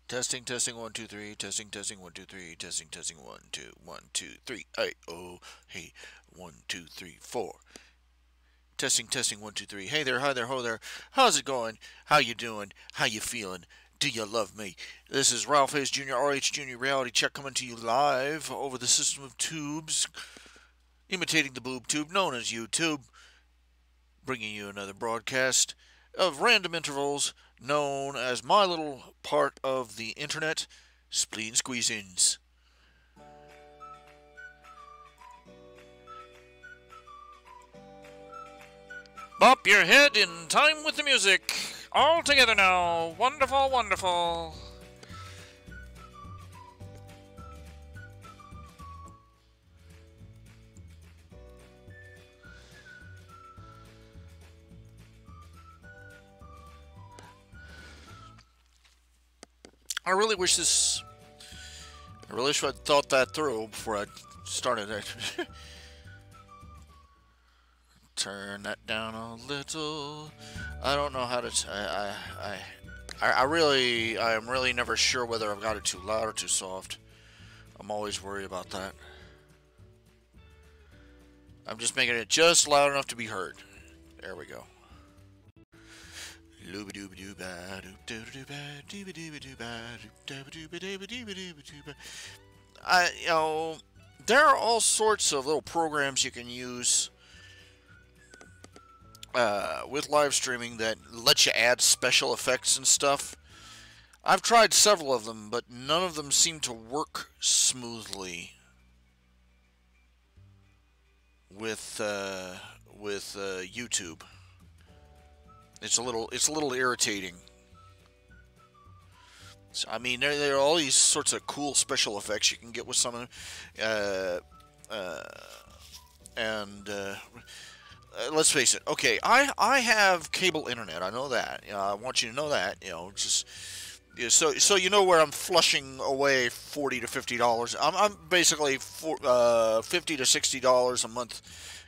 Testing, testing, 1, 2, 3. Testing, testing, 1, 2, 3. Testing, testing, 1, 2, 1, 2, 3. Hey, oh, hey, 1, 2, 3, 4. Testing, testing, 1, 2, 3. Hey there, hi there, ho there. How's it going? How you doing? How you feeling? Do you love me? This is Ralph Hayes Jr., RHJunior Reality Check coming to you live over the system of tubes, imitating the boob tube known as YouTube, bringing you another broadcast of random intervals known as my little part of the internet, spleen squeezings. Bop your head in time with the music. All together now. Wonderful, wonderful. I really wish this. I really wish I'd thought that through before I started it. Turn that down a little. I don't know how to. I'm really never sure whether I've got it too loud or too soft. I'm always worried about that. I'm just making it just loud enough to be heard. There we go. There are all sorts of little programs you can use with live streaming that let you add special effects and stuff. I've tried several of them, but none of them seem to work smoothly with YouTube. It's a little irritating. So, I mean, there are all these sorts of cool special effects you can get with some of them, and let's face it. Okay, I have cable internet. I know that. I want you to know that. Just so you know where I'm flushing away $40 to $50. I'm basically $50 to $60 a month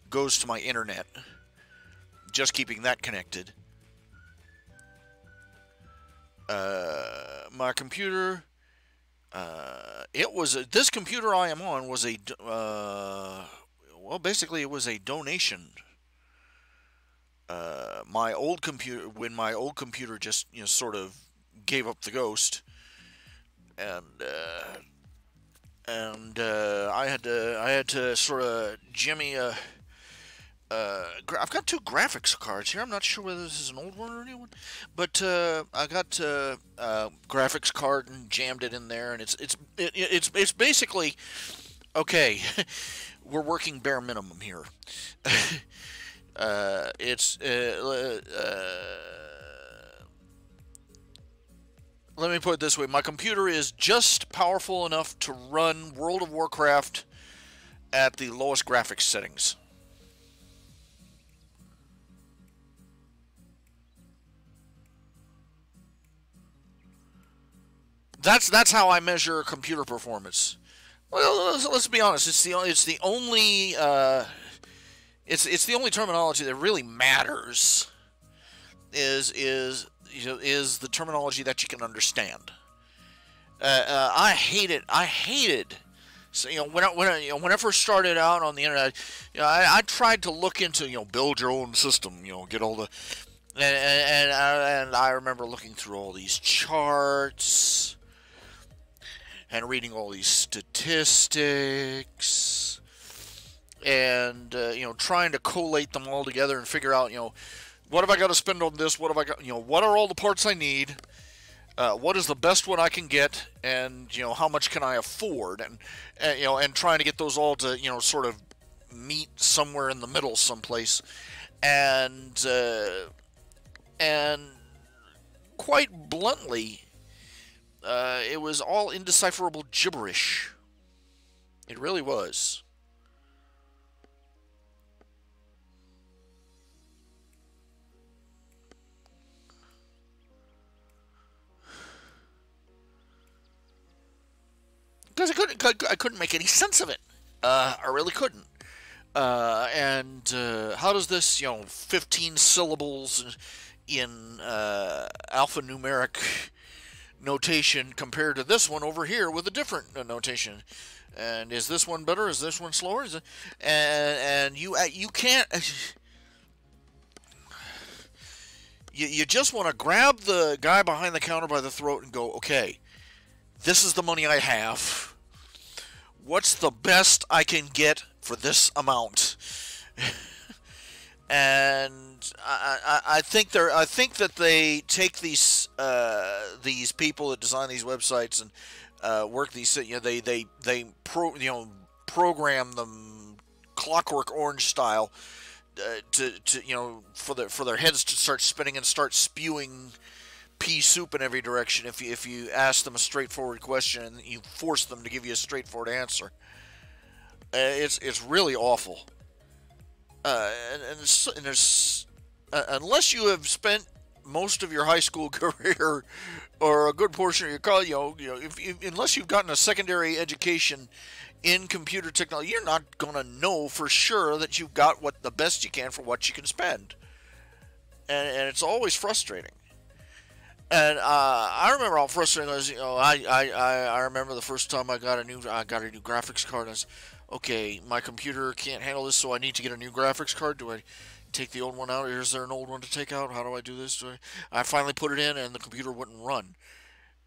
goes to my internet. Just keeping that connected. My computer. This computer I am on was a basically it was a donation. My old computer, when my old computer just sort of gave up the ghost, and I had to sort of jimmy a. I've got two graphics cards here. I'm not sure whether this is an old one or a new one, but I got graphics card and jammed it in there, and it's basically okay. We're working bare minimum here. It's let me put it this way: my computer is just powerful enough to run World of Warcraft at the lowest graphics settings. That's how I measure computer performance. Well, let's be honest. It's the only terminology that really matters. Is the terminology that you can understand. I hate it. I hated. So when I first started out on the internet, I tried to look into build your own system. Get all the and I remember looking through all these charts and reading all these statistics and trying to collate them all together and figure out what have I got to spend on this, what have I got, what are all the parts I need, what is the best one I can get, and how much can I afford, and trying to get those all to sort of meet somewhere in the middle someplace, and quite bluntly, it was all indecipherable gibberish. It really was. Because I couldn't make any sense of it. I really couldn't. And how does this, 15 syllables in alphanumeric notation compared to this one over here with a different notation. And is this one better? Is this one slower? And you can't. You just want to grab the guy behind the counter by the throat and go, okay, this is the money I have. What's the best I can get for this amount? And I think that they take these people that design these websites and work these, they program them Clockwork Orange style to for their heads to start spinning and start spewing pea soup in every direction if you ask them a straightforward question and you force them to give you a straightforward answer. It's really awful. And there's unless you have spent most of your high school career or a good portion of your college, unless you've gotten a secondary education in computer technology, you're not gonna know for sure that you've got what the best you can for what you can spend, and it's always frustrating. And I remember how frustrating it was. I remember the first time I got a new graphics card. I was, okay, my computer can't handle this, so I need to get a new graphics card. Do I take the old one out, or is there an old one to take out? How do I do this? I finally put it in, and the computer wouldn't run.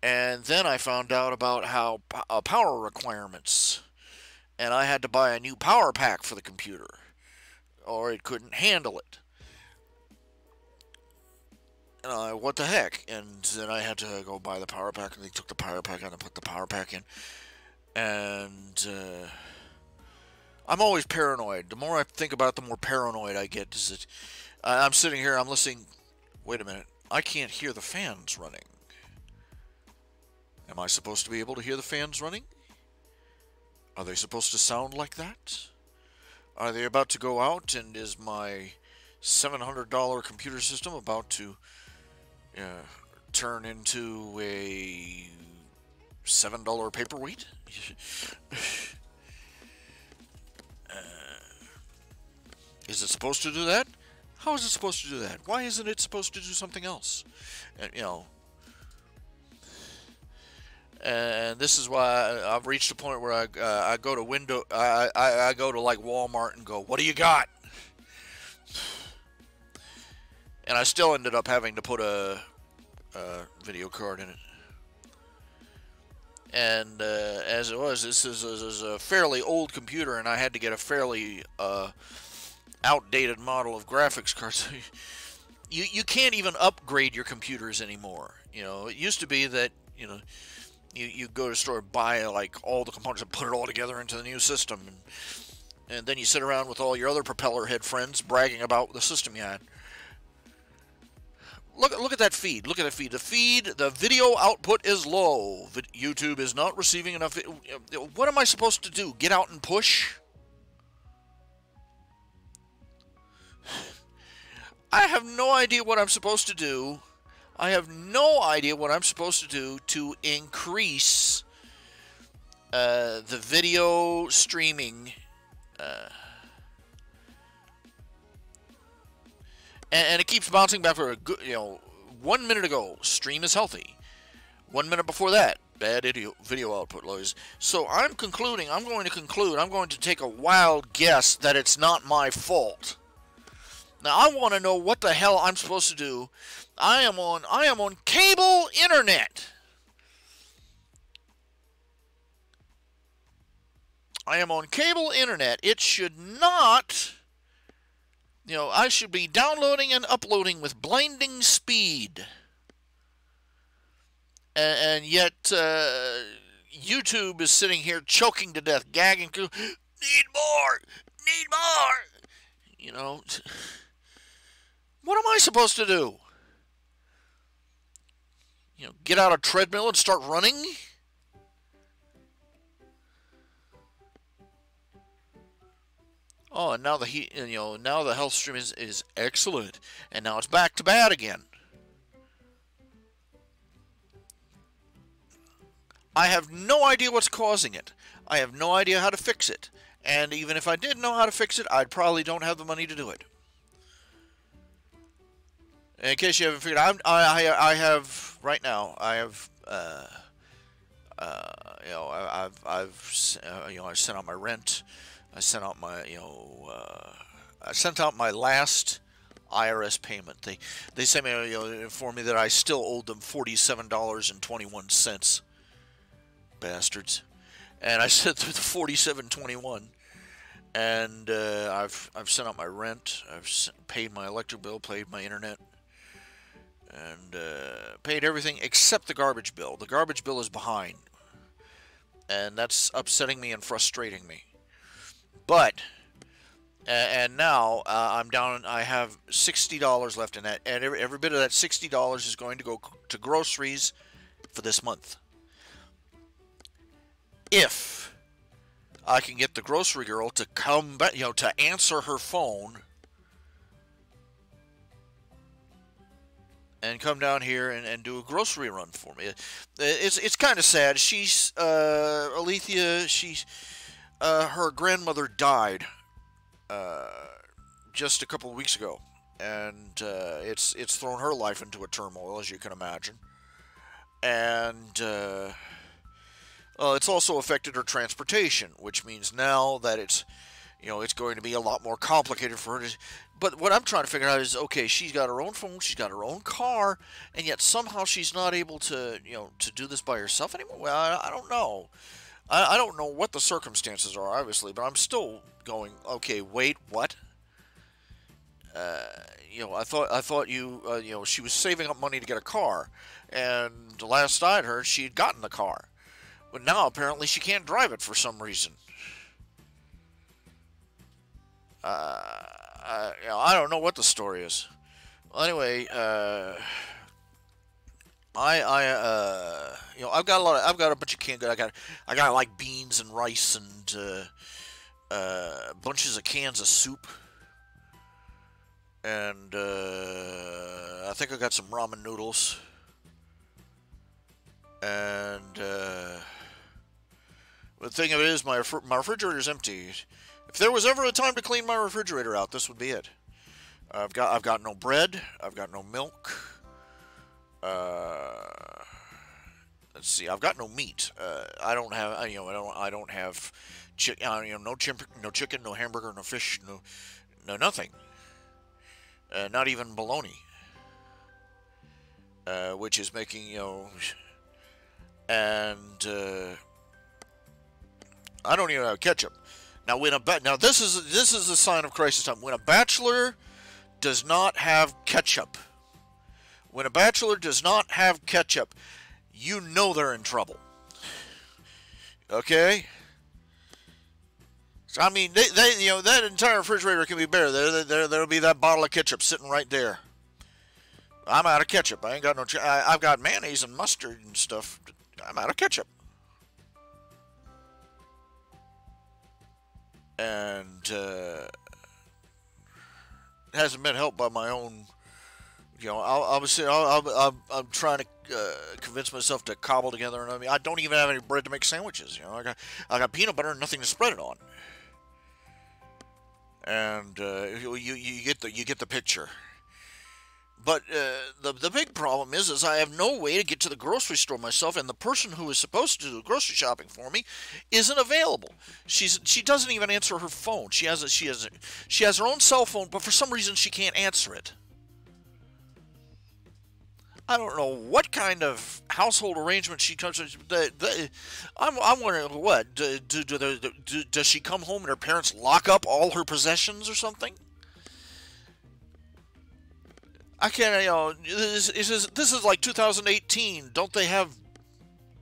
And then I found out about how power requirements, and I had to buy a new power pack for the computer, or it couldn't handle it. And what the heck? And then I had to go buy the power pack, and they took the power pack out and put the power pack in. And I'm always paranoid. The more I think about it, the more paranoid I get. I'm sitting here, I'm listening. Wait a minute. I can't hear the fans running. Am I supposed to be able to hear the fans running? Are they supposed to sound like that? Are they about to go out, and is my $700 computer system about to turn into a $7 paperweight? Is it supposed to do that? How is it supposed to do that? Why isn't it supposed to do something else? And, and this is why I've reached a point where I go to I go to like Walmart and go, what do you got? And I still ended up having to put a video card in it. And as it was, this is a fairly old computer, and I had to get a fairly outdated model of graphics cards. You can't even upgrade your computers anymore. It used to be that you go to the store and buy like all the components and put it all together into the new system, and then you sit around with all your other propeller head friends bragging about the system you had. Look at that feed. Look at that feed. The video output is low. YouTube is not receiving enough. What am I supposed to do? Get out and push? I have no idea what I'm supposed to do. I have no idea what I'm supposed to do to increase the video streaming. And it keeps bouncing back for a good, 1 minute ago, stream is healthy. 1 minute before that, bad video output lows. So I'm going to conclude, I'm going to take a wild guess that it's not my fault. Now I want to know what the hell I'm supposed to do. I am on cable internet. I am on cable internet. It should not... I should be downloading and uploading with blinding speed. And yet, YouTube is sitting here choking to death, gagging, need more, What am I supposed to do? Get out a treadmill and start running? Oh, and now now the health stream is excellent, and now it's back to bad again. I have no idea what's causing it. I have no idea how to fix it, and even if I did know how to fix it, I probably don't have the money to do it. In case you haven't figured out, I have right now. I have I sent out my rent. I sent out my I sent out my last IRS payment. They sent me informed me that I still owed them $47.21. Bastards. And I sent through the 47.21, and I've sent out my rent. I've paid my electric bill, paid my internet, and paid everything except the garbage bill. The garbage bill is behind, and that's upsetting me and frustrating me. But and now I'm down. I have $60 left in that, and every bit of that $60 is going to go to groceries for this month. If I can get the grocery girl to come back, to answer her phone and come down here and do a grocery run for me. It's kind of sad. She's Alethea. Her grandmother died just a couple of weeks ago, and it's thrown her life into a turmoil, as you can imagine, and it's also affected her transportation, which means now that it's going to be a lot more complicated for her to. But what I'm trying to figure out is, okay, she's got her own phone, she's got her own car, and yet somehow she's not able to, to do this by herself anymore. Well, I don't know. I don't know what the circumstances are, obviously, but I'm still going, okay, wait, what? I thought she was saving up money to get a car, and the last I heard, she had gotten the car. But now apparently she can't drive it for some reason. I don't know what the story is. Well, anyway, I've got a bunch of canned goods. I got like beans and rice and bunches of cans of soup, and I think I got some ramen noodles, and. The thing of it is, my refrigerator is empty. If there was ever a time to clean my refrigerator out, this would be it. I've got no bread. I've got no milk. Let's see. I've got no meat. I don't have. I don't have. No chicken, no hamburger, no fish, no nothing. Not even bologna. Which is making and. I don't even have ketchup. Now, this is a sign of crisis time. When a bachelor does not have ketchup, they're in trouble. Okay. So, I mean, that entire refrigerator can be bare. There'll be that bottle of ketchup sitting right there. I'm out of ketchup. I ain't got no. I've got mayonnaise and mustard and stuff. I'm out of ketchup. And it hasn't been helped by my own. I'm trying to convince myself to cobble together. And I don't even have any bread to make sandwiches. I got peanut butter and nothing to spread it on. And you get the picture. But the big problem is I have no way to get to the grocery store myself, and the person who is supposed to do the grocery shopping for me isn't available. She doesn't even answer her phone. She has her own cell phone, but for some reason she can't answer it. I don't know what kind of household arrangement she comes with. I'm wondering what does she come home and her parents lock up all her possessions or something? I can't, this is like 2018. Don't they have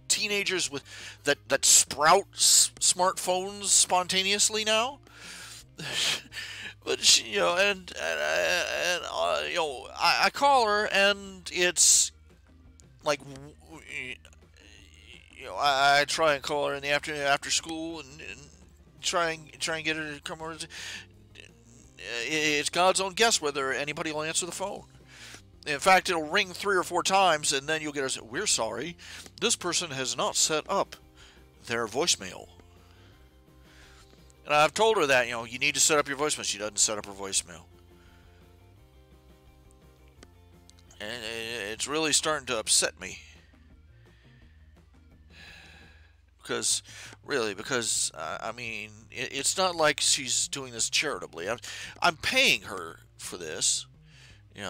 teenagers with that sprout smartphones spontaneously now? But she, I call her and it's like, I try and call her in the afternoon after school and try and get her to come over. It's God's own guess whether anybody will answer the phone. In fact, it'll ring 3 or 4 times, and then you'll get a, we're sorry, this person has not set up their voicemail. And I've told her that, you need to set up your voicemail. She doesn't set up her voicemail. And it's really starting to upset me. Because, really, because, I mean, it's not like she's doing this charitably. I'm paying her for this, am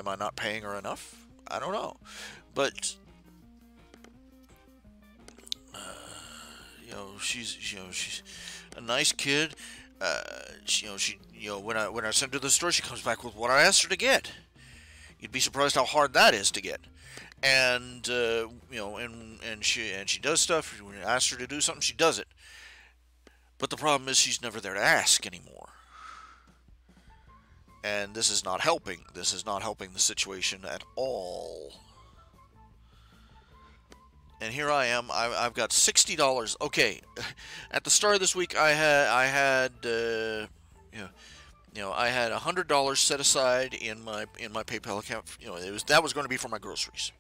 I not paying her enough? I don't know. But, she's a nice kid. When I send her to the store, she comes back with what I asked her to get. You'd be surprised how hard that is to get. And she does stuff. When you ask her to do something, she does it. But the problem is she's never there to ask anymore. And this is not helping. This is not helping the situation at all. And here I am. I've got $60. Okay, at the start of this week, I had $100 set aside in my PayPal account. That was going to be for my groceries.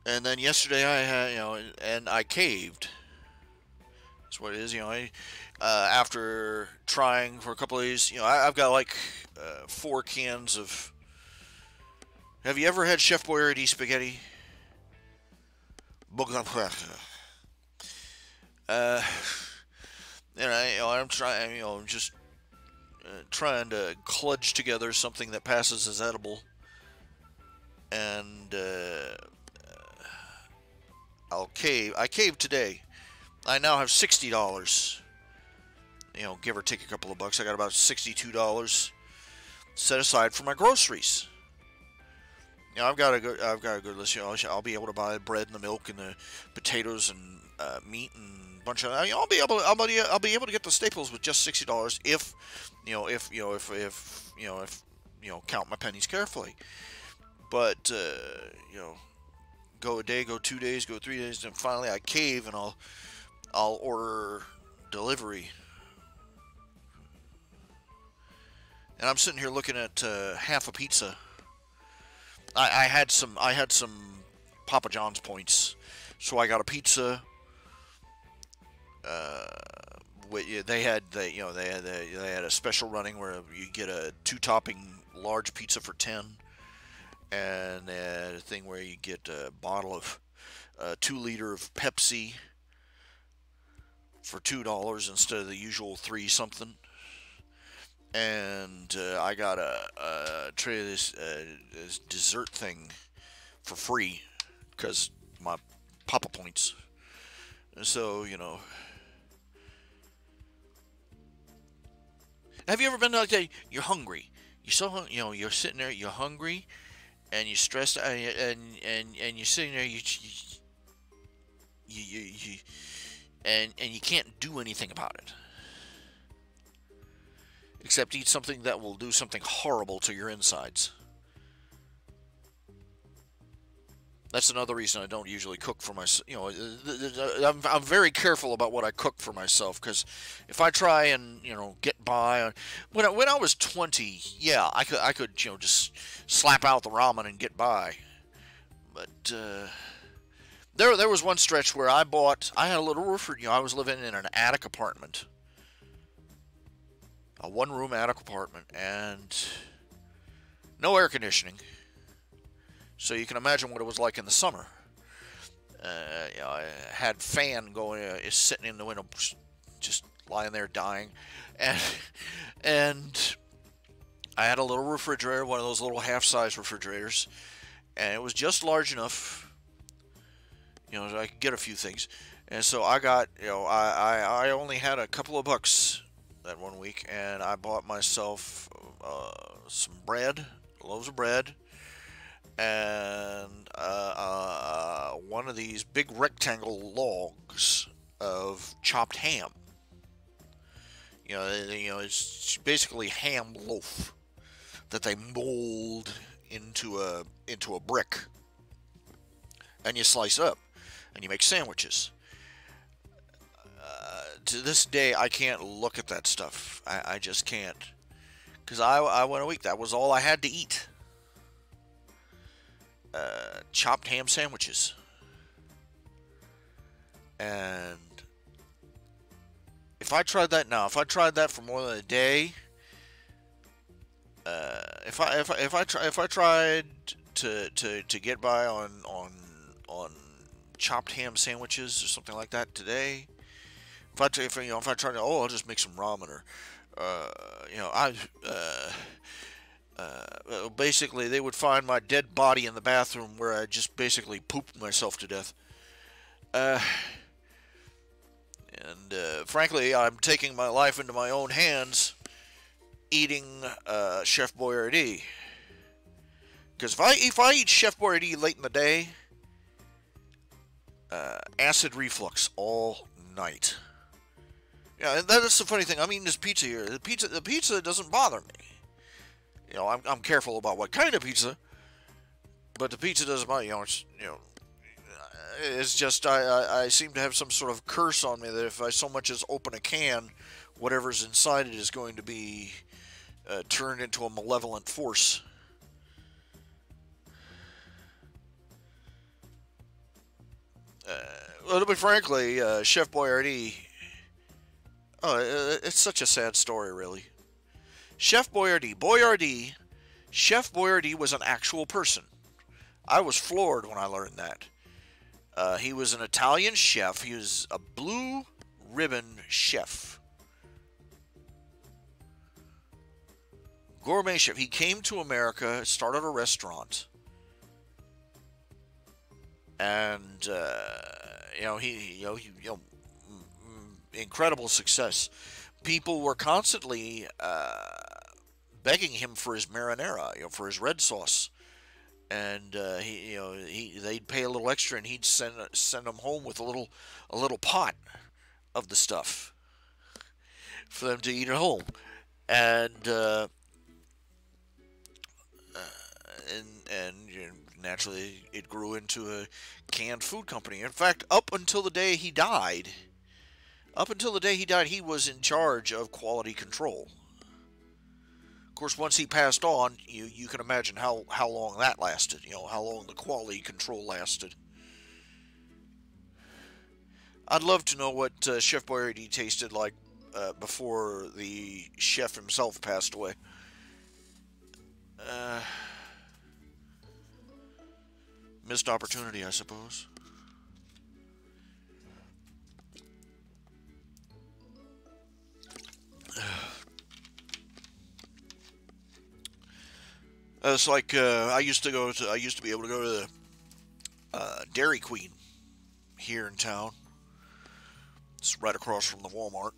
And then yesterday I had and I caved. That's what it is. After trying for a couple of days, I've got like 4 cans of. Have you ever had Chef Boyardee spaghetti? I'm trying, just trying to kludge together something that passes as edible, and I'll cave. I caved today. I now have $60. Give or take a couple of bucks. I got about $62 set aside for my groceries. I've got a good list. I'll be able to buy the bread and the milk and the potatoes and meat and a bunch of. I'll be able to get the staples with just $60 if count my pennies carefully. But go a day, go 2 days, go 3 days, and finally I cave and I'll order delivery. And I'm sitting here looking at half a pizza. I had some Papa John's points, so I got a pizza. They had a special running where you get a 2-topping large pizza for 10, and they had a thing where you get a bottle of 2-liter of Pepsi for $2 instead of the usual 3 something. And I got a tray of this dessert thing for free because my Papa points. So have you ever been like that? You're hungry. You're so hungry. You're sitting there. You're hungry, and you're stressed, and you're sitting there. You can't do anything about it. Except eat something that will do something horrible to your insides. That's another reason I don't usually cook for myself. I'm very careful about what I cook for myself, because if I try and get by, when I was 20, yeah, I could just slap out the ramen and get by. But there was one stretch where I had a little refrigerator. I was living in an attic apartment. A 1-room attic apartment, and no air conditioning. So you can imagine what it was like in the summer. I had fan going, is sitting in the window, just lying there dying, and I had a little refrigerator, one of those little half-size refrigerators, and it was just large enough, so I could get a few things. And so I got, I only had a couple of bucks that one week, and I bought myself some bread, loaves of bread, and one of these big rectangle logs of chopped ham. It's basically ham loaf that they mold into a brick, and you slice up, and you make sandwiches. To this day, I can't look at that stuff. I just can't. Because I went a week. That was all I had to eat. Chopped ham sandwiches. And if I tried that for more than a day, if I tried to get by on chopped ham sandwiches or something like that today, if I try to, oh, I'll just make some ramen, or you know, basically they would find my dead body in the bathroom where I just basically pooped myself to death. Uh, and frankly, I'm taking my life into my own hands, eating Chef Boyardee. Because if I eat Chef Boyardee late in the day, acid reflux all night. Yeah, and that's the funny thing. I'm eating this pizza here. The pizza doesn't bother me. You know, I'm careful about what kind of pizza, but the pizza doesn't bother. It's just I seem to have some sort of curse on me that if I so much as open a can, whatever's inside it is going to be turned into a malevolent force. Well, to be frankly, Chef Boyardee. Oh, it's such a sad story, really. Chef Boyardee. Chef Boyardee was an actual person. I was floored when I learned that. He was an Italian chef. He was a blue ribbon chef. Gourmet chef. He came to America, started a restaurant. And, incredible success. People were constantly begging him for his marinara, for his red sauce, and they'd pay a little extra, and he'd send them home with a little pot of the stuff for them to eat at home, and naturally it grew into a canned food company. In fact, up until the day he died, he was in charge of quality control. Of course, once he passed on, you can imagine how long that lasted. How long the quality control lasted. I'd love to know what Chef Boyardee tasted like before the chef himself passed away. Missed opportunity, I suppose. It's like I used to be able to go to the Dairy Queen here in town. It's right across from the Walmart.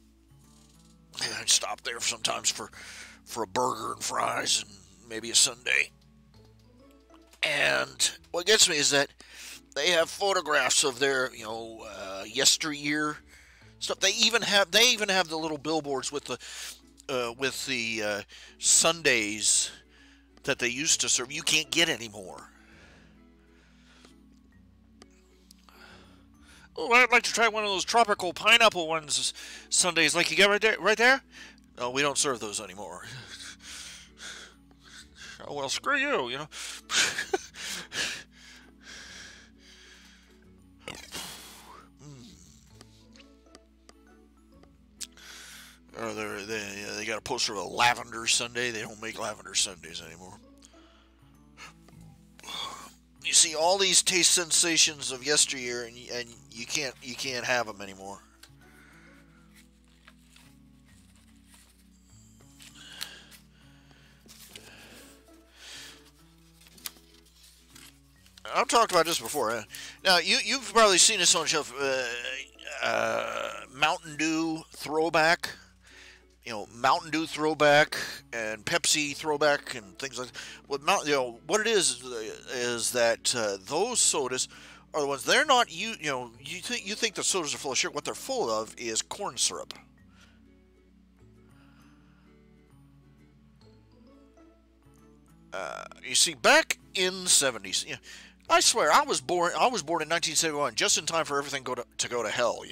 And I'd stop there sometimes for a burger and fries and maybe a sundae. And what gets me is that they have photographs of their yesteryear stuff. They even have the little billboards with the sundaes that they used to serve. You can't get anymore. Oh, I'd like to try one of those tropical pineapple ones sundaes like you got right there. No, we don't serve those anymore. Oh, well, screw you, Or they got a poster of a lavender sundae. They don't make lavender sundaes anymore. You see all these taste sensations of yesteryear, and you can't have them anymore. I've talked about this before. Now you've probably seen this on the shelf. Mountain Dew throwback. Mountain Dew throwback and Pepsi throwback and things like that. What it is that those sodas are the ones. They're not you think the sodas are full of sugar. What they're full of is corn syrup. You see, back in the 70s, I swear I was born in 1971, just in time for everything to go to hell,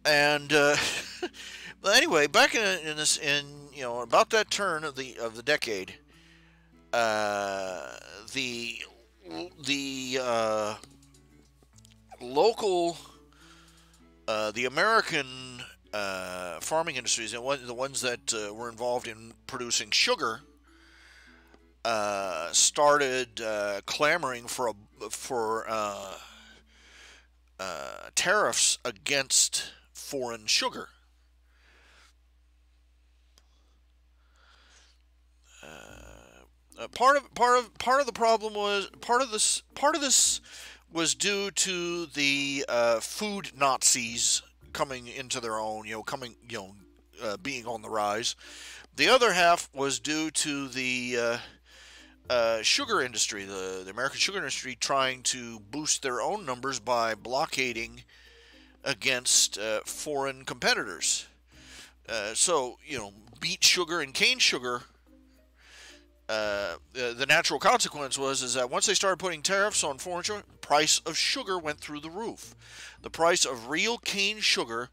And but anyway, back in about that turn of the decade, the local the American farming industries, and the ones that were involved in producing sugar, started clamoring for tariffs against foreign sugar. Part of the problem was part of this was due to the food Nazis coming into their own, being on the rise. The other half was due to the sugar industry, the American sugar industry, trying to boost their own numbers by blockading against foreign competitors. So, beet sugar and cane sugar. The natural consequence is that once they started putting tariffs on foreign sugar, price of sugar went through the roof. The price of real cane sugar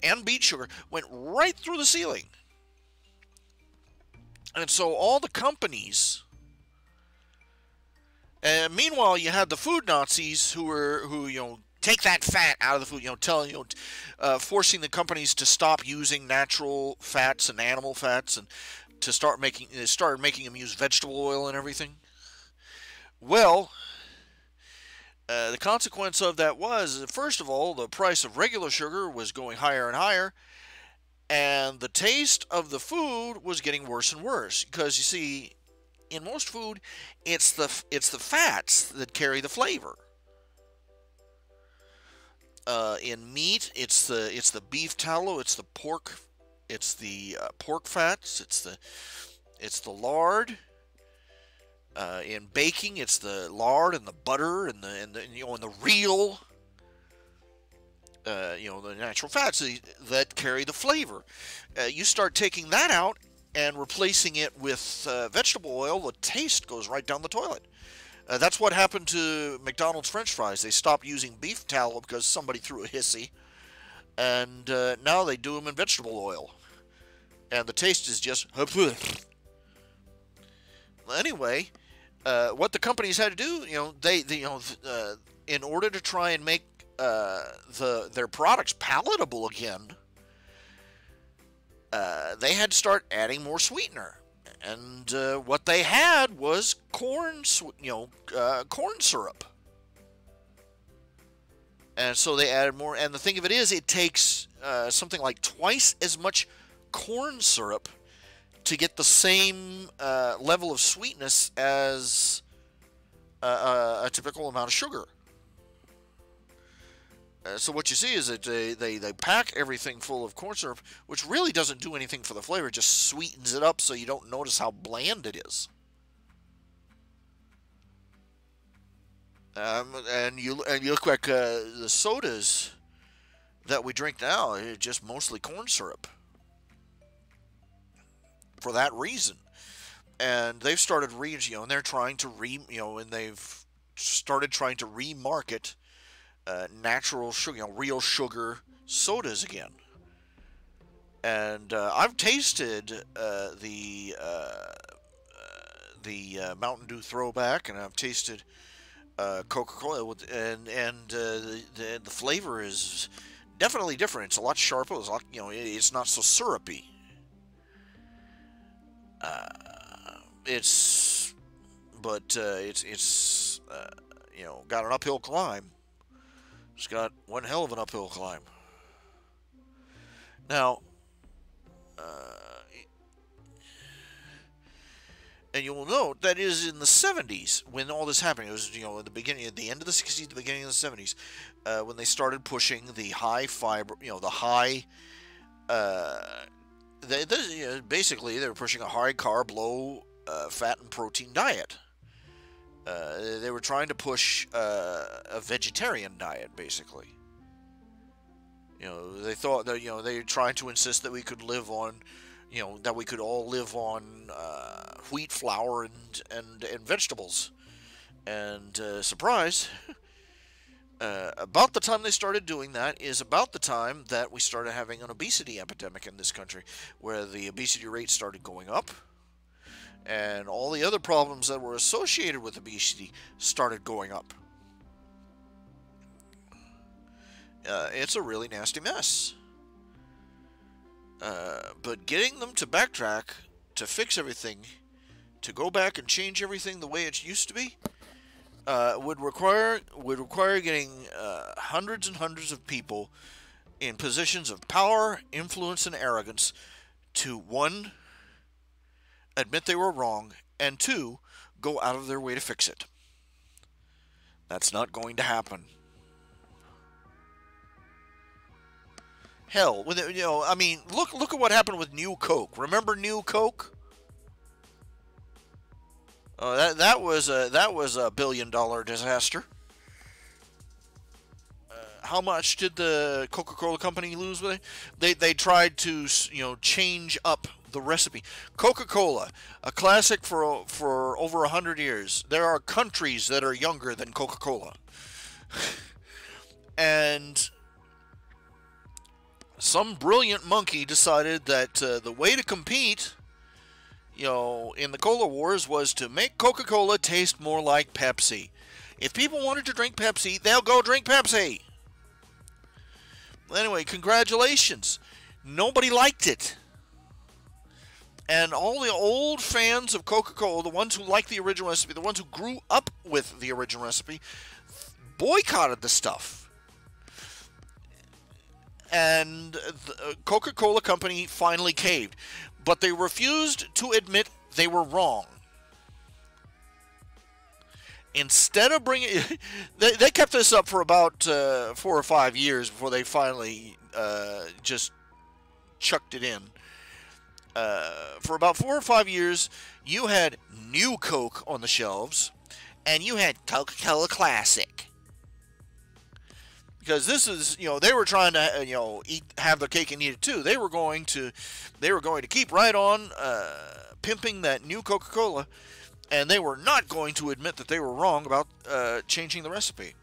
and beet sugar went right through the ceiling. And so all the companies, and meanwhile you had the food Nazis who take that fat out of the food, forcing the companies to stop using natural fats and animal fats and to started making them use vegetable oil and everything. Well, the consequence of that was, first of all, the price of regular sugar was going higher and higher, and the taste of the food was getting worse and worse. Because you see, in most food, it's the fats that carry the flavor. In meat, it's the beef tallow, it's the pork fats, it's the lard. In baking, it's the lard and the butter and the real, the natural fats that carry the flavor. You start taking that out and replacing it with vegetable oil, the taste goes right down the toilet. That's what happened to McDonald's French fries. They stopped using beef tallow because somebody threw a hissy, and now they do them in vegetable oil, and the taste is just. Anyway, what the companies had to do, in order to try and make their products palatable again, they had to start adding more sweetener. And what they had was corn syrup. And so they added more. And the thing of it is, it takes something like twice as much corn syrup to get the same level of sweetness as a typical amount of sugar. So what you see is that they pack everything full of corn syrup, which really doesn't do anything for the flavor. It just sweetens it up so you don't notice how bland it is. And you look like the sodas that we drink now, are just mostly corn syrup. For that reason, and they've started and they're trying to and they've started trying to remarket natural sugar, real sugar sodas again. And I've tasted the Mountain Dew Throwback, and I've tasted Coca-Cola, and the flavor is definitely different. It's a lot sharper. It's a lot, it's not so syrupy. It's got an uphill climb. It's got one hell of an uphill climb. Now, and you will note that it is in the 70s when all this happened. It was, at the end of the 60s, the beginning of the 70s, when they started pushing the high fiber, the high, basically they were pushing a high carb, low fat and protein diet. They were trying to push a vegetarian diet, basically. They thought that they were trying to insist that we could live on, that we could all live on wheat flour and vegetables. And surprise, about the time they started doing that is about the time that we started having an obesity epidemic in this country, where the obesity rate started going up. And all the other problems that were associated with obesity started going up. It's a really nasty mess. But getting them to backtrack, to fix everything, to go back and change everything the way it used to be would require getting hundreds and hundreds of people in positions of power, influence, and arrogance to, one, admit they were wrong, and two, go out of their way to fix it. That's not going to happen. Hell, with it, I mean, look at what happened with New Coke. Remember New Coke? That was a $1 billion disaster. How much did the Coca-Cola company lose with it? They tried to change up the recipe. Coca-Cola, a classic for over 100 years. There are countries that are younger than Coca-Cola, and some brilliant monkey decided that the way to compete, in the cola wars was to make Coca-Cola taste more like Pepsi. If people wanted to drink Pepsi, they'll go drink Pepsi. Anyway, congratulations. Nobody liked it. And all the old fans of Coca-Cola, the ones who liked the original recipe, the ones who grew up with the original recipe, boycotted the stuff. And the Coca-Cola company finally caved. But they refused to admit they were wrong. Instead of bringing... They kept this up for about 4 or 5 years before they finally just chucked it in. For about 4 or 5 years, you had New Coke on the shelves, and you had Coca-Cola Classic. Because this is, they were trying to, have their cake and eat it too. They were going to keep right on pimping that new Coca-Cola, and they were not going to admit that they were wrong about changing the recipe.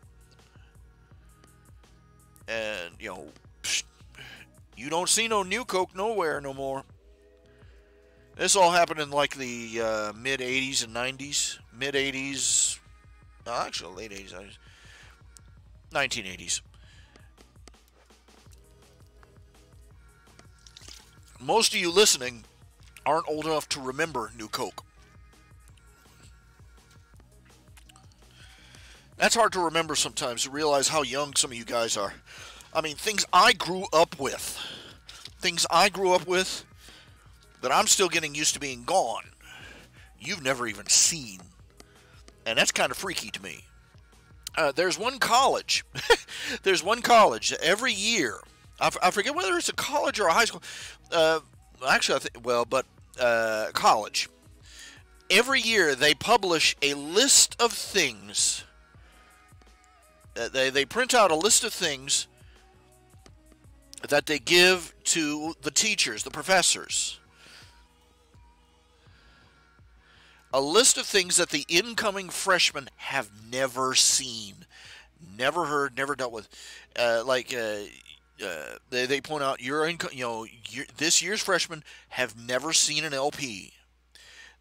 And you don't see no New Coke nowhere no more. This all happened in like the mid 80s and 90s, mid 80s, actually late 80s, 1980s. Most of you listening aren't old enough to remember New Coke. That's hard to remember sometimes, to realize how young some of you guys are. I mean, things I grew up with. Things I grew up with that I'm still getting used to being gone. You've never even seen. And that's kind of freaky to me. There's one college. There's one college every year. I forget whether it's a college or a high school. Actually, college. Every year they publish a list of things. They print out a list of things that they give to the teachers, the professors. A list of things that the incoming freshmen have never seen, never heard, never dealt with. They point out this year's freshmen have never seen an LP.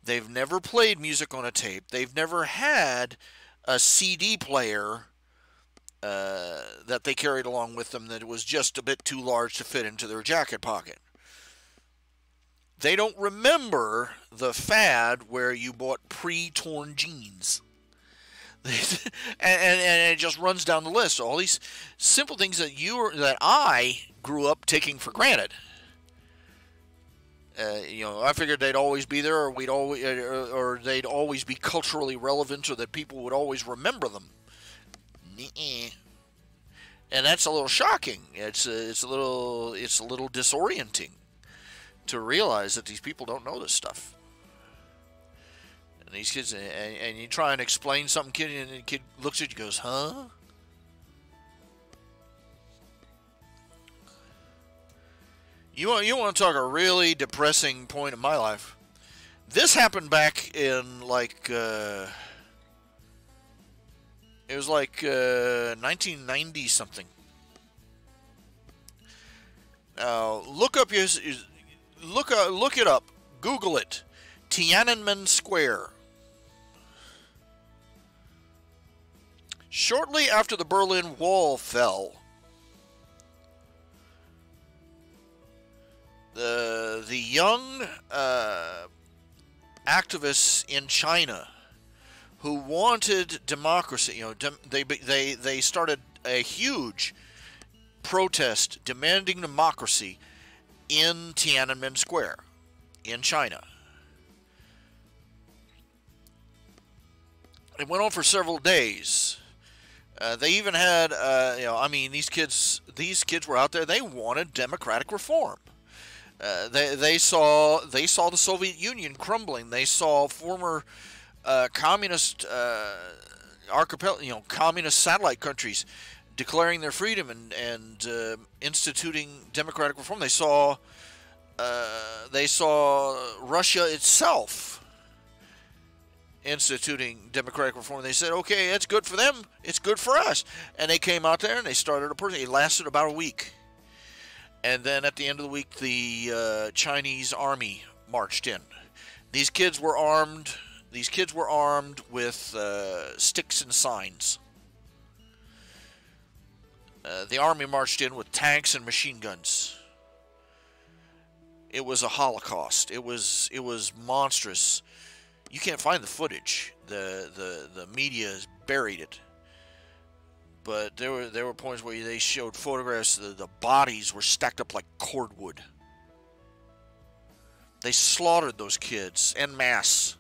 They've never played music on a tape. They've never had a CD player that they carried along with them that was just a bit too large to fit into their jacket pocket. They don't remember the fad where you bought pre-torn jeans. and it just runs down the list. All these simple things that I grew up taking for granted. I figured they'd always be there, or they'd always be culturally relevant, or that people would always remember them. Nuh-uh. And that's a little shocking. It's a little disorienting to realize that these people don't know this stuff. And these kids, and you try and explain something, kid, and the kid looks at you and goes, huh? You want to talk a really depressing point in my life? This happened back in it was like 1990 something. Look it up. Google it. Tiananmen Square. Shortly after the Berlin Wall fell, the young activists in China who wanted democracy. They started a huge protest demanding democracy in Tiananmen Square in China. It went on for several days. They even had, these kids were out there. They wanted democratic reform. They saw the Soviet Union crumbling. They saw former communist communist satellite countries declaring their freedom and instituting democratic reform. They saw Russia itself instituting democratic reform. They said, okay, it's good for them, it's good for us. And they came out there and they started a protest. It lasted about a week. And then at the end of the week, the Chinese army marched in. These kids were armed with sticks and signs. The army marched in with tanks and machine guns. It was a Holocaust. It was monstrous. You can't find the footage. The media has buried it. But there were points where they showed photographs. The bodies were stacked up like cordwood. They slaughtered those kids en masse.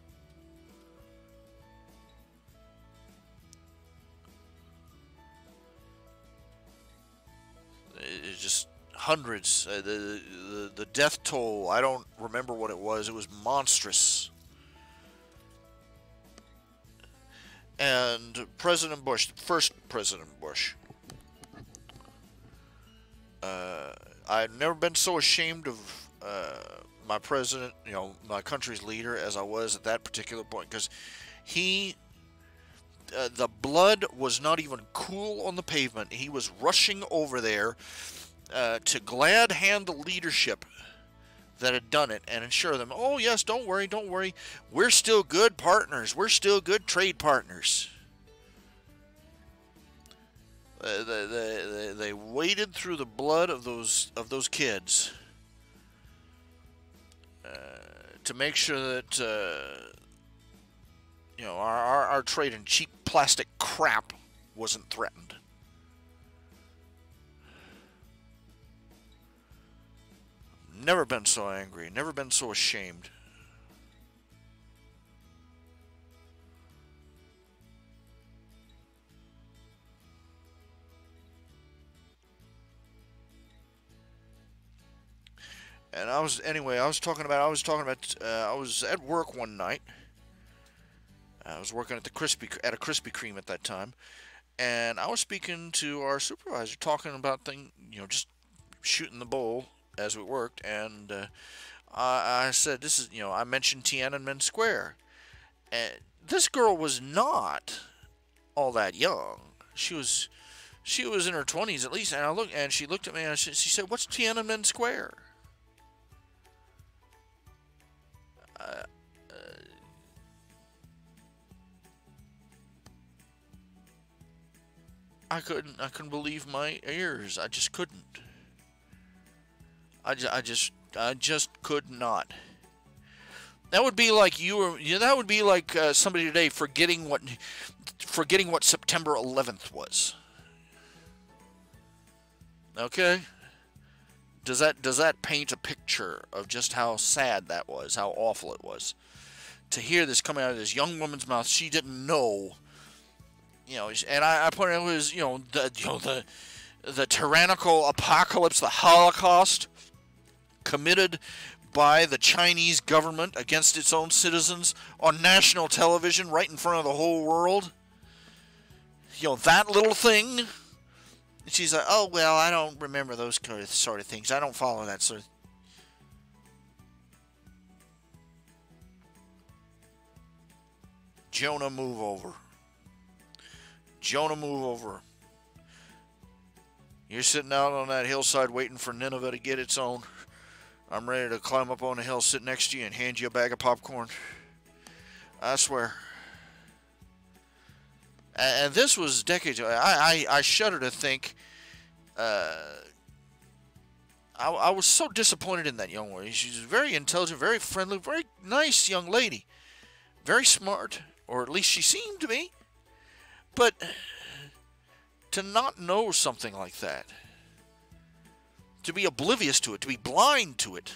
It's just hundreds. The death toll, I don't remember what it was. It was monstrous. And President Bush, first President Bush, I've never been so ashamed of my president, my country's leader, as I was at that particular point, because the blood was not even cool on the pavement. He was rushing over there to glad hand the leadership that had done it and assure them, oh yes, don't worry, we're still good partners, we're still good trade partners. They waded through the blood of those kids to make sure that our trade in cheap plastic crap wasn't threatened. Never been so angry, never been so ashamed. And I was at work one night. I was working at a Krispy Kreme at that time, and I was speaking to our supervisor, talking about just shooting the bull as we worked, and I said, this is, I mentioned Tiananmen Square, and this girl was not all that young. She was in her 20s at least, and she looked at me and she said, "What's Tiananmen Square?" I couldn't believe my ears. I just couldn't. I just could not. That would be like that would be like somebody today forgetting what September 11th was. Okay? Does that paint a picture of just how sad that was, how awful it was? To hear this coming out of this young woman's mouth, she didn't know. And I pointed out it was the tyrannical apocalypse, the Holocaust, committed by the Chinese government against its own citizens on national television right in front of the whole world. That little thing. And she's like, oh, well, I don't remember those sort of things. I don't follow that sort of... Jonah, move over. Jonah, move over. You're sitting out on that hillside waiting for Nineveh to get its own. I'm ready to climb up on the hill, sit next to you, and hand you a bag of popcorn. I swear. And this was decades ago. I shudder to think. I was so disappointed in that young lady. She's very intelligent, very friendly, very nice young lady. very smart, or at least she seemed to be. But to not know something like that, to be oblivious to it, to be blind to it,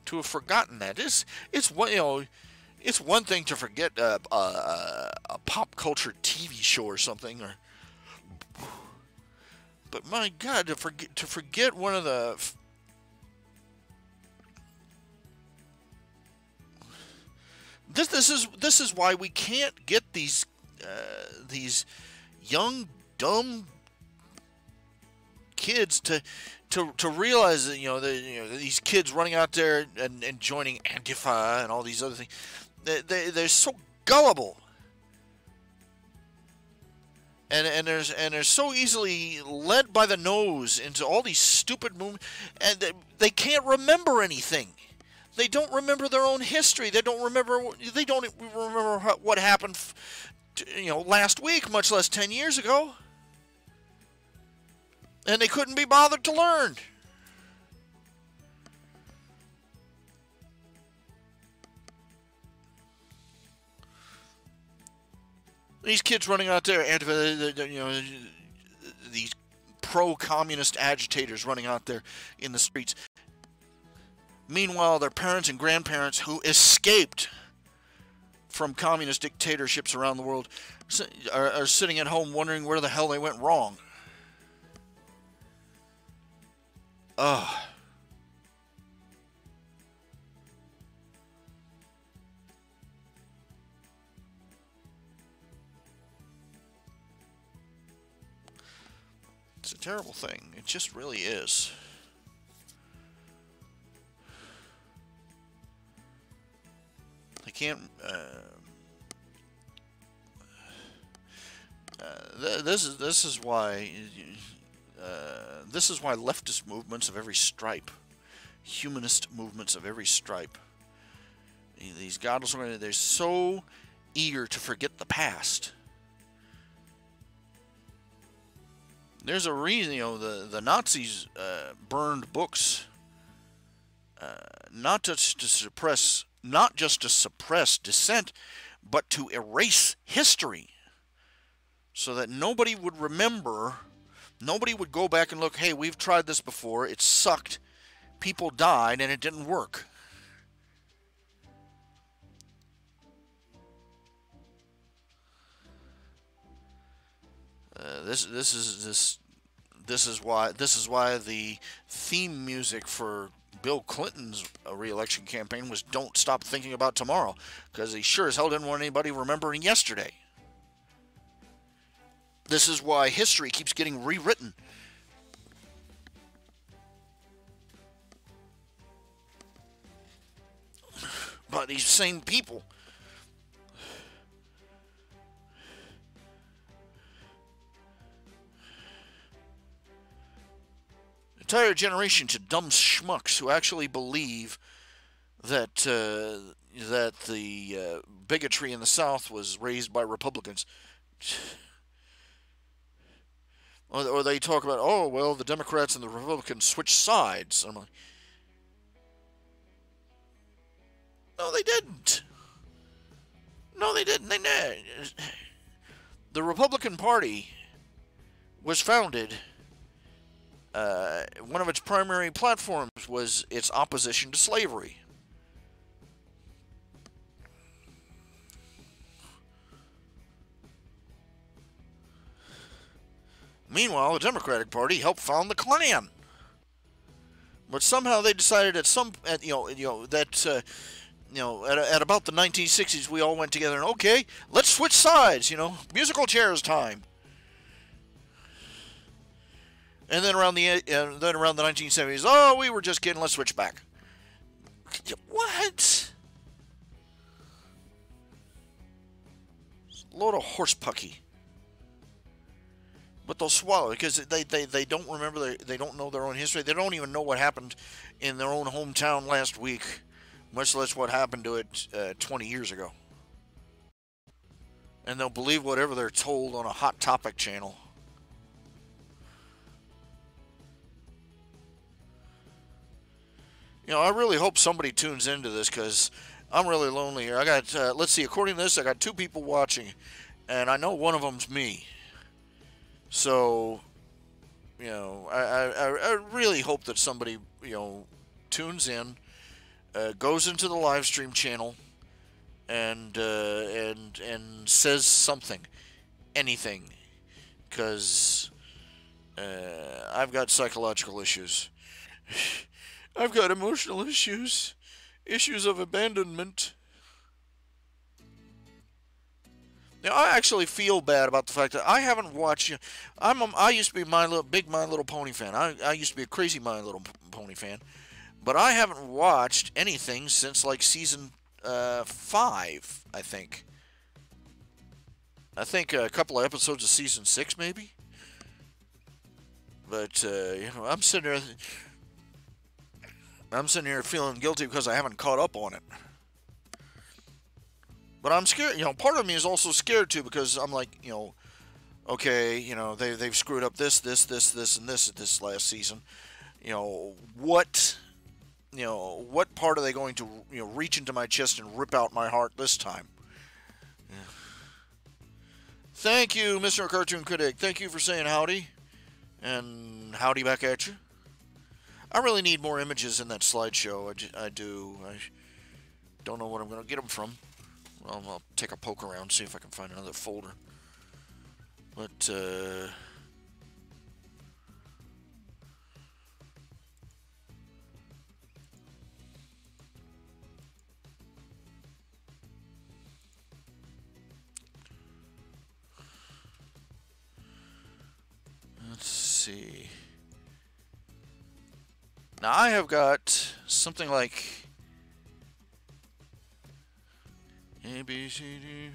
to have forgotten that, it's one thing to forget a pop culture TV show or something, but my God, to forget one of the this is why we can't get these young dumb kids to realize that these kids running out there and joining Antifa and all these other things, they're so gullible, and they're so easily led by the nose into all these stupid movements, and they can't remember anything. They don't remember their own history. They don't remember what happened, last week, much less 10 years ago. And they couldn't be bothered to learn. These kids running out there, these pro-communist agitators running out there in the streets. Meanwhile, their parents and grandparents who escaped from communist dictatorships around the world are sitting at home wondering where the hell they went wrong. Ugh. It's a terrible thing. It just really is. They can't. This is why. This is why leftist movements of every stripe, humanist movements of every stripe, these godless organizations, they're so eager to forget the past. There's a reason, the Nazis burned books, not just to suppress dissent, but to erase history, so that nobody would remember. Nobody would go back and look, hey, we've tried this before, it sucked, people died, and it didn't work. This is why the theme music for Bill Clinton's re-election campaign was "Don't Stop Thinking About Tomorrow," because he sure as hell didn't want anybody remembering yesterday. This is why history keeps getting rewritten. By these same people. Entire generations of dumb schmucks who actually believe that the bigotry in the South was raised by Republicans. Or they talk about, oh, well, the Democrats and the Republicans switched sides. I'm like, no, they didn't. No, they didn't. The Republican Party was founded, one of its primary platforms was its opposition to slavery. Meanwhile, the Democratic Party helped found the Klan, but somehow they decided at about the 1960s, we all went together and okay, let's switch sides. Musical chairs time. And then around the 1970s, oh, we were just kidding. Let's switch back. What? It's a load of horsepucky. But they'll swallow it because they don't remember, they don't know their own history. They don't even know what happened in their own hometown last week, much less what happened to it 20 years ago. And they'll believe whatever they're told on a Hot Topic channel. I really hope somebody tunes into this because I'm really lonely here. I got, let's see, according to this, I got 2 people watching, and I know one of them's me. So, I really hope that somebody, tunes in, goes into the live stream channel, and says something, anything, because I've got psychological issues. I've got emotional issues, issues of abandonment. Now, I actually feel bad about the fact that I haven't watched. I used to be big My Little Pony fan. I used to be a crazy My Little Pony fan, but I haven't watched anything since like season 5. I think a couple of episodes of season 6, maybe. But I'm sitting here feeling guilty because I haven't caught up on it. But I'm scared. Part of me is also scared too because I'm like, okay, they've screwed up this, and this at this last season. What, what part are they going to, reach into my chest and rip out my heart this time? Yeah. Thank you, Mr. Cartoon Critic. Thank you for saying howdy, and howdy back at you. I really need more images in that slideshow. I do. I don't know what I'm going to get them from. Well, I'll take a poke around, see if I can find another folder. But, let's see. Now, I have got something like A, B, C, D,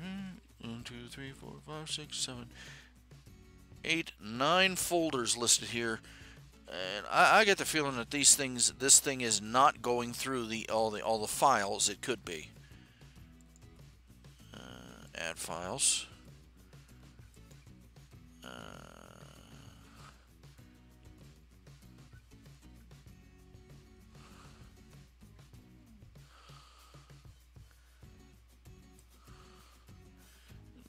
1, 2, 3, 4, 5, 6, 7, 8, 9 folders listed here, and I get the feeling that this thing is not going through all the files it could be. Add files.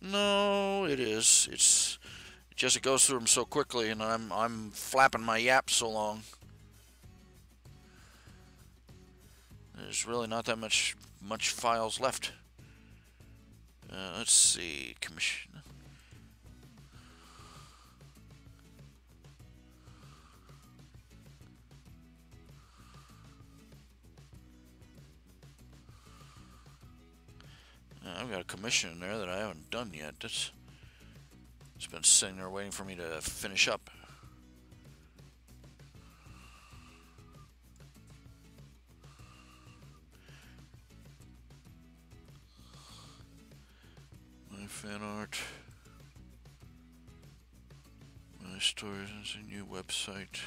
No, it is. It just goes through them so quickly, and I'm flapping my yap so long. There's really not that much files left. Let's see, commission. I've got a commission in there that I haven't done yet. It's been sitting there waiting for me to finish up. My fan art. My stories. It's a new website.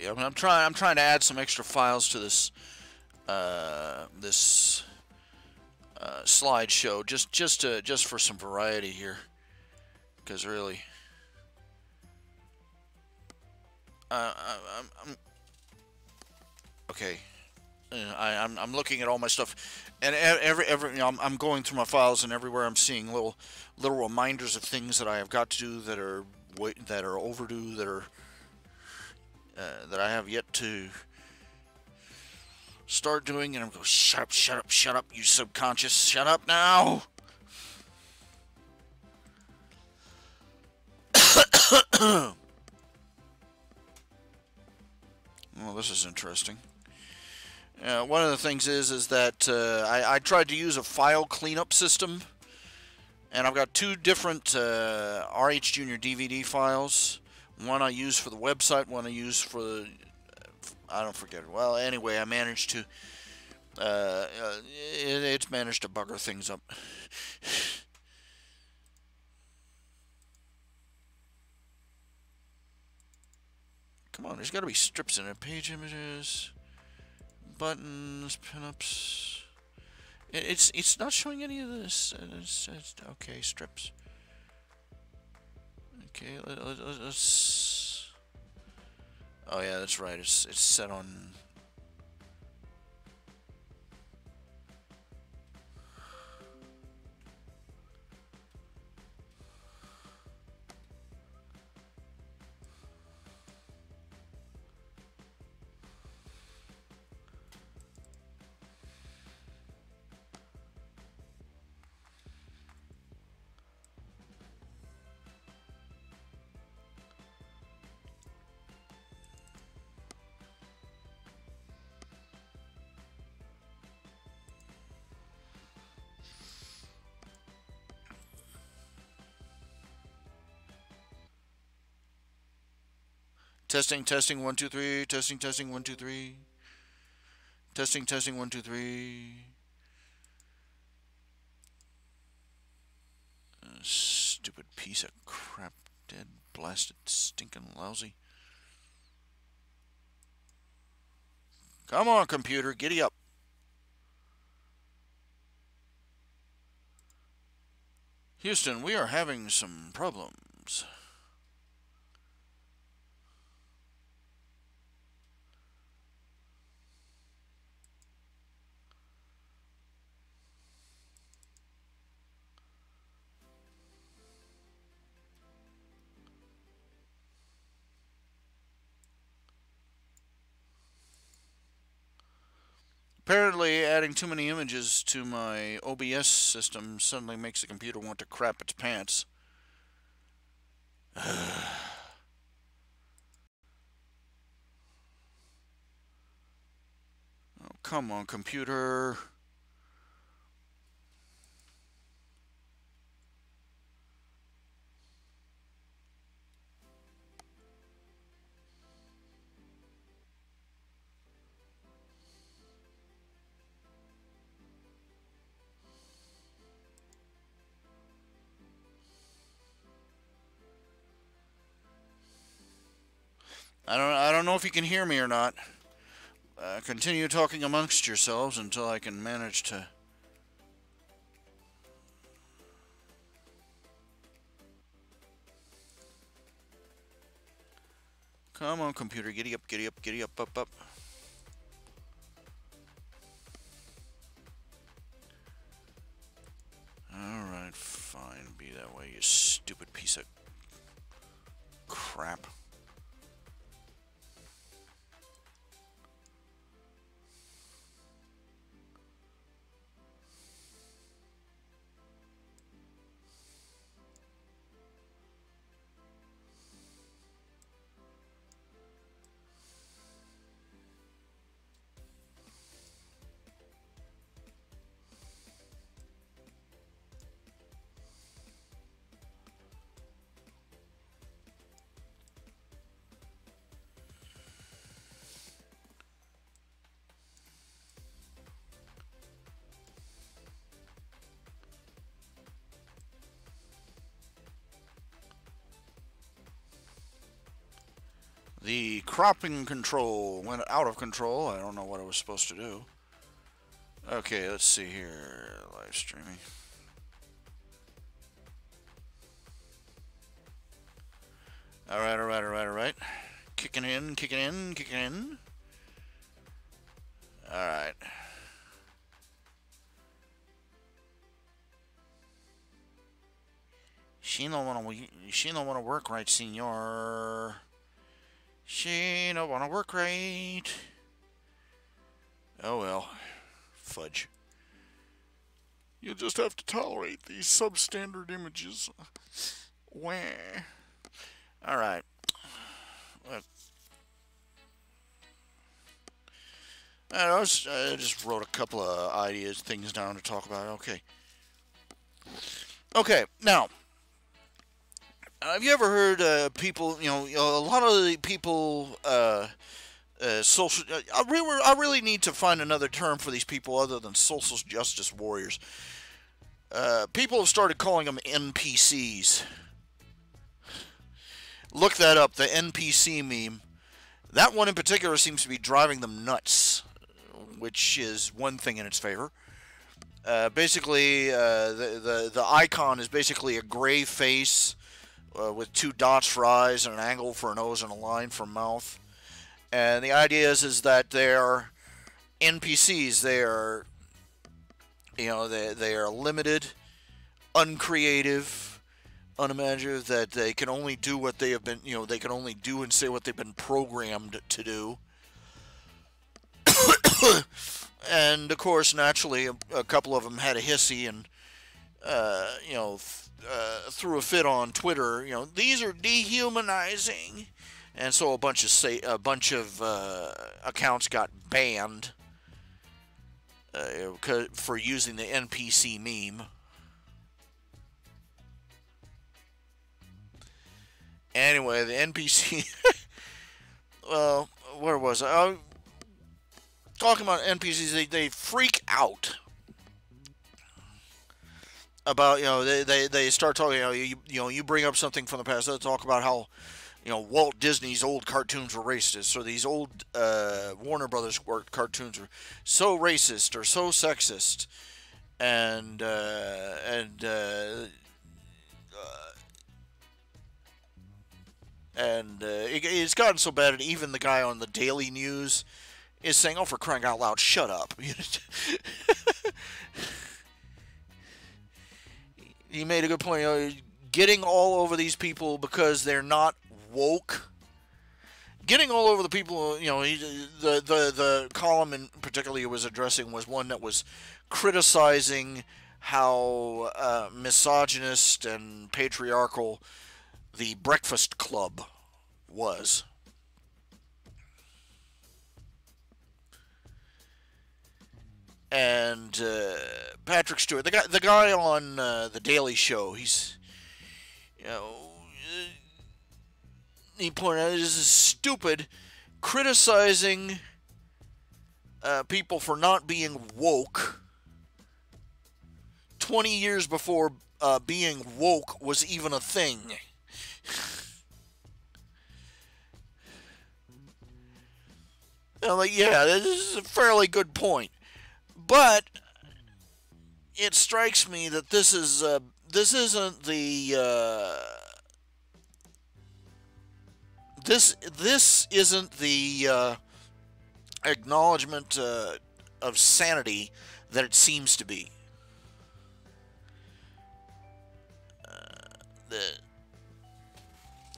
I'm trying to add some extra files to this slideshow just for some variety here, because really, I'm okay. I'm looking at all my stuff, and I'm going through my files, and everywhere I'm seeing little reminders of things that I have got to do that are overdue, that I have yet to start doing, and I'm going, shut up, you subconscious, shut up now. Well, this is interesting. One of the things is that I tried to use a file cleanup system, and I've got 2 different RHJunior DVD files. One I use for the website, one I use for I don't forget it. Well, anyway, I managed to. It's managed to bugger things up. Come on, there's got to be strips in it. Page images, buttons, pinups. It's not showing any of this. It's okay, strips. Okay, let's. Oh yeah, that's right. It's set on. Testing, testing, 1, 2, 3. Testing, testing, 1, 2, 3. Testing, testing, 1, 2, 3. Stupid piece of crap. Dead, blasted, stinking lousy. Come on, computer, giddy up. Houston, we are having some problems. Apparently, adding too many images to my OBS system suddenly makes the computer want to crap its pants. Oh, come on, computer. I don't know if you can hear me or not. Continue talking amongst yourselves until I can manage to. Come on, computer, giddy up, giddy up, giddy up, up, up. Alright, fine, be that way, you stupid piece of crap. The cropping control went out of control. I don't know what I was supposed to do. Okay, let's see here. Live streaming. Alright, alright, alright, alright. Kicking in, kicking in, kicking in. Alright. She don't wanna work right, senor. She don't wanna work right. Oh well. Fudge. You'll just have to tolerate these substandard images. Wah. Alright. I just wrote a couple of ideas, things down to talk about. Okay. Okay, now. Have you ever heard people, a lot of the people social. I really need to find another term for these people other than social justice warriors. People have started calling them NPCs. Look that up, the NPC meme. That one in particular seems to be driving them nuts, which is one thing in its favor. Basically, the icon is basically a gray face with two dots for eyes and an angle for a nose and a line for mouth. And the idea is that they're NPCs. They are, they are limited, uncreative, unimaginative. That they can only do what they have been. They can only do and say what they've been programmed to do. And of course, naturally, a couple of them had a hissy and threw a fit on Twitter. These are dehumanizing. And so a bunch of accounts got banned for using the NPC meme. Anyway, the NPC. Well, where was I? Talking about NPCs, they freak out about they start talking. You bring up something from the past. They talk about how. Walt Disney's old cartoons were racist, or these old Warner Brothers cartoons were so racist or so sexist, and it's gotten so bad that even the guy on the Daily News is saying, "Oh, for crying out loud, shut up!" He made a good point. Getting all over these people because they're not woke. Getting all over the people, the column in particularly was addressing was one that was criticizing how misogynist and patriarchal the Breakfast Club was. And Patrick Stewart, the guy on the Daily Show, he's he pointed out this is stupid, criticizing people for not being woke 20 years before being woke was even a thing. Yeah, this is a fairly good point, but it strikes me that this isn't the this isn't the acknowledgement of sanity that it seems to be.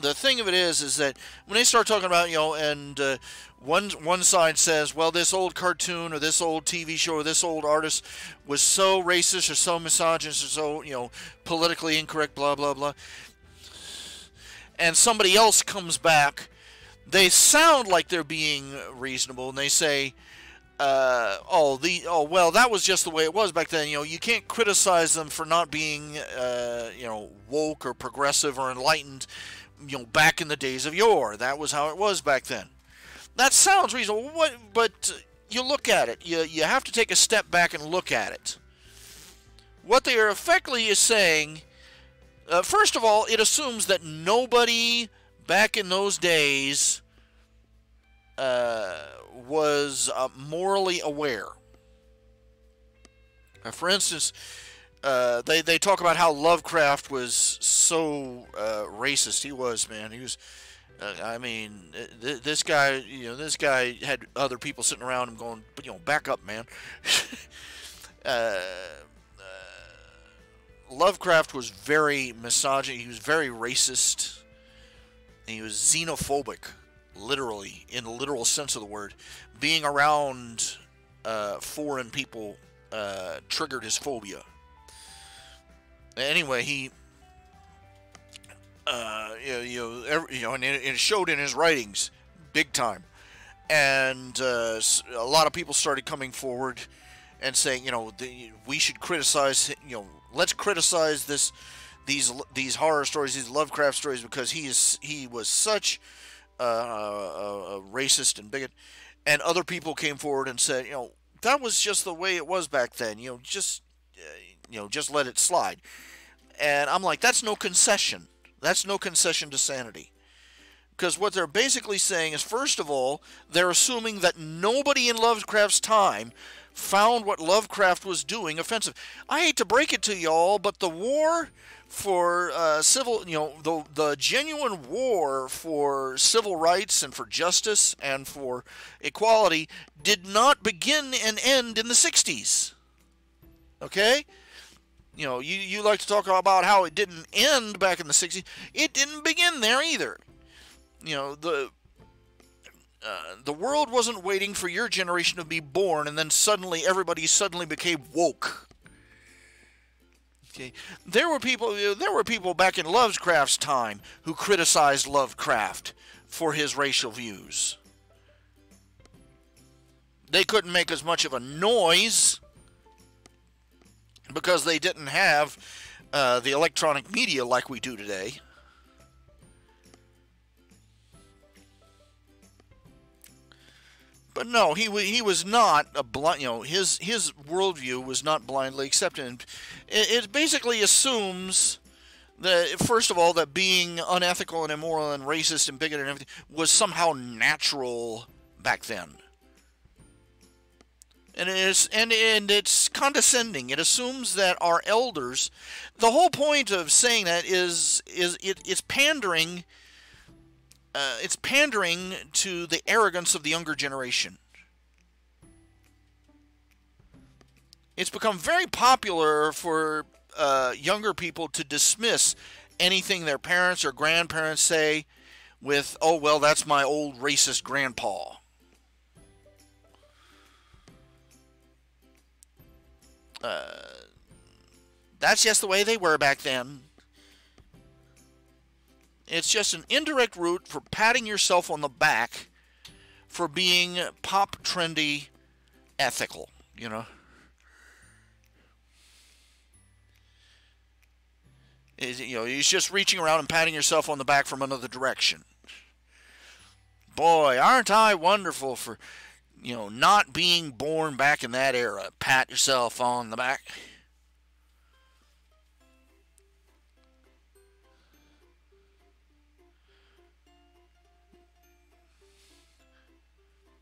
The thing of it is that when they start talking about one side says, well, this old cartoon or this old TV show or this old artist was so racist or so misogynist or so politically incorrect, blah blah blah. And somebody else comes back, they sound like they're being reasonable, and they say, well, that was just the way it was back then. You can't criticize them for not being, woke or progressive or enlightened, back in the days of yore. That was how it was back then. That sounds reasonable, but you look at it. You have to take a step back and look at it. What they are effectively saying. First of all, it assumes that nobody back in those days was morally aware. For instance, they talk about how Lovecraft was so racist. He was, man. He was. This guy. This guy had other people sitting around him going, back up, man. Lovecraft was very misogynist. He was very racist. And he was xenophobic, literally, in the literal sense of the word. Being around foreign people triggered his phobia. Anyway, he, and it showed in his writings, big time. And a lot of people started coming forward and saying, we should criticize, let's criticize these horror stories, these Lovecraft stories, because he was such racist and bigot, and other people came forward and said, that was just the way it was back then. Just let it slide. And I'm like, that's no concession. That's no concession to sanity. Because what they're basically saying is, first of all, they're assuming that nobody in Lovecraft's time found what Lovecraft was doing offensive. I hate to break it to y'all, but the war for the genuine war for civil rights and for justice and for equality did not begin and end in the 60s. Okay? You like to talk about how it didn't end back in the 60s. It didn't begin there either. The world wasn't waiting for your generation to be born and then everybody suddenly became woke. Okay. There were people back in Lovecraft's time who criticized Lovecraft for his racial views. They couldn't make as much of a noise because they didn't have the electronic media like we do today. But no, he was not a blind. His worldview was not blindly accepted. It basically assumes that, first of all, that being unethical and immoral and racist and bigoted and everything was somehow natural back then. And it's condescending. It assumes that our elders. The whole point of saying that is it's pandering. It's pandering to the arrogance of the younger generation. It's become very popular for younger people to dismiss anything their parents or grandparents say with, "Oh, well, that's my old racist grandpa." That's just the way they were back then. It's just an indirect route for patting yourself on the back for being pop trendy ethical, He's just reaching around and patting yourself on the back from another direction. Boy, aren't I wonderful for, not being born back in that era. Pat yourself on the back.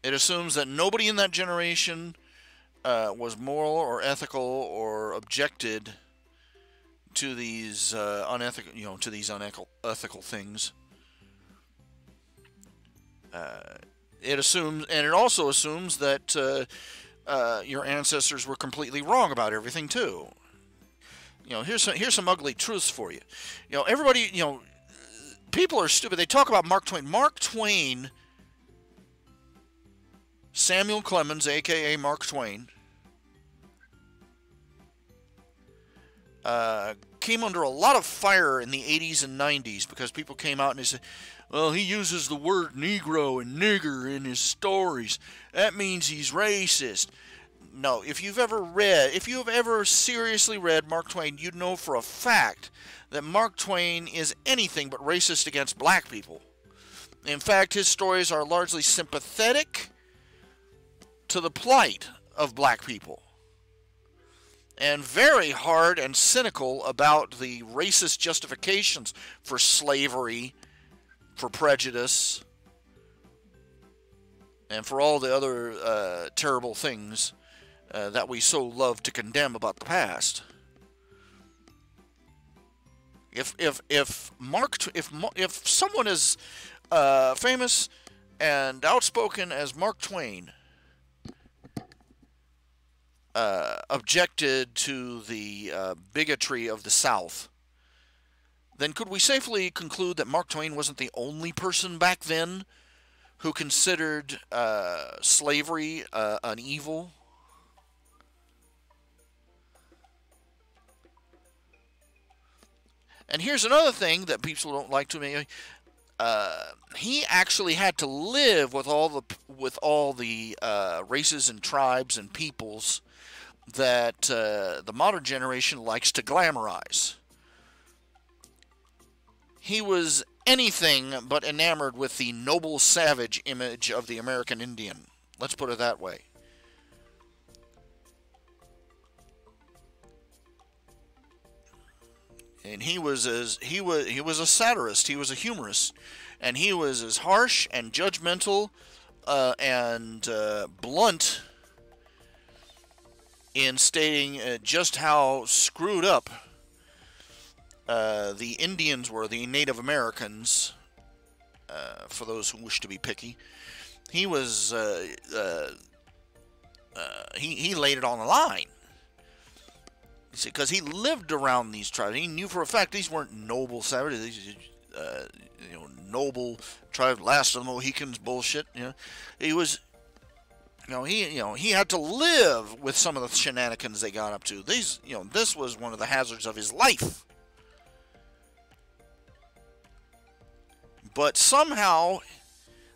It assumes that nobody in that generation was moral or ethical or objected to these unethical things. It also assumes that your ancestors were completely wrong about everything too. Here's some ugly truths for you. Everybody, people are stupid. They talk about Mark Twain. Mark Twain. Samuel Clemens, a.k.a. Mark Twain, came under a lot of fire in the 80s and 90s because people came out and they said, well, he uses the word Negro and nigger in his stories. That means he's racist. No, if you've ever seriously read Mark Twain, you'd know for a fact that Mark Twain is anything but racist against black people. In fact, his stories are largely sympathetic to the plight of black people, and very hard and cynical about the racist justifications for slavery, for prejudice, and for all the other terrible things that we so love to condemn about the past. If someone is famous and outspoken as Mark Twain objected to the bigotry of the South, then could we safely conclude that Mark Twain wasn't the only person back then who considered slavery an evil? And here's another thing that people don't like to me. He actually had to live with all the races and tribes and peoples that the modern generation likes to glamorize. He was anything but enamored with the noble savage image of the American Indian. Let's put it that way. And he was a satirist. He was a humorist, and he was as harsh and judgmental and blunt in stating just how screwed up the Indians were, the Native Americans. For those who wish to be picky, he was he laid it on the line. Because he lived around these tribes. He knew for a fact these weren't noble savages. These, noble tribes, last of the Mohicans bullshit. He was, he had to live with some of the shenanigans they got up to. These, this was one of the hazards of his life. But somehow,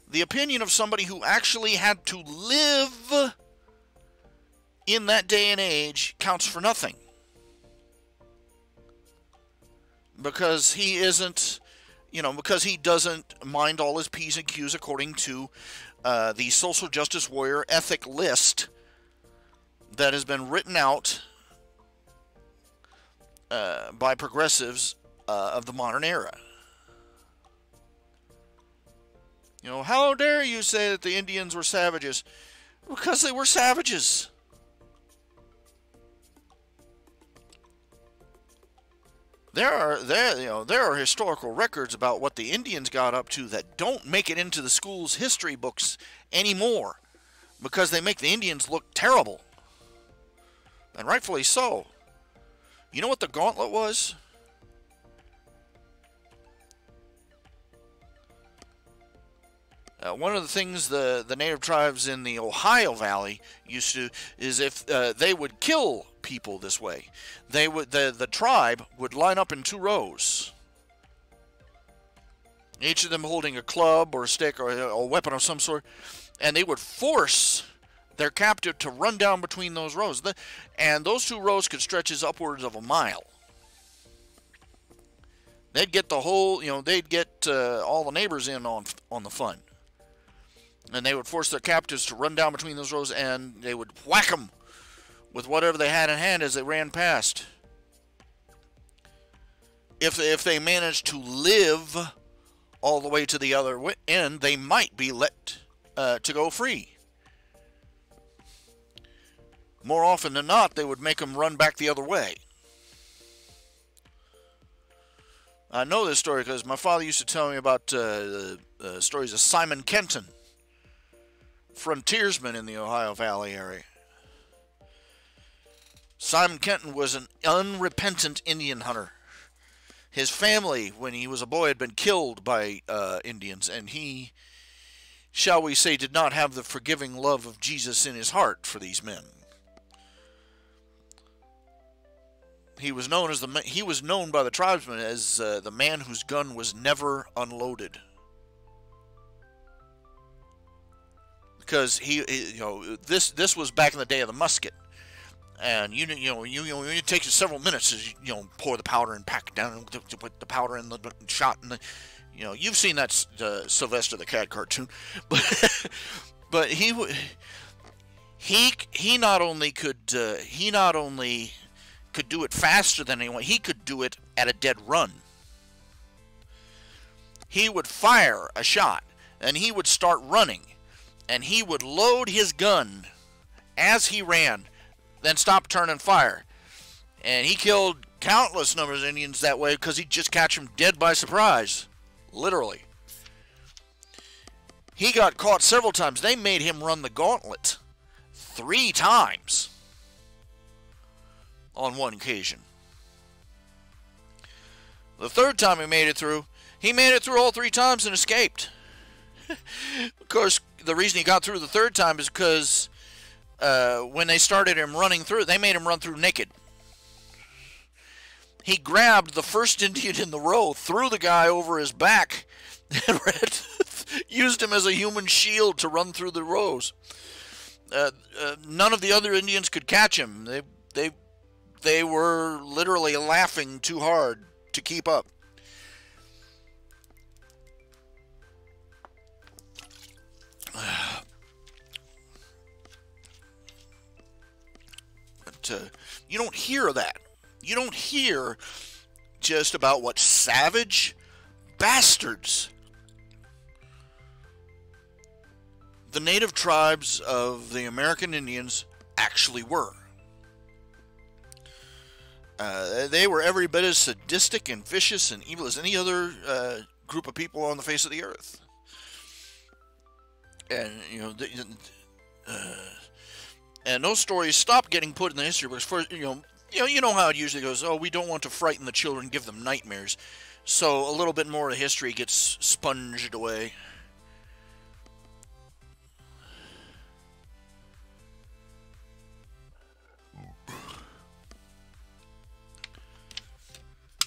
the opinion of somebody who actually had to live in that day and age counts for nothing. Because he isn't, because he doesn't mind all his P's and Q's according to the social justice warrior ethic list that has been written out by progressives of the modern era. How dare you say that the Indians were savages? Because they were savages. There are historical records about what the Indians got up to that don't make it into the school's history books anymore, because they make the Indians look terrible, and rightfully so. You know what the gauntlet was? One of the things the native tribes in the Ohio Valley used to is if they would kill people this way, the tribe would line up in 2 rows, each of them holding a club or a stick or a weapon of some sort, and they would force their captive to run down between those rows, and those 2 rows could stretch as upwards of a mile. They'd get the whole, they'd get all the neighbors in on the fun. And they would force their captives to run down between those rows, and they would whack them with whatever they had in hand as they ran past. If they managed to live all the way to the other end, they might be let to go free. More often than not, they would make them run back the other way. I know this story because my father used to tell me about stories of Simon Kenton, frontiersman in the Ohio Valley area. Simon Kenton was an unrepentant Indian hunter. His family, when he was a boy, had been killed by Indians, and he, shall we say, did not have the forgiving love of Jesus in his heart for these men. He was known by the tribesmen as the man whose gun was never unloaded. Because this was back in the day of the musket, and you take several minutes to pour the powder and pack it down, to put the powder in the shot, and you've seen that Sylvester the Cat cartoon, but he not only could do it faster than anyone, he could do it at a dead run. He would fire a shot, and he would start running. And he would load his gun as he ran, then stop, turn, and fire. And he killed countless numbers of Indians that way because he'd just catch them dead by surprise. Literally. He got caught several times. They made him run the gauntlet 3 times on one occasion. The 3rd time he made it through all 3 times and escaped. Of course, the reason he got through the 3rd time is because when they started him running through, they made him run through naked. He grabbed the first Indian in the row, threw the guy over his back, and used him as a human shield to run through the rows. None of the other Indians could catch him. They were literally laughing too hard to keep up. But you don't hear that. You don't hear just about what savage bastards the native tribes of the American Indians actually were. They were every bit as sadistic and vicious and evil as any other group of people on the face of the earth. And and those stories stopped getting put in the history books. For you know how it usually goes. Oh, we don't want to frighten the children, give them nightmares. So a little bit more of history gets sponged away.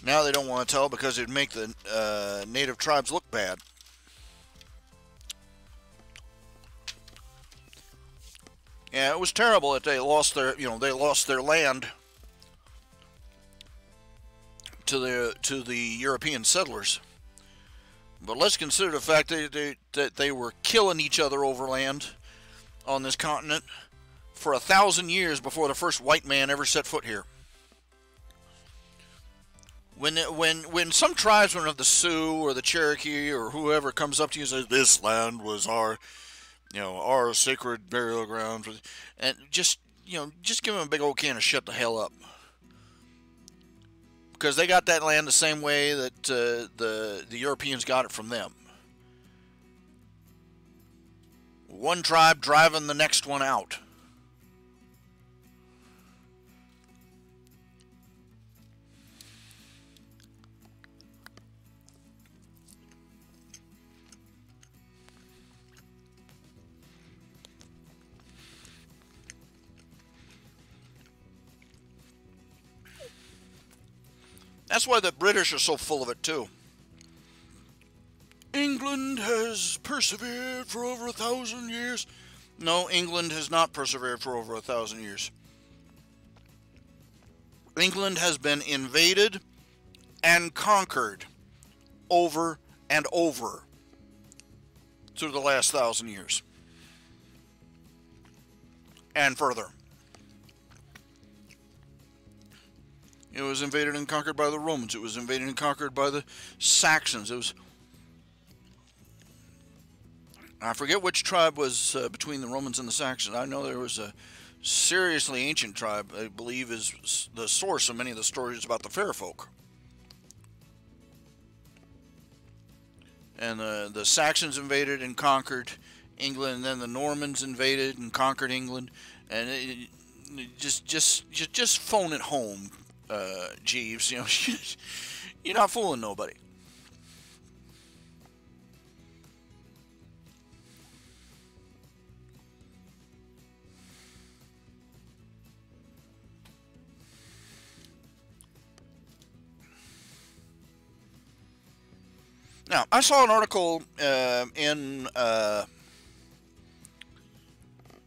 Now they don't want to tell because it'd make the native tribes look bad. Yeah, it was terrible that they lost their land to the European settlers. But let's consider the fact that they were killing each other over land on this continent for 1,000 years before the first white man ever set foot here. When some tribesman of the Sioux or the Cherokee or whoever comes up to you and says, this land was our sacred burial ground, and just give them a big old can of shut the hell up. Because they got that land the same way that the Europeans got it from them. One tribe driving the next one out. That's why the British are so full of it, too. England has persevered for over 1,000 years. No, England has not persevered for over 1,000 years. England has been invaded and conquered over and over through the last 1,000 years. And further. It was invaded and conquered by the Romans. It was invaded and conquered by the Saxons. I forget which tribe was between the Romans and the Saxons. I know there was a seriously ancient tribe, I believe, is the source of many of the stories about the fair folk. And the Saxons invaded and conquered England, and then the Normans invaded and conquered England. And just phone it home. Jeeves, you're not fooling nobody. Now, I saw an article in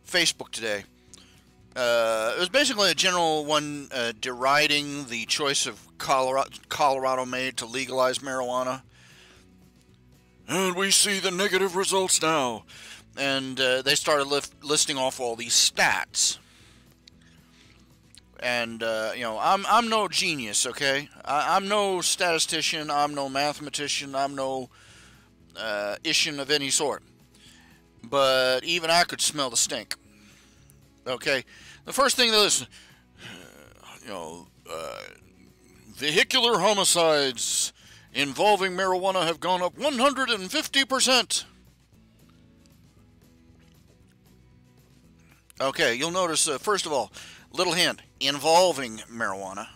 Facebook today. It was basically a general one deriding the choice of Colorado made to legalize marijuana. And we see the negative results now. And they started listing off all these stats. And, I'm no genius, okay? I'm no statistician. I'm no mathematician. I'm no Ishin of any sort. But even I could smell the stink. Okay? The first thing is, vehicular homicides involving marijuana have gone up 150%. Okay, you'll notice, first of all, little hint, involving marijuana.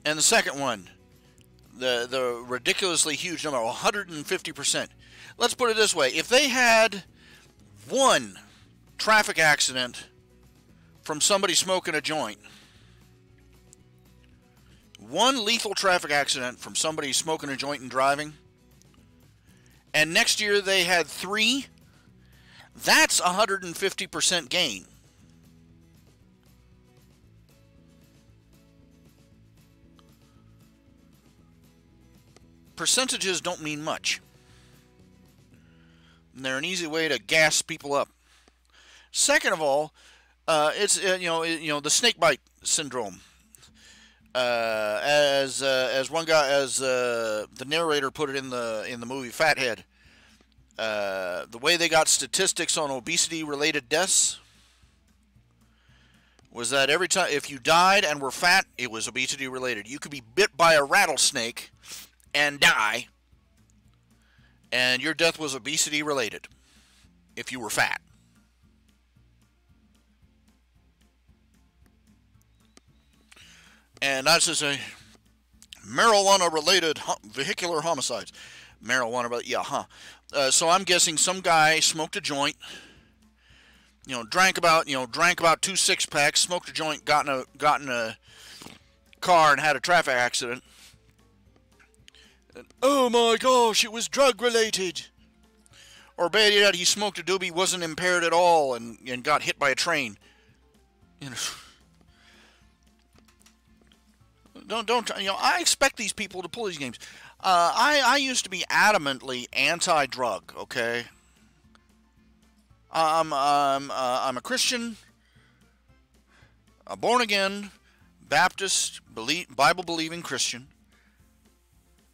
And the second one, the ridiculously huge number, 150%. Let's put it this way. If they had one traffic accident from somebody smoking a joint, one lethal traffic accident from somebody smoking a joint and driving, and next year they had 3, that's 150% gain. percentages don't mean much. And they're an easy way to gas people up. Second of all, it's the snake bite syndrome. As one guy, as the narrator put it in the movie Fathead, the way they got statistics on obesity-related deaths was that every time, if you died and were fat, it was obesity-related. You could be bit by a rattlesnake and die, and your death was obesity-related if you were fat. And that's just a marijuana-related vehicular homicides. Marijuana, yeah, huh? So I'm guessing some guy smoked a joint, drank about 2 6-packs, smoked a joint, got in a car and had a traffic accident. And, oh my gosh, it was drug-related. Or bad yet, he smoked a doobie, wasn't impaired at all, and got hit by a train. I expect these people to pull these games. I used to be adamantly anti-drug. Okay, I'm a Christian, a born-again Baptist, Bible-believing Christian,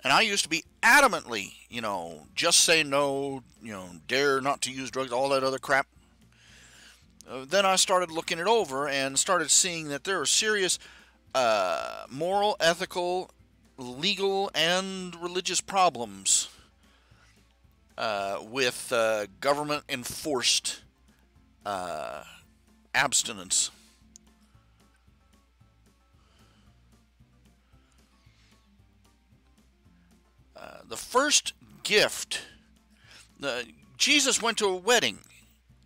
and I used to be adamantly, just say no, dare not to use drugs, all that other crap. Then I started looking it over and started seeing that there are serious moral, ethical, legal, and religious problems with government-enforced abstinence. The first gift, Jesus went to a wedding,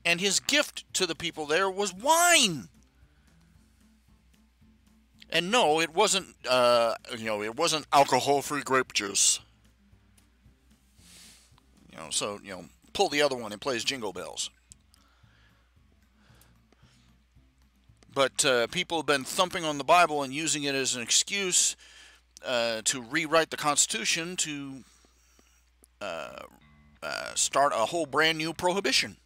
and his gift to the people there was wine. And no, it wasn't, it wasn't alcohol-free grape juice. So, pull the other one and plays Jingle Bells. But people have been thumping on the Bible and using it as an excuse to rewrite the Constitution to start a whole brand new prohibition.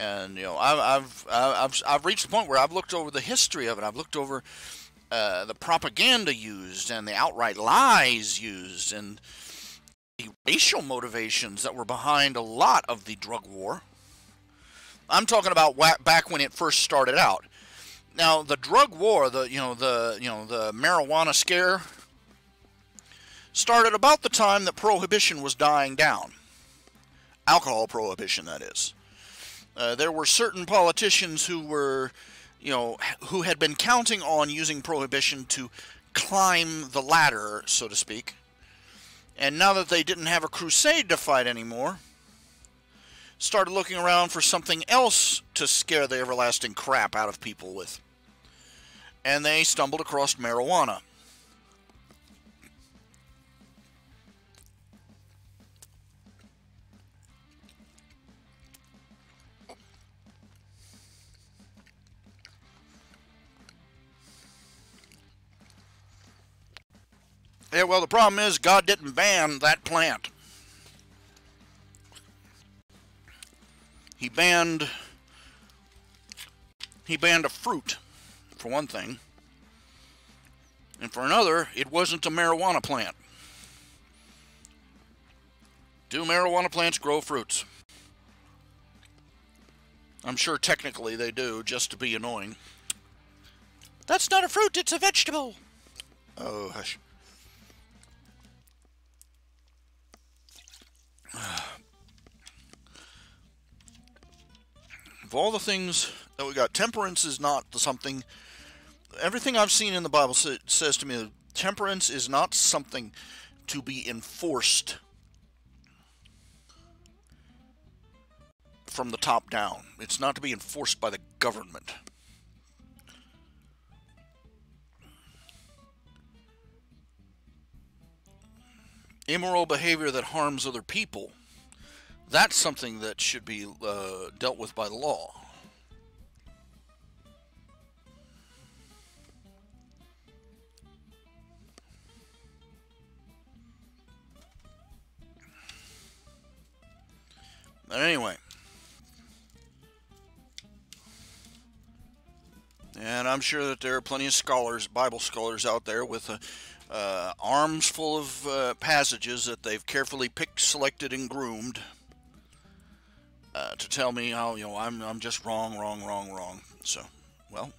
And I've reached the point where I've looked over the history of it. I've looked over the propaganda used and the outright lies used and the racial motivations that were behind a lot of the drug war. I'm talking about back when it first started out. Now, the drug war, the marijuana scare, started about the time that prohibition was dying down. Alcohol prohibition, that is. There were certain politicians who were, who had been counting on using prohibition to climb the ladder, so to speak. And now that they didn't have a crusade to fight anymore, started looking around for something else to scare the everlasting crap out of people with. And they stumbled across marijuana. Yeah, well, the problem is God didn't ban that plant. He banned a fruit, for one thing. And for another, it wasn't a marijuana plant. Do marijuana plants grow fruits? I'm sure technically they do, just to be annoying. That's not a fruit, it's a vegetable. Oh, hush. Of all the things that we got, temperance is not something. Everything I've seen in the Bible says to me that temperance is not something to be enforced from the top down. It's not to be enforced by the government. Immoral behavior that harms other people, that's something that should be dealt with by the law. But anyway, and I'm sure that there are plenty of scholars, Bible scholars out there with arms full of passages that they've carefully picked, selected, and groomed to tell me how I'm just wrong. So, well,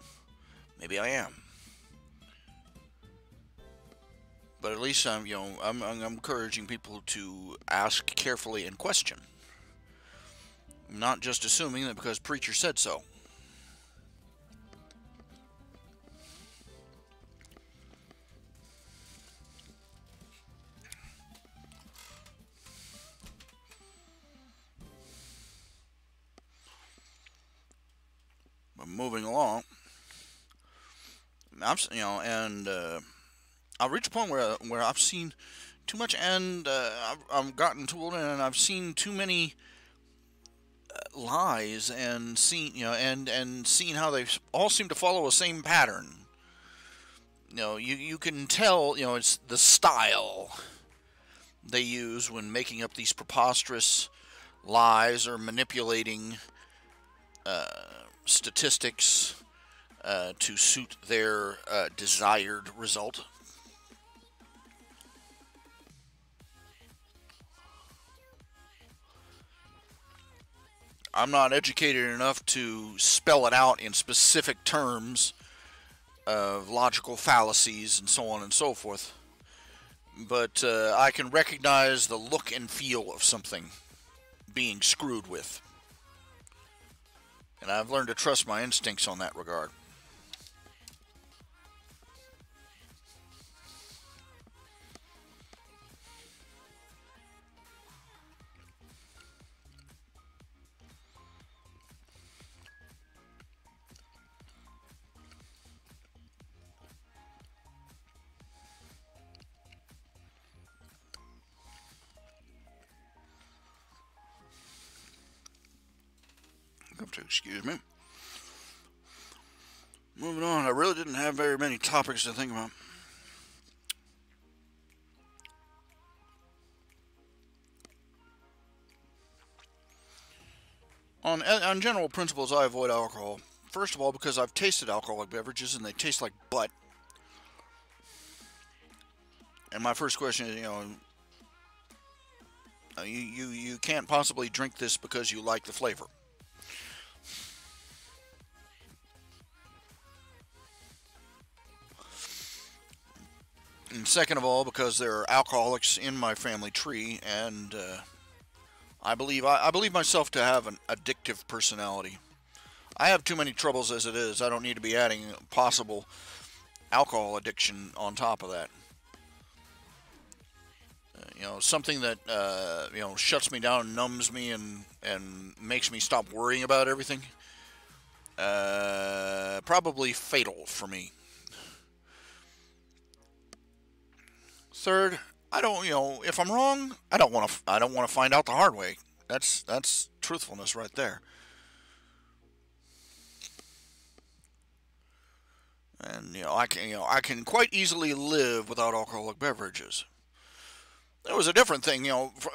maybe I am. But at least I'm encouraging people to ask carefully and question, not just assuming that because preacher said so. But moving along, I've reached a point where I've seen too much, and I've gotten too old, and I've seen too many lies, and seen how they all seem to follow a same pattern. You can tell, it's the style they use when making up these preposterous lies or manipulating statistics to suit their desired result. I'm not educated enough to spell it out in specific terms of logical fallacies and so on and so forth. But I can recognize the look and feel of something being screwed with. And I've learned to trust my instincts on that regard. Excuse me. Moving on, I really didn't have very many topics to think about. On general principles, I avoid alcohol. First of all, because I've tasted alcoholic beverages and they taste like butt. And my first question is, you can't possibly drink this because you like the flavor. And second of all, because there are alcoholics in my family tree, and I believe myself to have an addictive personality. I have too many troubles as it is. I don't need to be adding possible alcohol addiction on top of that. Something that shuts me down, numbs me, and makes me stop worrying about everything. Probably fatal for me. Third, I don't, if I'm wrong, I don't want to find out the hard way. That's truthfulness right there. And I can quite easily live without alcoholic beverages. It was a different thing,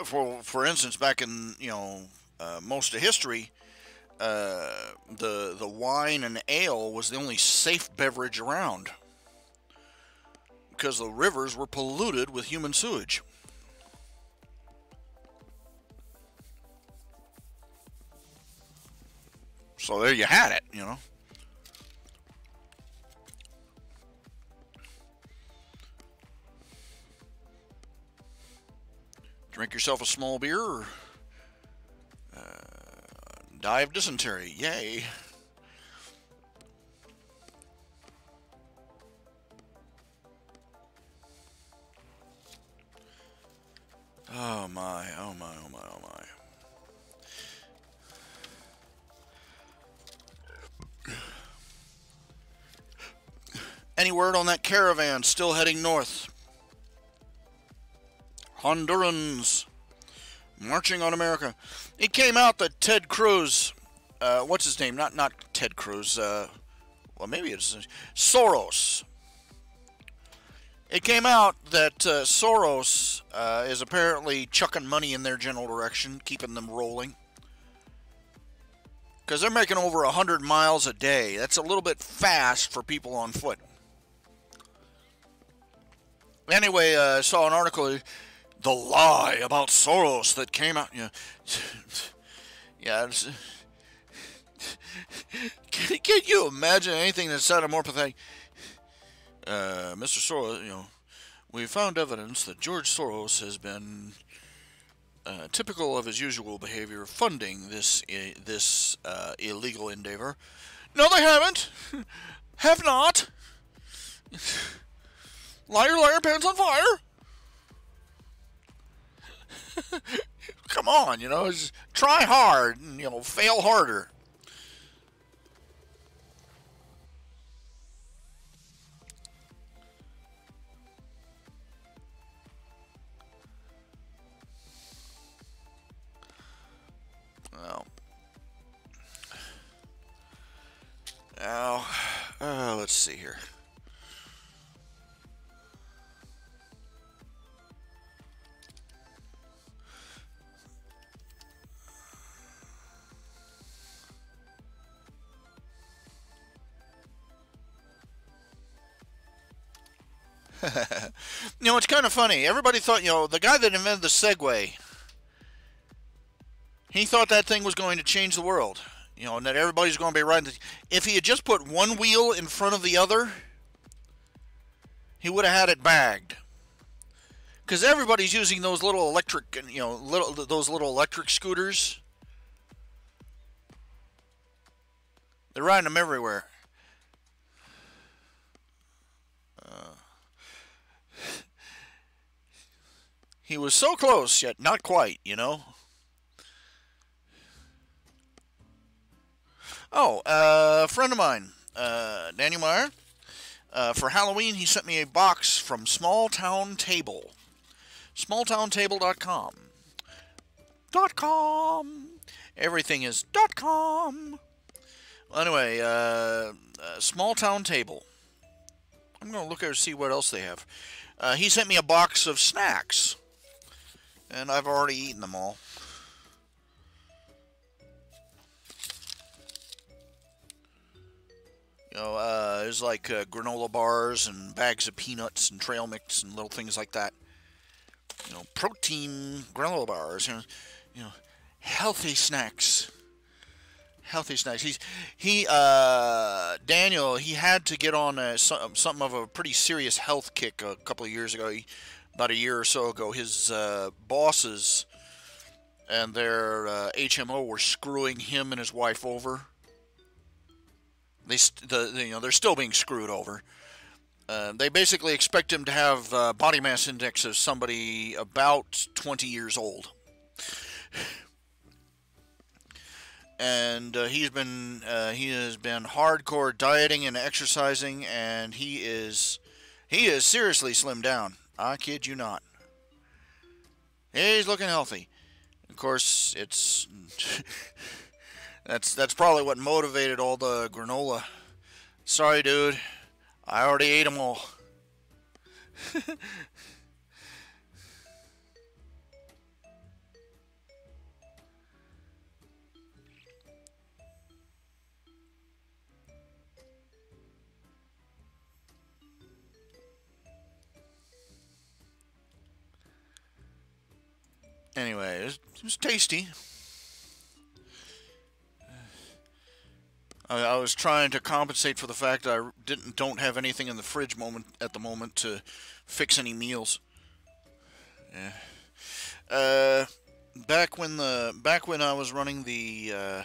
for instance, back in most of history, the wine and ale was the only safe beverage around, because the rivers were polluted with human sewage. So there you had it, Drink yourself a small beer or die of dysentery. Yay. Oh my, oh my, oh my, oh my. Any word on that caravan still heading north? Hondurans marching on America. It came out that Ted Cruz, what's his name? Not Ted Cruz. Well, maybe it's Soros. It came out that Soros is apparently chucking money in their general direction, keeping them rolling. because they're making over 100 miles a day. That's a little bit fast for people on foot. Anyway, I saw an article, the lie about Soros that came out. Yeah, can you imagine anything that sounded more pathetic? Mr. Soros, we found evidence that George Soros has been typical of his usual behavior, funding this illegal endeavor. No, they haven't. Have not. Liar, liar, pants on fire. Come on, just try hard and, fail harder. Well, now, let's see here. It's kind of funny. Everybody thought, the guy that invented the Segway, he thought that thing was going to change the world. And that everybody's going to be riding. If he had just put one wheel in front of the other, he would have had it bagged. Because everybody's using those little electric, those little electric scooters. They're riding them everywhere. He was so close, yet not quite, Oh, a friend of mine, Daniel Meyer, for Halloween, he sent me a box from Small Town Table. Smalltowntable.com. .com. Everything is .com. Well, anyway, Small Town Table. I'm going to look at see what else they have. He sent me a box of snacks. And I've already eaten them all. There's like granola bars and bags of peanuts and trail mix and little things like that. Protein granola bars. Healthy snacks. Healthy snacks. Daniel, he had to get on something of a pretty serious health kick a couple of years ago. About a year or so ago, his bosses and their HMO were screwing him and his wife over. They're still being screwed over. They basically expect him to have body mass index of somebody about 20 years old. And he has been hardcore dieting and exercising, and he is seriously slimmed down. I kid you not. He's looking healthy. Of course, it's that's probably what motivated all the granola. Sorry, dude. I already ate them all. Anyway, it was tasty. I was trying to compensate for the fact that I don't have anything in the fridge at the moment to fix any meals. Yeah. Back when I was running the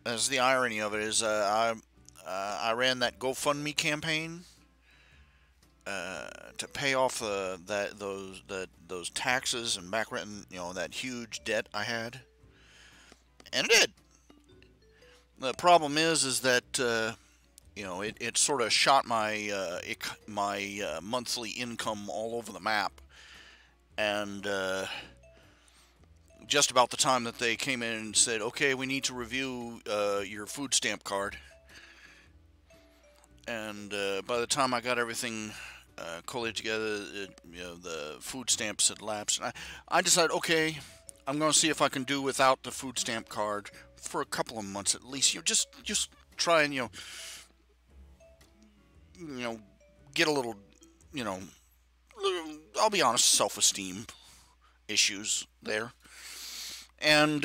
as the irony of it is I ran that GoFundMe campaign to pay off those taxes and back rent, that huge debt I had, and it did. The problem is that it sort of shot my monthly income all over the map, and just about the time that they came in and said, okay, we need to review your food stamp card, and by the time I got everything collated together, the food stamps had lapsed. And I decided, okay, I'm going to see if I can do without the food stamp card for a couple of months at least. Just try and you know get a little you know I'll be honest, self-esteem issues there. And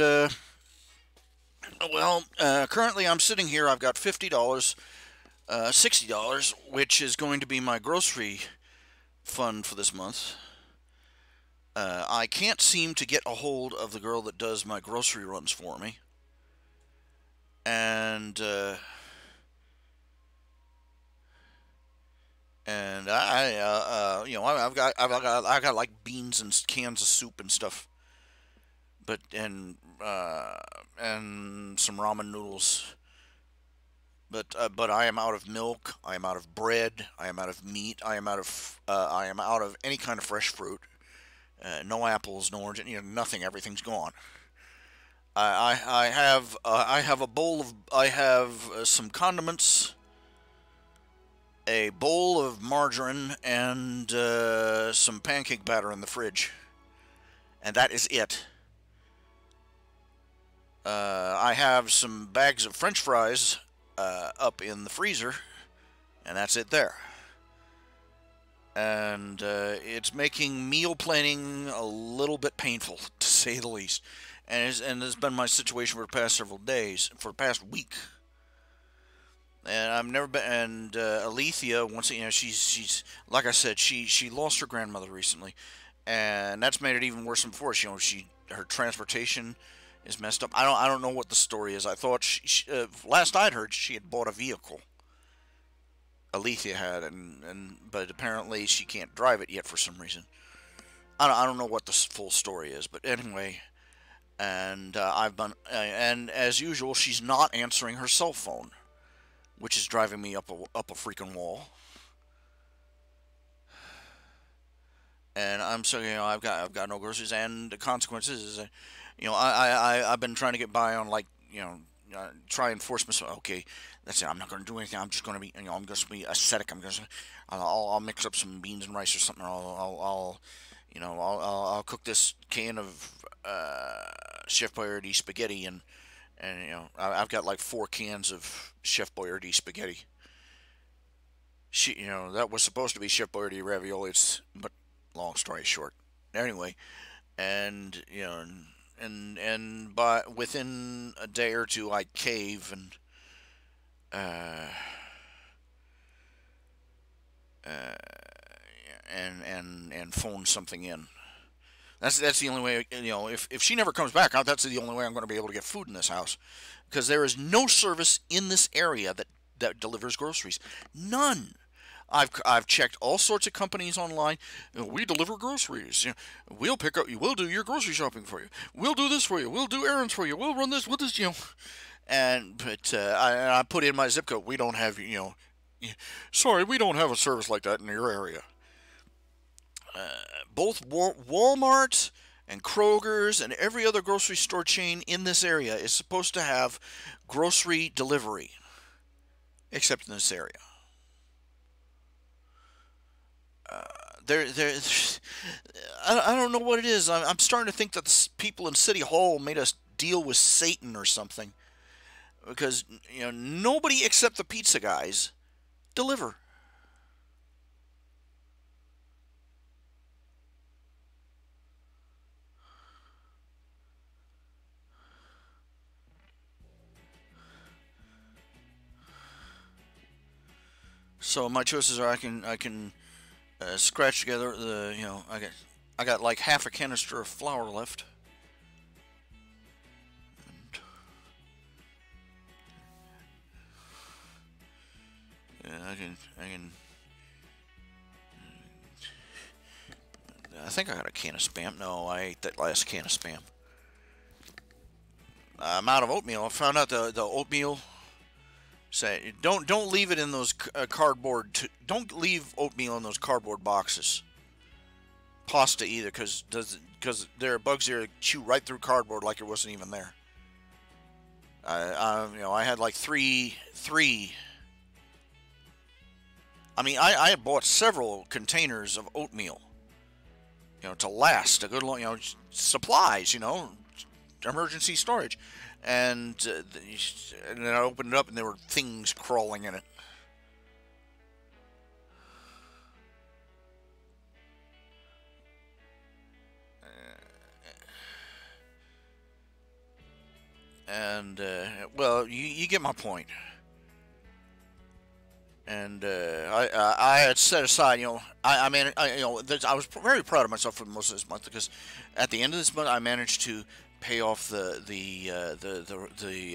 currently I'm sitting here. I've got $50, $60, which is going to be my grocery fund for this month. I can't seem to get a hold of the girl that does my grocery runs for me, and I've got like beans and cans of soup and stuff, but and some ramen noodles. But I am out of milk. I am out of bread. I am out of meat. I am out of any kind of fresh fruit. No apples, no orange, nothing. Everything's gone. I have a bowl of I have some condiments, a bowl of margarine, and some pancake batter in the fridge, and that is it. I have some bags of French fries up in the freezer, and that's it there. And it's making meal planning a little bit painful, to say the least. And it's been my situation for the past several days, for the past week. And I've never been. And Alethea, once she's like I said, she lost her grandmother recently, and that's made it even worse than before. Her transportation is messed up. I don't know what the story is. I thought last I'd heard she had bought a vehicle. Alethea had, but apparently she can't drive it yet for some reason. I don't know what the full story is, but anyway, and and as usual, she's not answering her cell phone, which is driving me up a freaking wall. And I'm so I've got no groceries, and the consequences is I've been trying to get by on try and force myself. Okay, that's it. I'm not going to do anything. I'm just going to be I'm going to be ascetic. I'll mix up some beans and rice or something. Or I'll cook this can of Chef Boyardee spaghetti, and I've got like 4 cans of Chef Boyardee spaghetti. That was supposed to be Chef Boyardee ravioli. But long story short, anyway, and and by within a day or two, I cave uh, uh, and phone something in. That's the only way. If she never comes back, that's the only way I'm going to be able to get food in this house, because there is no service in this area that delivers groceries. None. I've checked all sorts of companies online. We deliver groceries. We'll pick up. We'll do your grocery shopping for you. We'll do this for you. We'll do errands for you. We'll run this. We'll this. But I put in my zip code. We don't have. Sorry, we don't have a service like that in your area. Both Walmart and Kroger's and every other grocery store chain in this area is supposed to have grocery delivery, except in this area. There, I don't know what it is. I'm starting to think that the people in City Hall made us deal with Satan or something, because nobody except the pizza guys deliver. So my choices are I can scratch together I got like half a canister of flour left. And I think I got a can of Spam. No, I ate that last can of Spam. I'm out of oatmeal. I found out the oatmeal. Say don't leave it in those cardboard. Don't leave oatmeal in those cardboard boxes. Pasta either, because there are bugs here that chew right through cardboard like it wasn't even there. I had like three. I mean, I had bought several containers of oatmeal, to last a good long, supplies, emergency storage, and then I opened it up and there were things crawling in it. And well, you get my point. And I had set aside, I mean, I was very proud of myself for most of this month because at the end of this month I managed to pay off the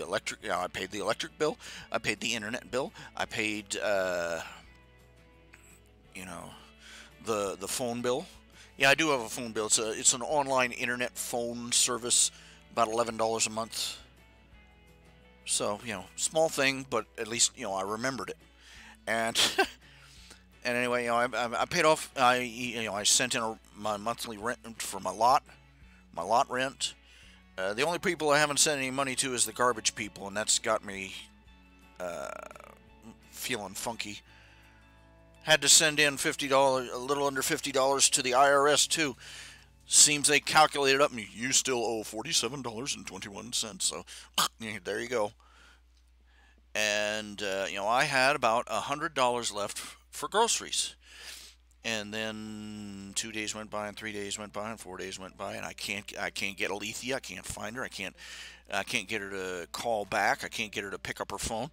electric. I paid the electric bill, I paid the internet bill, I paid the phone bill. Yeah, I do have a phone bill. It's an online internet phone service, about $11 a month. So small thing, but at least I remembered it. And and anyway, I paid off. I sent in my monthly rent for my lot rent. The only people I haven't sent any money to is the garbage people, and that's got me feeling funky. Had to send in $50, a little under $50 to the IRS too. Seems they calculated up, and you still owe $47.21. So there you go. And I had about $100 left for groceries. And then 2 days went by, and 3 days went by, and 4 days went by, and I can't get Alethea. I can't find her. I can't get her to call back. I can't get her to pick up her phone.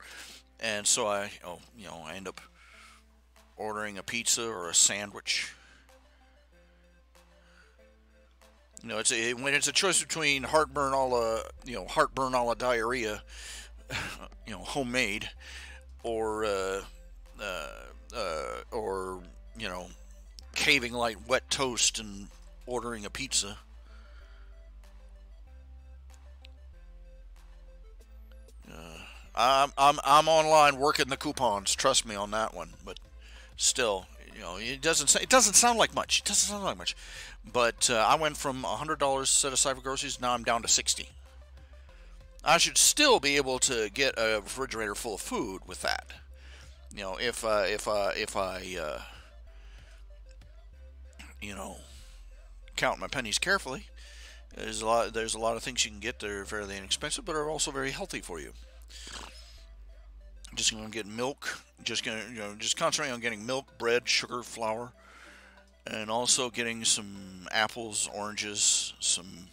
And so I end up ordering a pizza or a sandwich. When it's a choice between heartburn a la diarrhea, homemade, or caving like wet toast and ordering a pizza. I'm online working the coupons. Trust me on that one. But still, it doesn't sound like much. It doesn't sound like much. But I went from $100 set aside for groceries. Now I'm down to $60. I should still be able to get a refrigerator full of food with that. If I count my pennies carefully. There's a lot of things you can get that are fairly inexpensive, but are also very healthy for you. Just going to get milk. Just concentrating on getting milk, bread, sugar, flour, and also getting some apples, oranges, some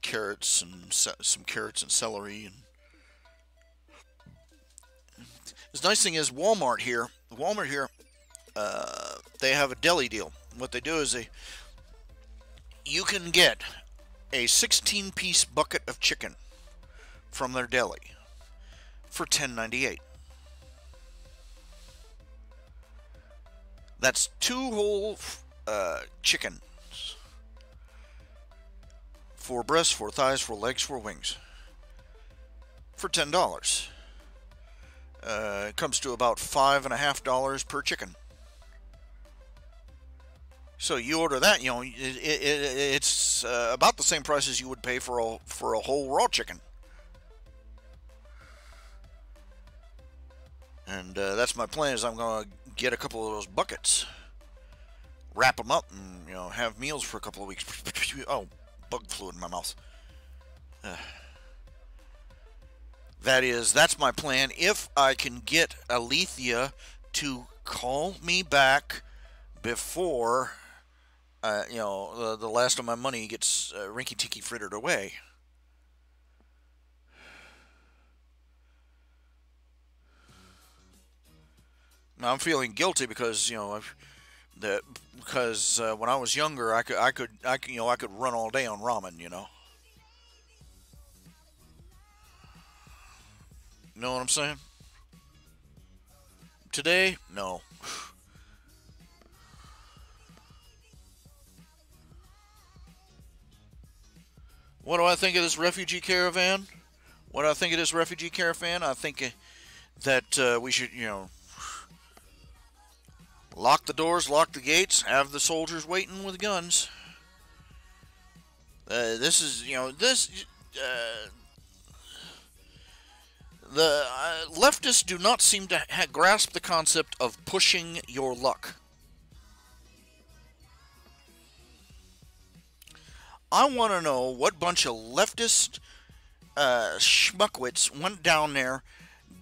carrots and celery. And the nice thing is Walmart here, they have a deli deal. What they do is you can get a 16-piece bucket of chicken from their deli for $10.98. That's 2 whole chicken. 4 breasts, 4 thighs, 4 legs, 4 wings. For $10. It comes to about $5.50 per chicken. So you order that, it's about the same price as you would pay for a whole raw chicken. And that's my plan. Is I'm gonna get a couple of those buckets, wrap them up, and have meals for a couple of weeks. Oh, bug fluid in my mouth. That's my plan. If I can get Alethea to call me back before the last of my money gets rinky-tinky frittered away. Now I'm feeling guilty because when I was younger I could run all day on ramen. Know what I'm saying? Today, no. What do I think of this refugee caravan? I think that we should, lock the doors, lock the gates, have the soldiers waiting with guns. The leftists do not seem to grasp the concept of pushing your luck. I want to know what bunch of leftist schmuckwits went down there,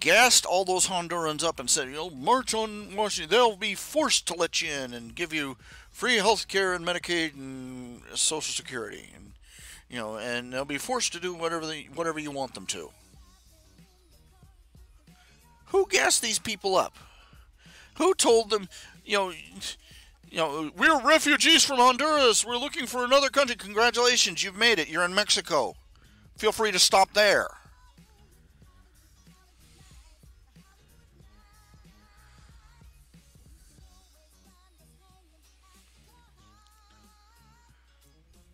gassed all those Hondurans up, and said, march on Washington. They'll be forced to let you in and give you free health care and Medicaid and Social Security, and and they'll be forced to do whatever you want them to. Who gassed these people up? Who told them, we're refugees from Honduras. We're looking for another country. Congratulations, you've made it. You're in Mexico. Feel free to stop there.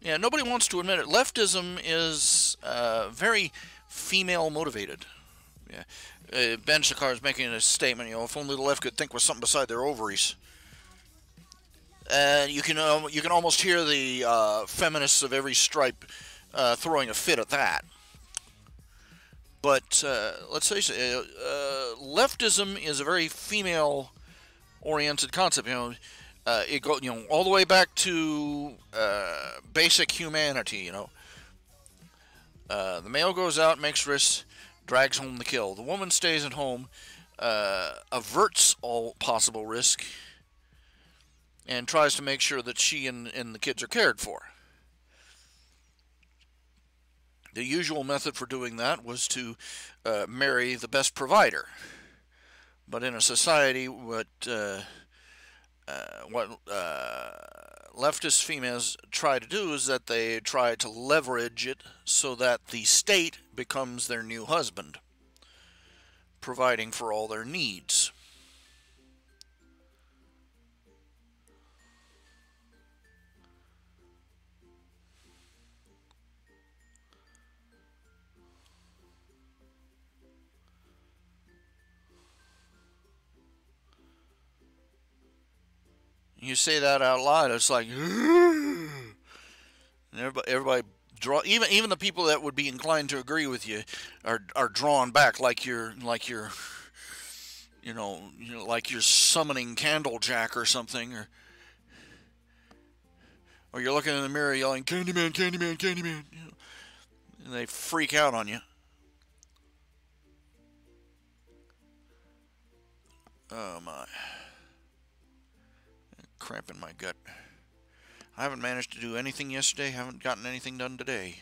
Yeah, nobody wants to admit it. Leftism is very female motivated. Yeah. Ben Shakar is making a statement. If only the left could think with something beside their ovaries. And you can almost hear the feminists of every stripe throwing a fit at that. But let's face it, leftism is a very female-oriented concept. It goes all the way back to basic humanity. The male goes out, makes risks, drags home the kill. The woman stays at home, averts all possible risk, and tries to make sure that she and the kids are cared for. The usual method for doing that was to marry the best provider. But in a society, what leftist females try to do is that they try to leverage it so that the state becomes their new husband, providing for all their needs. You say that out loud, it's like, and everybody even the people that would be inclined to agree with you are drawn back like you're like you're summoning Candlejack or something, or you're looking in the mirror yelling Candyman, Candyman, Candyman, and they freak out on you. Oh my. Cramp in my gut. I haven't managed to do anything yesterday. Haven't gotten anything done today.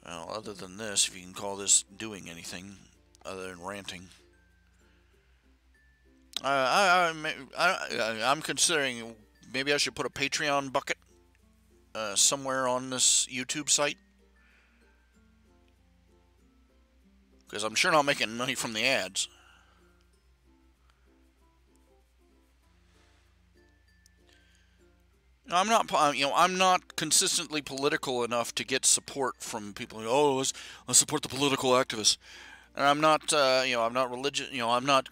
Well, other than this, if you can call this doing anything other than ranting. I'm considering maybe I should put a Patreon bucket somewhere on this YouTube site. Because I'm sure not making money from the ads. I'm not consistently political enough to get support from people. Let's support the political activists. And I'm not, I'm not religious. I'm not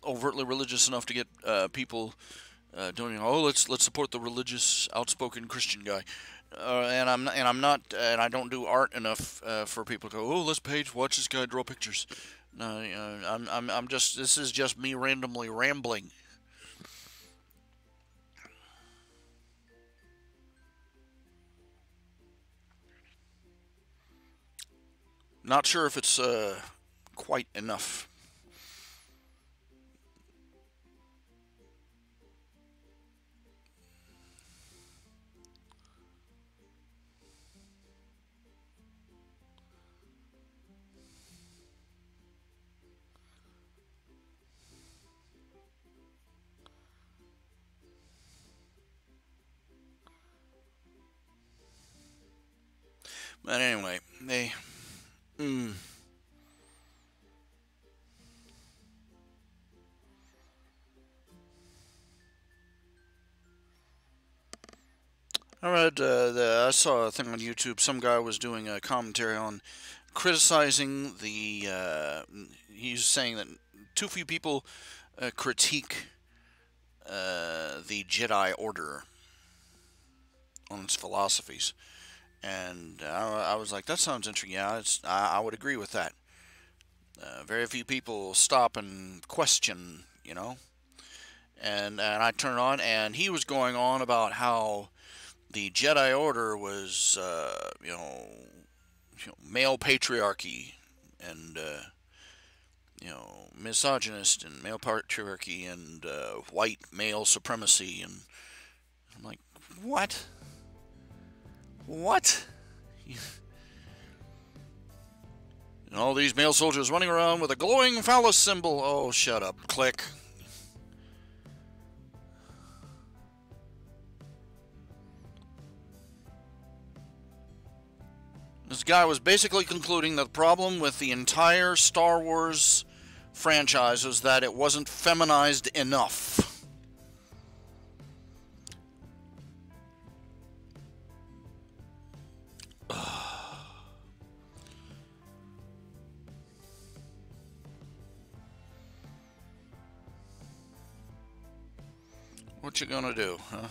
overtly religious enough to get people doing. Let's support the religious, outspoken Christian guy. And I don't do art enough for people to go. Let's watch this guy draw pictures. No, I'm just. This is just me randomly rambling. Not sure if it's quite enough. But anyway, they. I saw a thing on YouTube. Some guy was doing a commentary on criticizing the. He's saying that too few people critique the Jedi Order on its philosophies, and I was like, that sounds interesting. Yeah, I would agree with that. Very few people stop and question, And I turned on, and he was going on about how the Jedi Order was, male patriarchy and misogynist and male patriarchy and white male supremacy, and I'm like, what? What? And all these male soldiers running around with a glowing phallus symbol. Oh, shut up. Click. This guy was basically concluding that the problem with the entire Star Wars franchise was that it wasn't feminized enough. What you gonna do, huh?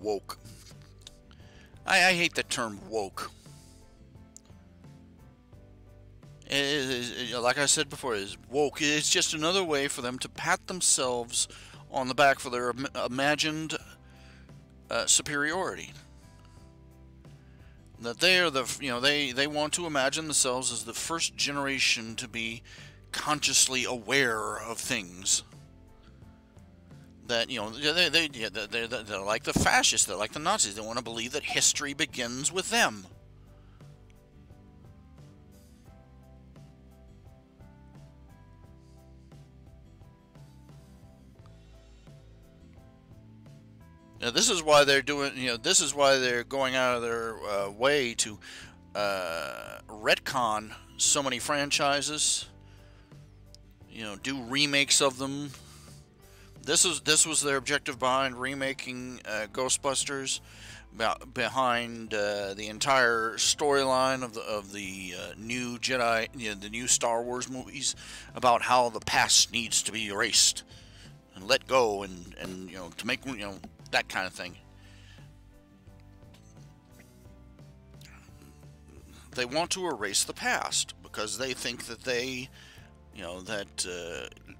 Woke. I hate the term woke. Like I said before, is woke. It's just another way for them to pat themselves on the back for their imagined superiority. That they are they want to imagine themselves as the first generation to be consciously aware of things. That they're like the fascists, they're like the Nazis. They want to believe that history begins with them. Now, this is why they're doing. This is why they're going out of their way to retcon so many franchises. Do remakes of them. This was their objective behind remaking Ghostbusters, behind the entire storyline of the new Jedi, the new Star Wars movies, about how the past needs to be erased and let go, and to make that kind of thing. They want to erase the past because they think that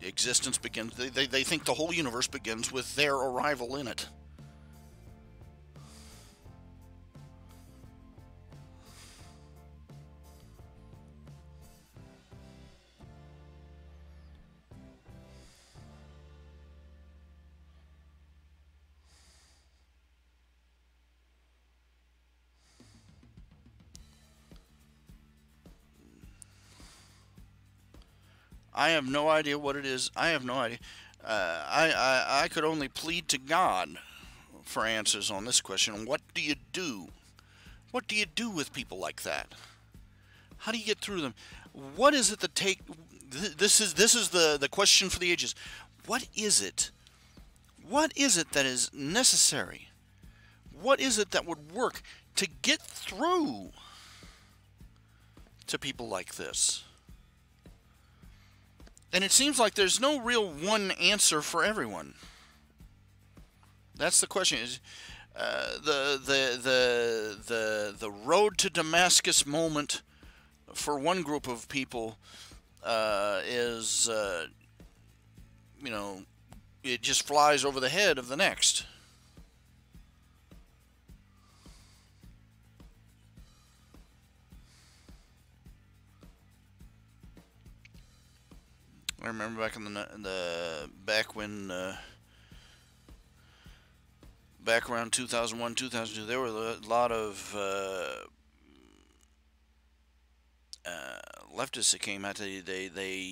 existence begins. They think the whole universe begins with their arrival in it. I have no idea what it is. I have no idea. I could only plead to God for answers on this question. What do you do? What do you do with people like that? How do you get through them? What is it that take? This is the question for the ages. What is it? What is it that is necessary? What is it that would work to get through to people like this? And it seems like there's no real one answer for everyone. That's the question. Is the road to Damascus moment for one group of people is it just flies over the head of the next. I remember back in back around 2001, 2002, there were a lot of leftists that came out. They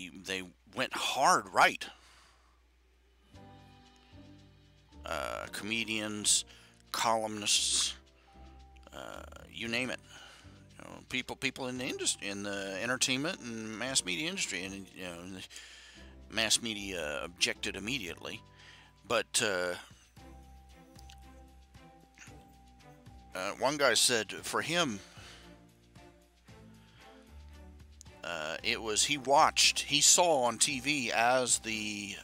went hard right. Comedians, columnists, you name it. People in the industry, in the entertainment and mass media industry, and the mass media objected immediately, but one guy said for him, he saw on TV as the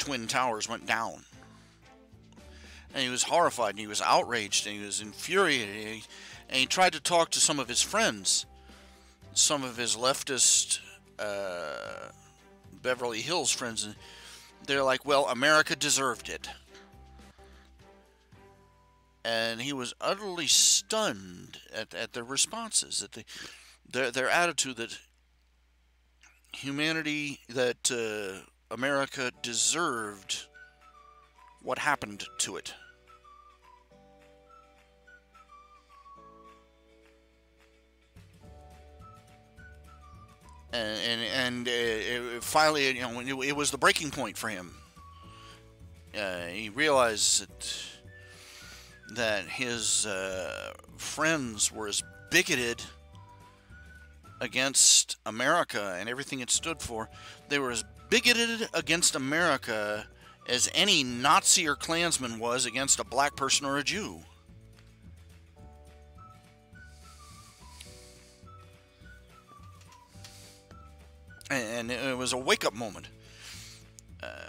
Twin Towers went down. And he was horrified, and he was outraged, and he was infuriated. And he tried to talk to some of his friends, some of his leftist Beverly Hills friends, and they're like, well, America deserved it. And he was utterly stunned at their responses, at their attitude that humanity, that America deserved what happened to it. And finally, it was the breaking point for him. He realized that his friends were as bigoted against America and everything it stood for. They were as bigoted against America as any Nazi or Klansman was against a black person or a Jew. And it was a wake-up moment.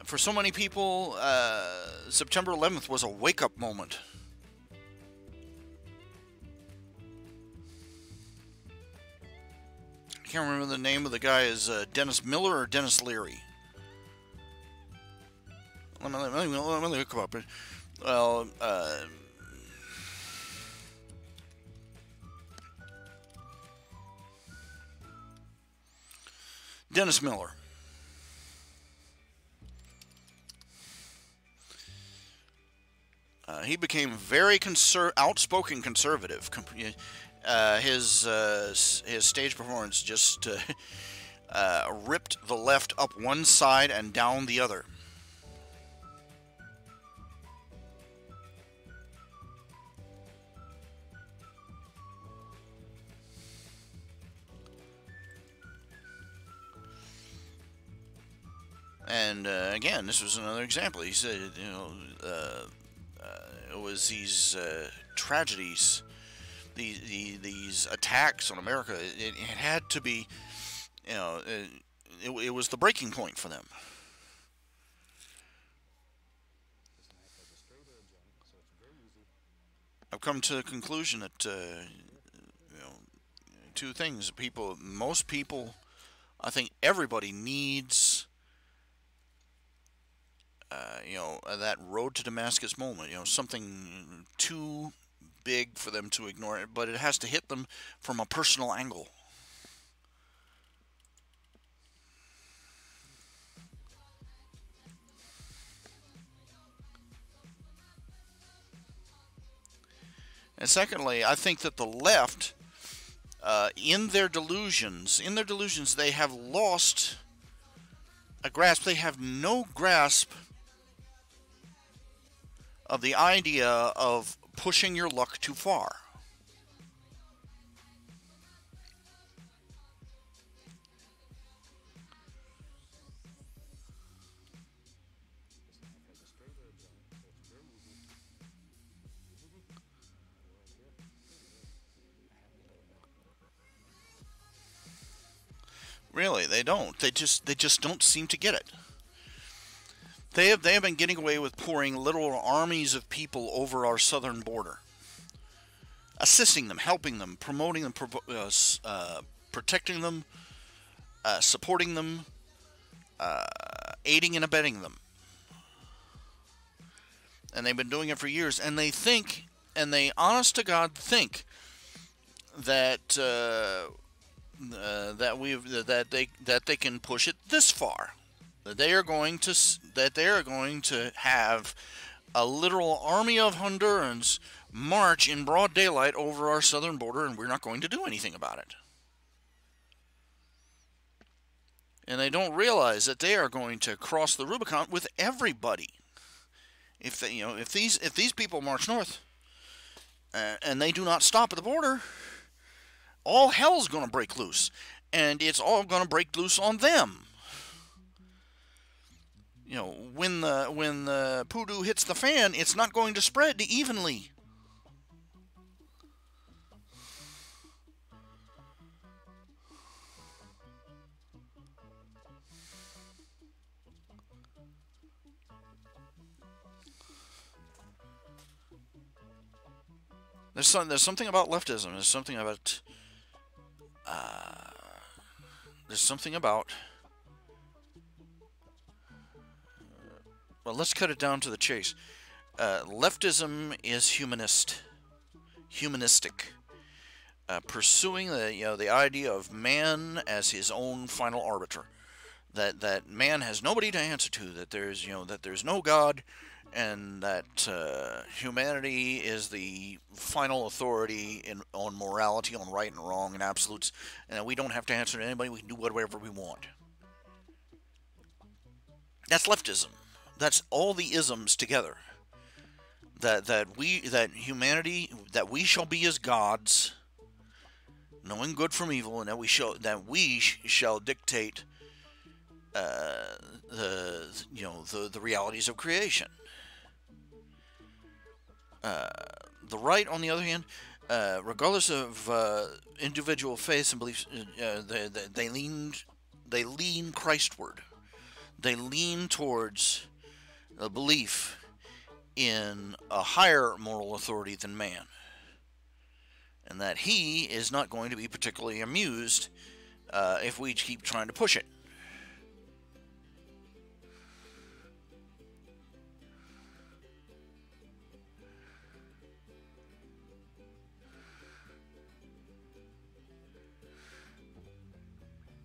For so many people, September 11th was a wake-up moment. I can't remember the name of the guy. Is Dennis Miller or Dennis Leary? Let me look him up. Well, Dennis Miller. He became very outspoken conservative. His stage performance just ripped the left up one side and down the other. And again, this was another example. He said, it was these tragedies, these attacks on America. It had to be, it was the breaking point for them. I've come to the conclusion that two things. Most people, I think everybody needs. That road to Damascus moment, something too big for them to ignore it, but it has to hit them from a personal angle. And secondly, I think that the left, in their delusions, they have lost a grasp. They have no grasp of the idea of pushing your luck too far. Really, they don't. They just don't seem to get it. They have been getting away with pouring literal armies of people over our southern border, assisting them, helping them, promoting them, protecting them, supporting them, aiding and abetting them. And they've been doing it for years. And they think, and they honest to God think that that they can push it this far. That they are going to have a literal army of Hondurans march in broad daylight over our southern border, and we're not going to do anything about it. And they don't realize that they are going to cross the Rubicon with everybody. If these people march north and they do not stop at the border, all hell's going to break loose, and it's all going to break loose on them. When the poodoo hits the fan, it's not going to spread evenly. There's something about leftism. There's something about there's something about. Well, let's cut it down to the chase. Leftism is humanistic, pursuing the idea of man as his own final arbiter. That man has nobody to answer to. That there's no God, and that humanity is the final authority on morality, on right and wrong, and absolutes, and that we don't have to answer to anybody. We can do whatever we want. That's leftism. That's all the isms together. That humanity, that we shall be as gods, knowing good from evil, and that we shall dictate the realities of creation. The right, on the other hand, regardless of individual faiths and beliefs, they lean Christward. They lean towards a belief in a higher moral authority than man, and that he is not going to be particularly amused if we keep trying to push it.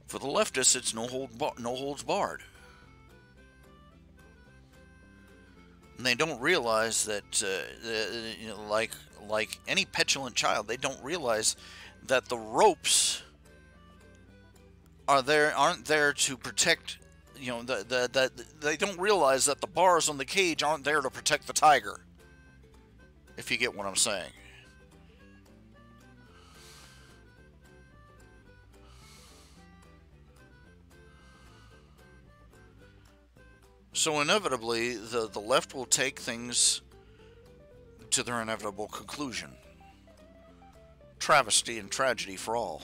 For the leftists, it's no holds barred. And they don't realize that, like any petulant child, they don't realize that the ropes aren't there to protect. They don't realize that the bars on the cage aren't there to protect the tiger. If you get what I'm saying. So inevitably, the left will take things to their inevitable conclusion. Travesty and tragedy for all.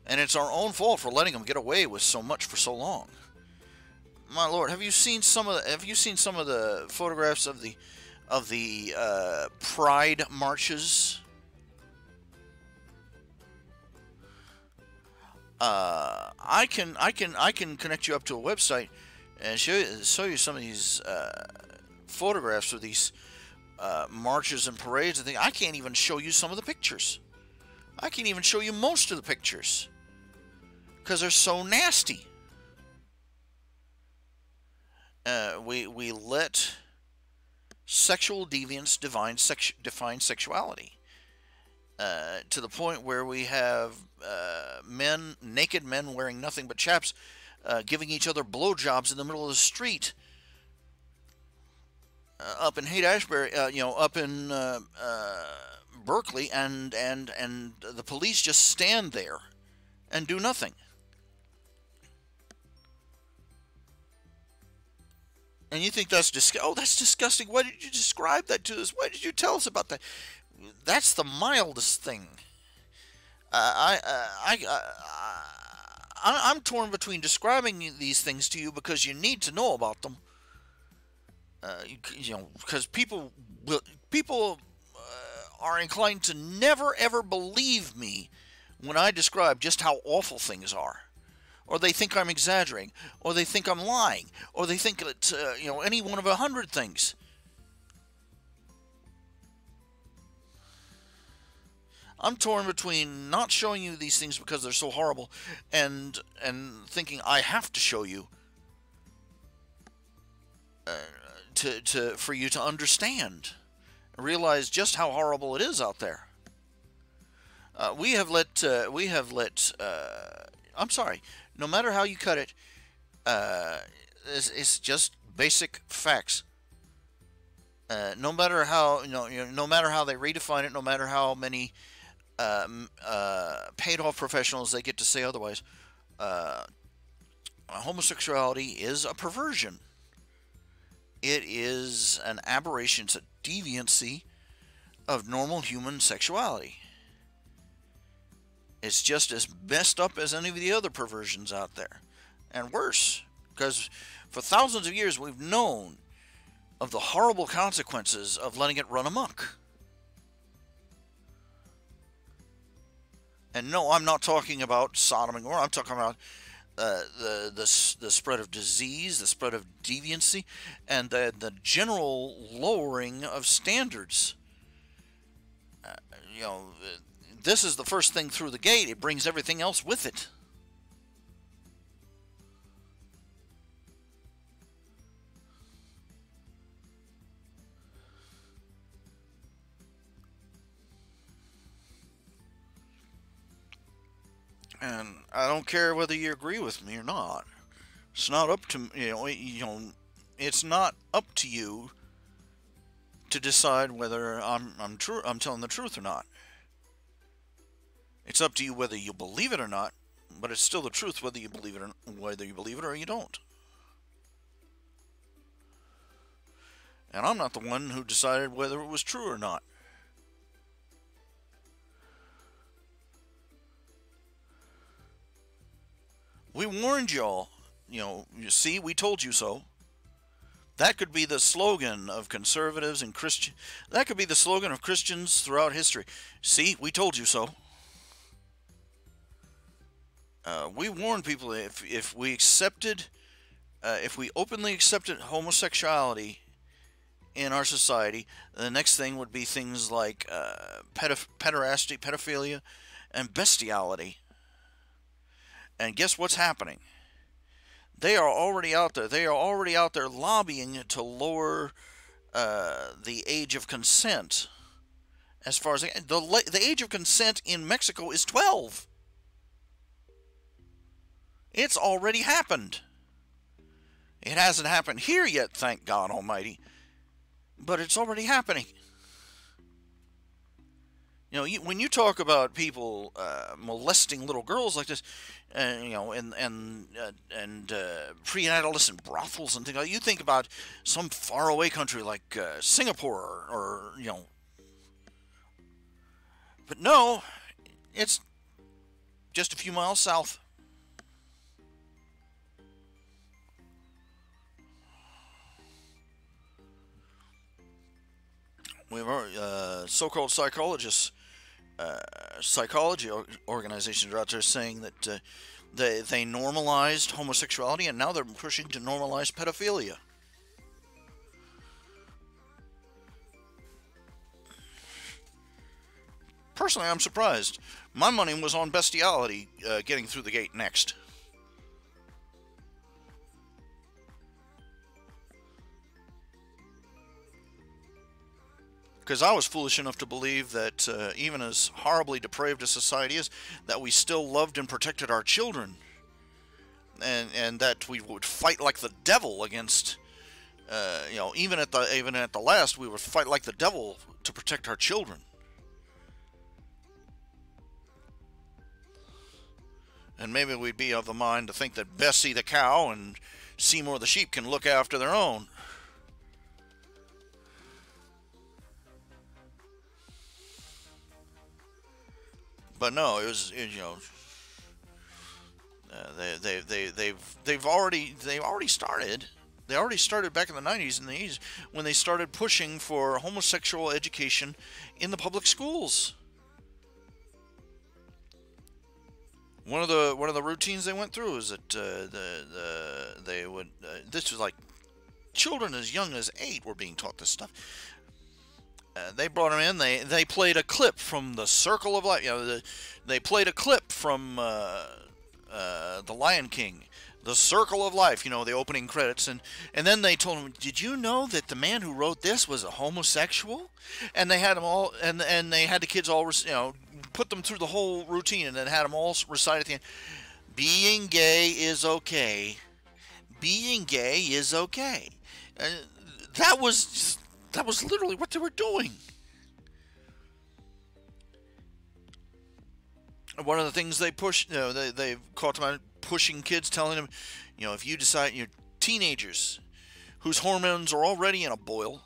And it's our own fault for letting them get away with so much for so long. My lord, have you seen some of the photographs of the Pride marches? I can connect you up to a website and show you some of these photographs of these marches and parades and things. I can't even show you some of the pictures. I can't even show you most of the pictures because they're so nasty. We let sexual deviance define sexuality to the point where we have naked men wearing nothing but chaps, giving each other blowjobs in the middle of the street up in Haight-Ashbury, up in Berkeley, and the police just stand there and do nothing. And you think that's that's disgusting. Why did you describe that to us? Why did you tell us about that? That's the mildest thing. I'm torn between describing these things to you because you need to know about them. Because people are inclined to never ever believe me when I describe just how awful things are. Or they think I'm exaggerating, or they think I'm lying, or they think it's any one of 100 things. I'm torn between not showing you these things because they're so horrible, and thinking I have to show you for you to understand, realize just how horrible it is out there. We have let. I'm sorry. No matter how you cut it, it's just basic facts. No matter how no matter how they redefine it, no matter how many paid-off professionals they get to say otherwise, homosexuality is a perversion. It is an aberration. It's a deviancy of normal human sexuality. It's just as messed up as any of the other perversions out there, and worse, because for thousands of years we've known of the horrible consequences of letting it run amok. And no, I'm not talking about Sodom and Gomorrah. I'm talking about the spread of disease, the spread of deviancy, and the general lowering of standards. You know, this is the first thing through the gate. It brings everything else with it. And I don't care whether you agree with me or not. It's not up to it's not up to you to decide whether I'm telling the truth or not. It's up to you whether you believe it or not, but it's still the truth whether you believe it or you don't. And I'm not the one who decided whether it was true or not. We warned y'all. You see, we told you so. That could be the slogan of conservatives and Christian. That could be the slogan of Christians throughout history. See, we told you so. We warned people if we openly accepted homosexuality in our society, the next thing would be things like pederasty, pedophilia, and bestiality. And guess what's happening? They are already out there. They are already out there lobbying to lower the age of consent. As far as the age of consent in Mexico is 12. It's already happened. It hasn't happened here yet, thank God Almighty. But it's already happening. When you talk about people molesting little girls like this, and pre-adolescent brothels and things like that, you think about some faraway country like Singapore or but no, it's just a few miles south. We have so-called psychologists. Psychology organizations are out there saying that they normalized homosexuality, and now they're pushing to normalize pedophilia. Personally, I'm surprised. My money was on bestiality getting through the gate next. Because I was foolish enough to believe that even as horribly depraved as society is, that we still loved and protected our children, and that we would fight like the devil against, even at the last, we would fight like the devil to protect our children. And maybe we'd be of the mind to think that Bessie the cow and Seymour the sheep can look after their own. But no, it was they've already started. They already started back in the 90s and the 80s when they started pushing for homosexual education in the public schools. One of the routines they went through is that they would this was like children as young as 8 were being taught this stuff. They brought them in. They played a clip from the Circle of Life. They played a clip from the Lion King, the Circle of Life. The opening credits, and then they told them, "Did you know that the man who wrote this was a homosexual?" And they had them all, and they had the kids all, put them through the whole routine, and then had them all recite at the end, "Being gay is okay. Being gay is okay." That was literally what they were doing. One of the things they push, they've caught them out pushing kids, telling them, if you decide, teenagers whose hormones are already in a boil,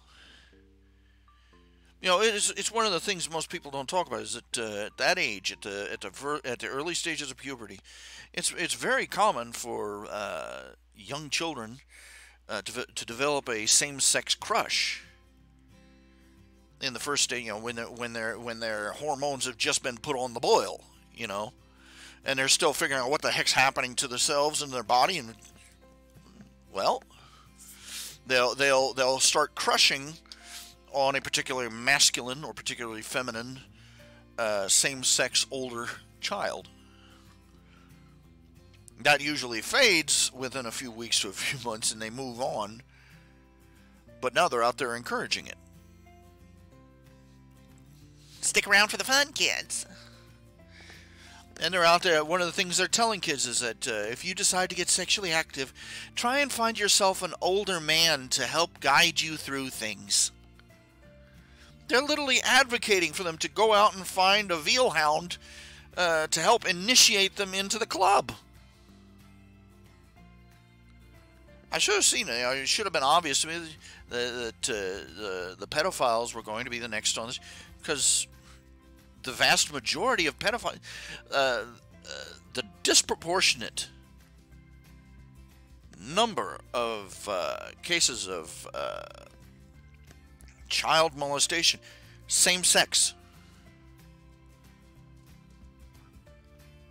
It's one of the things most people don't talk about is that at that age, at the early stages of puberty, it's very common for young children to develop a same-sex crush in the first stage. When their hormones have just been put on the boil, and they're still figuring out what the heck's happening to themselves and their body, and well, they'll start crushing on a particularly masculine or particularly feminine same-sex older child. That usually fades within a few weeks to a few months and they move on. But now they're out there encouraging it. Stick around for the fun, kids. And they're out there. One of the things they're telling kids is that if you decide to get sexually active, try and find yourself an older man to help guide you through things. They're literally advocating for them to go out and find a veal hound to help initiate them into the club. I should have seen it. It should have been obvious to me that the pedophiles were going to be the next on this, because the vast majority of pedophiles, the disproportionate number of cases of child molestation, same sex.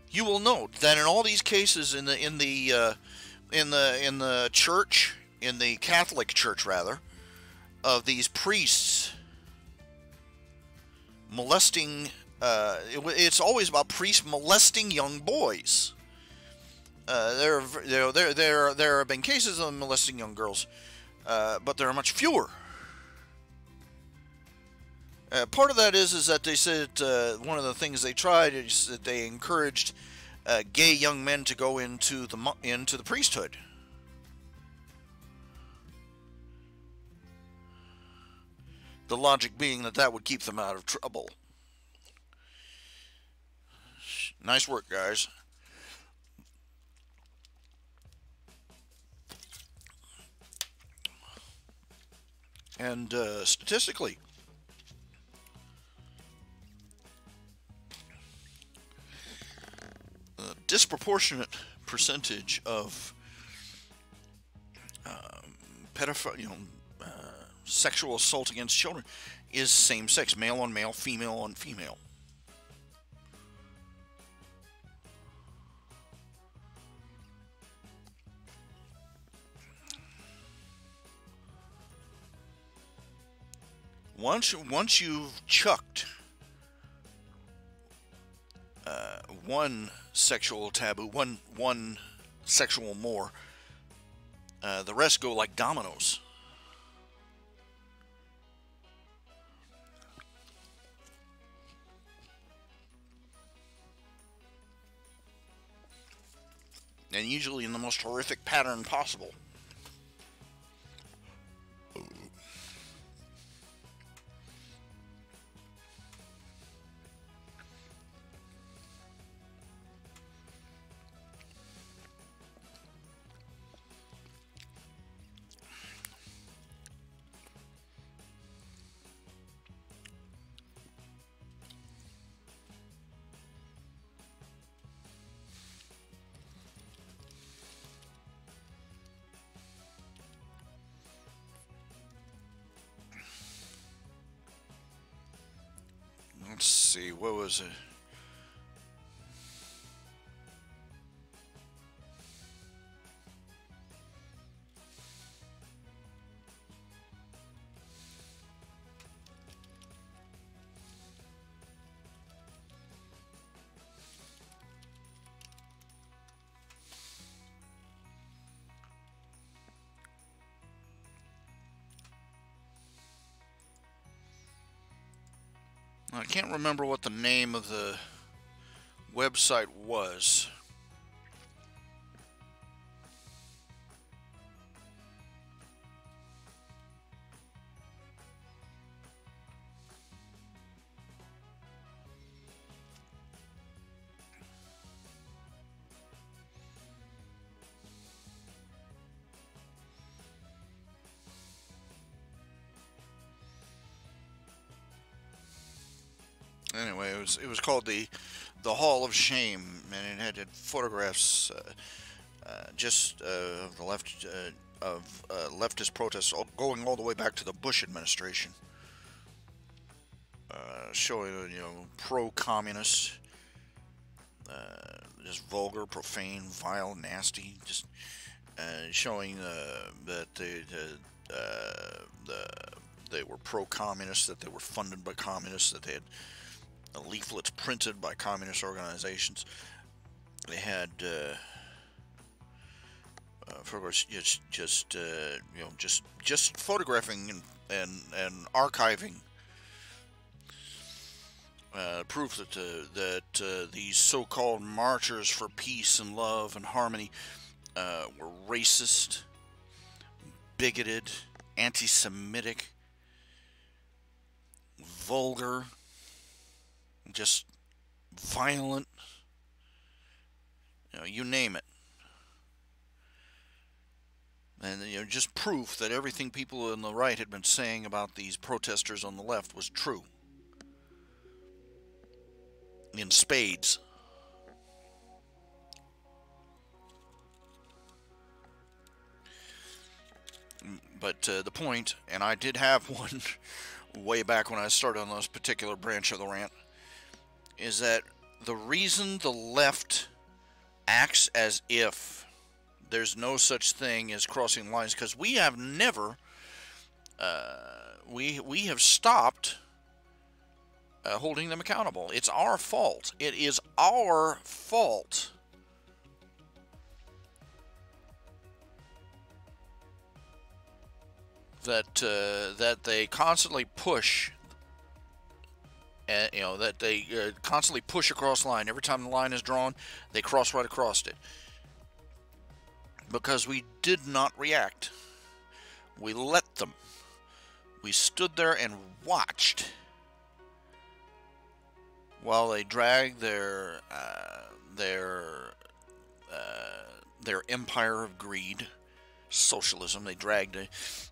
You will note that in all these cases in the church, in the Catholic Church rather, of these priests molesting, it's always about priests molesting young boys. There have been cases of molesting young girls, but there are much fewer. Part of that is that they said one of the things they tried is that they encouraged gay young men to go into the priesthood. The logic being that would keep them out of trouble. Nice work, guys. And statistically, a disproportionate percentage of sexual assault against children is same-sex, male on male, female on female. Once you've chucked one sexual taboo, one sexual more, the rest go like dominoes. And usually in the most horrific pattern possible. Let's see, what was it? I can't remember what the name of the website was. anyway, it was called the Hall of Shame, and it had photographs just of the left of leftist protests going all the way back to the Bush administration, showing pro-communist, just vulgar, profane, vile, nasty, just showing that they were pro-communist, that they were funded by communists, that they had leaflets printed by communist organizations. They had photographs just photographing and archiving proof that these so-called marchers for peace and love and harmony were racist, bigoted, anti-Semitic, vulgar, just violent, you name it. And just proof that everything people on the right had been saying about these protesters on the left was true. In spades. But the point, and I did have one way back when I started on this particular branch of the rant, is that the reason the left acts as if there's no such thing as crossing lines, because we have never, we have stopped holding them accountable. It's our fault. It is our fault that they constantly push. That they constantly push across the line. Every time the line is drawn, they cross right across it. Because we did not react. We let them. We stood there and watched while they dragged their empire of greed, socialism. They dragged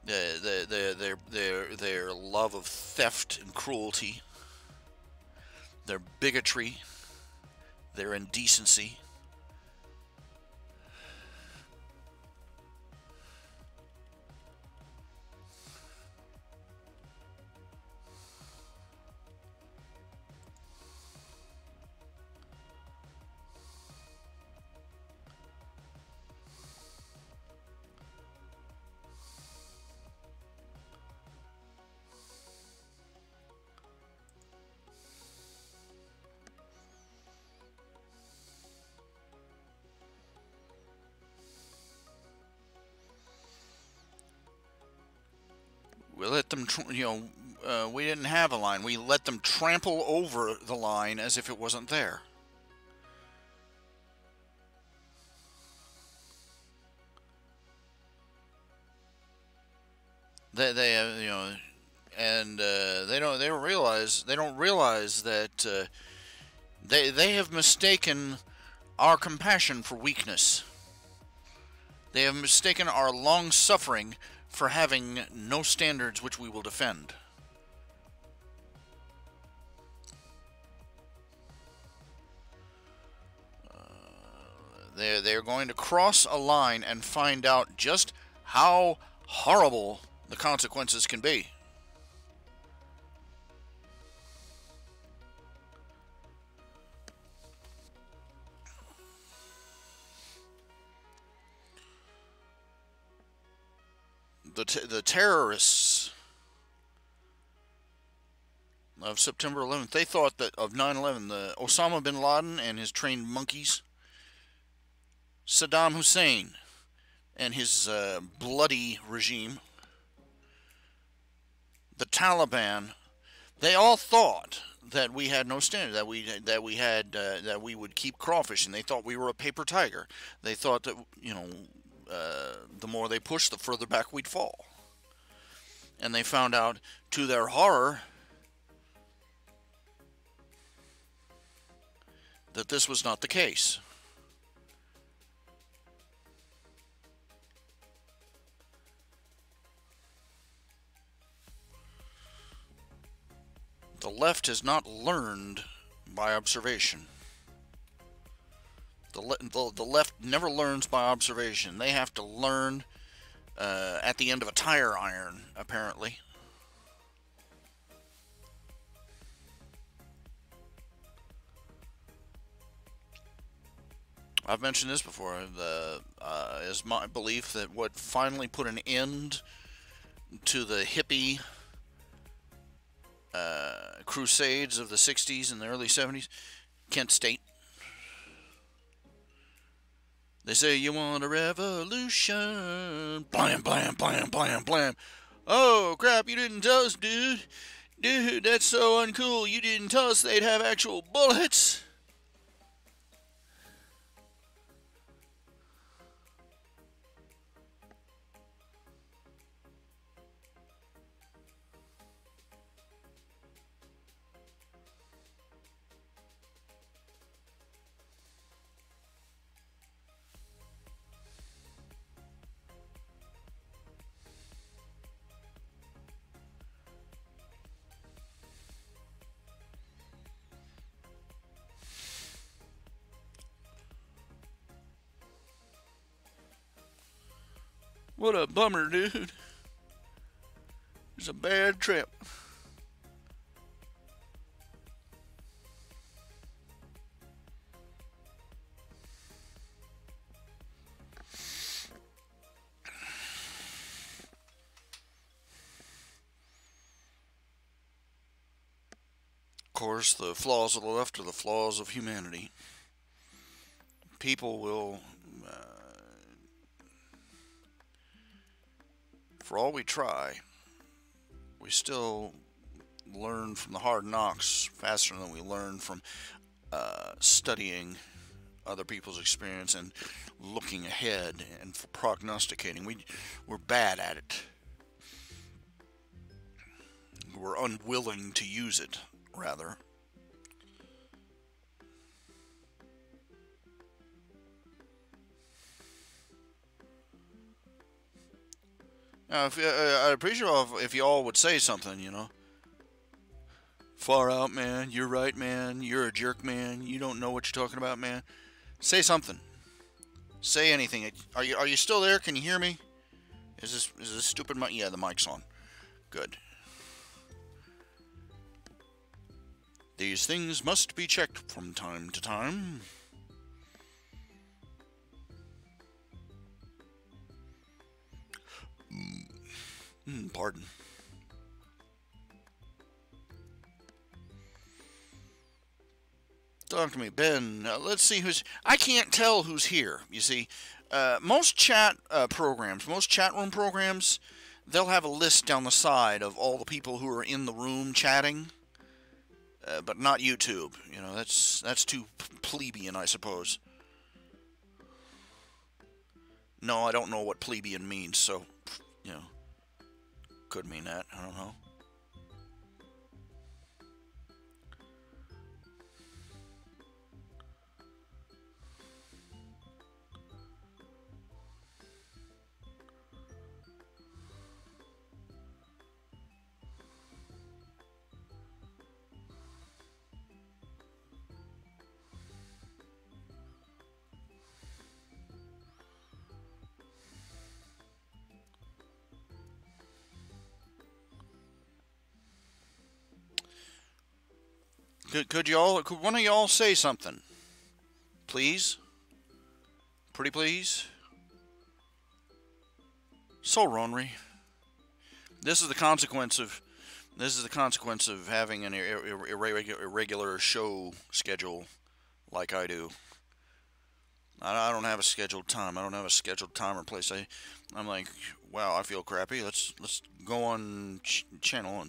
their love of theft and cruelty, their bigotry, their indecency. We let them, we didn't have a line. We let them trample over the line as if it wasn't there. They don't realize that they have mistaken our compassion for weakness. They have mistaken our long suffering for having no standards which we will defend. They're going to cross a line and find out just how horrible the consequences can be. The terrorists of September 11th, they thought that of 9/11, the Osama bin Laden and his trained monkeys, Saddam Hussein and his bloody regime, the Taliban, they all thought that we had no standard, that we would keep crawfishing. They thought we were a paper tiger. They thought that the more they pushed, the further back we'd fall. And they found out, to their horror, that this was not the case. The left has not learned by observation. The left never learns by observation. They have to learn at the end of a tire iron, apparently. I've mentioned this before. Is my belief that what finally put an end to the hippie crusades of the 60s and the early 70s, Kent State. They say you want a revolution. Blam, blam, blam, blam, blam. Oh, crap, you didn't tell us, dude. Dude, that's so uncool. You didn't tell us they'd have actual bullets. What a bummer, dude. It's a bad trip. Of course, the flaws of the left are the flaws of humanity. People will, for all we try, we still learn from the hard knocks faster than we learn from studying other people's experience and looking ahead and prognosticating. We're bad at it. We're unwilling to use it, rather. Now, I'd appreciate if y'all would say something, you know. Far out, man. You're right, man. You're a jerk, man. You don't know what you're talking about, man. Say something. Say anything. Are you still there? Can you hear me? Is this stupid mic? Yeah, the mic's on. Good. These things must be checked from time to time. Pardon. Talk to me, Ben. Let's see who's... I can't tell who's here, you see. Most chat programs, most chat room programs, they'll have a list down the side of all the people who are in the room chatting. But not YouTube. You know, that's too plebeian, I suppose. No, I don't know what plebeian means, so, you know, could mean that. I don't know. Could one of y'all say something? Please? Pretty please? So, Ronry. This is the consequence of having an irregular show schedule like I do. I don't have a scheduled time. I don't have a scheduled time or place. I'm like, wow, I feel crappy. Let's go on channel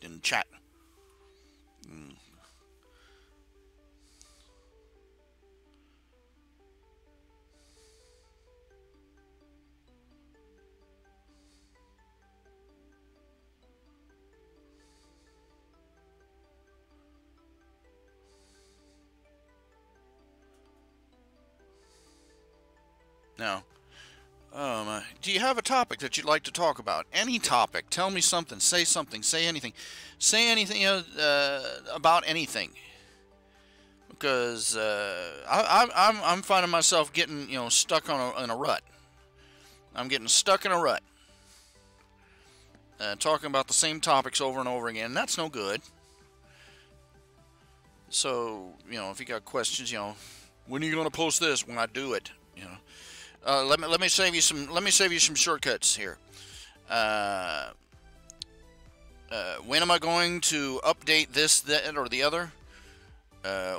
and chat. Now, Do you have a topic that you'd like to talk about? Any topic. Tell me something. Say something. Say anything. Say anything about anything. Because I'm finding myself getting stuck in a rut. I'm getting stuck in a rut. Talking about the same topics over and over again. And that's no good. So if you got questions, when are you going to post this? When I do it, let me save you some shortcuts here. When am I going to update this, that, or the other?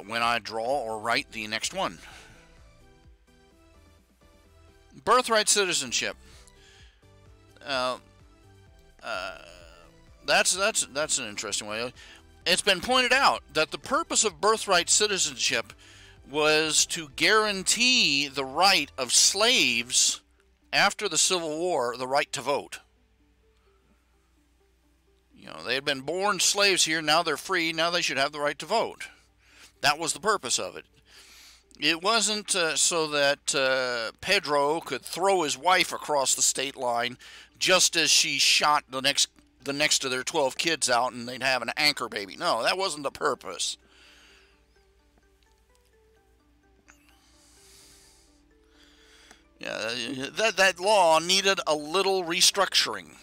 When I draw or write the next one. Birthright citizenship. That's an interesting one. It's been pointed out that the purpose of birthright citizenship was to guarantee the right of slaves after the Civil War, the right to vote. They had been born slaves here, now they're free, now they should have the right to vote. That was the purpose of it. It wasn't so that Pedro could throw his wife across the state line just as she shot the next of their 12 kids out and they'd have an anchor baby. No, that wasn't the purpose. Yeah, that law needed a little restructuring.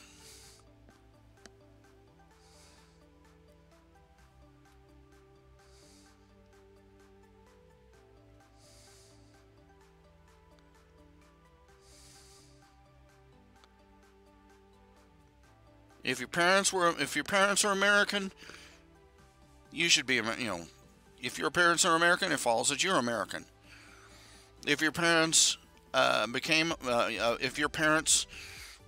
If your parents are American, you should be, if your parents are American, it follows that you're American. If your parents if your parents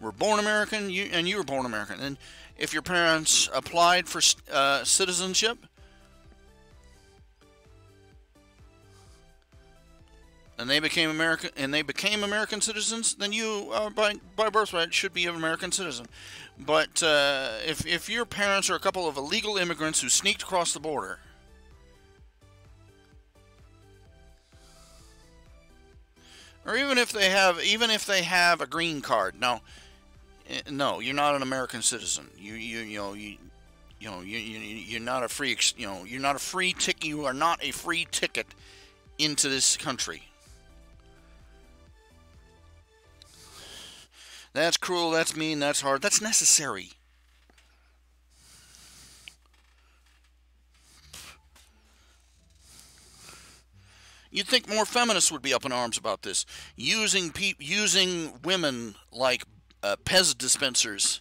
were born American, you were born American, and if your parents applied for citizenship, and they became American citizens, then you, by birthright, should be an American citizen. But if your parents are a couple of illegal immigrants who sneaked across the border, or even if they have a green card, no, you're not an American citizen. You're not a free ticket. You are not a free ticket into this country. That's cruel, that's mean, that's hard, that's necessary. You'd think more feminists would be up in arms about this, using women like Pez dispensers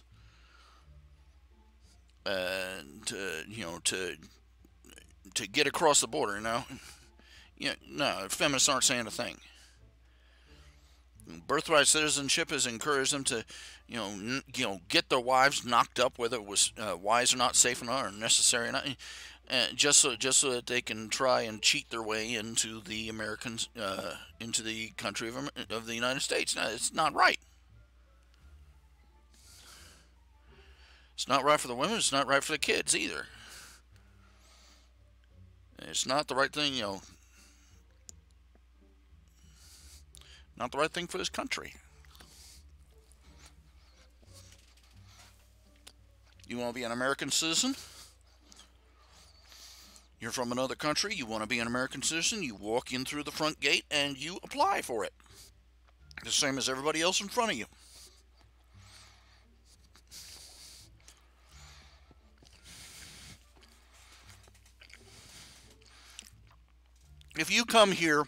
to get across the border. Now, no, feminists aren't saying a thing. Birthright citizenship has encouraged them to, get their wives knocked up, whether it was wise or not, safe or not, or necessary or not, just so that they can try and cheat their way into the into the country of the United States. Now, it's not right. It's not right for the women. It's not right for the kids either. It's not the right thing, not the right thing for this country. You want to be an American citizen? You're from another country, you want to be an American citizen, you walk in through the front gate and you apply for it. The same as everybody else in front of you. If you come here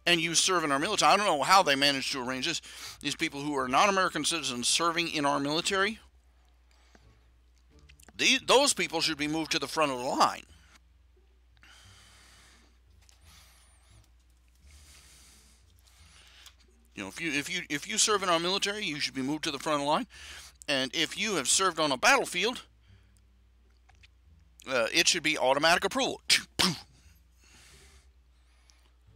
and you serve in our military, I don't know how they managed to arrange this. These people who are non-American citizens serving in our military, those people should be moved to the front of the line. If you serve in our military, you should be moved to the front of the line. And if you have served on a battlefield, it should be automatic approval.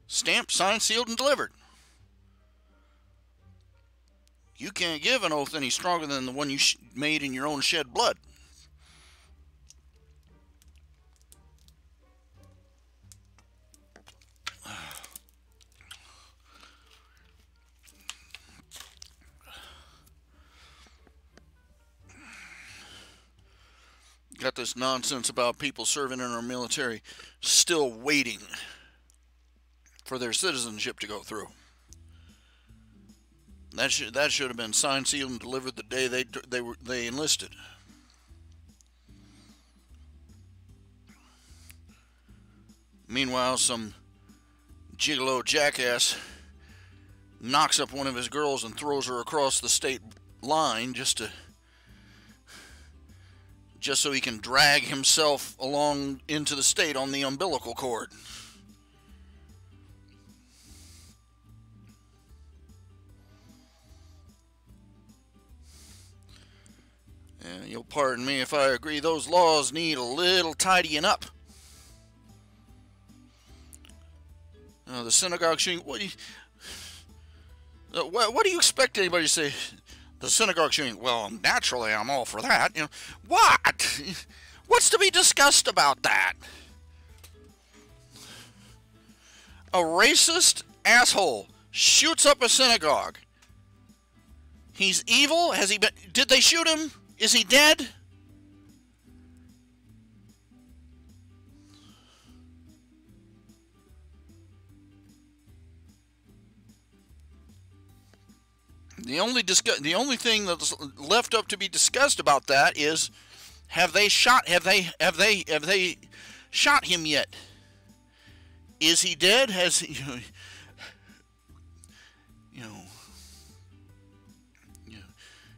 Stamped, signed, sealed, and delivered. You can't give an oath any stronger than the one you made in your own shed blood. got this nonsense about people serving in our military still waiting for their citizenship to go through. That should have been signed, sealed, and delivered the day they enlisted. Meanwhile, some gigolo jackass knocks up one of his girls and throws her across the state line just so he can drag himself along into the state on the umbilical cord. And you'll pardon me if I agree, those laws need a little tidying up. The synagogue shooting. What do you expect anybody to say? The synagogue shooting. Well, naturally, I'm all for that. What? What's to be discussed about that? A racist asshole shoots up a synagogue. He's evil. Has he been? Did they shoot him? Is he dead? The only thing that's left up to be discussed about that is, have they shot him yet? Is he dead? Has he,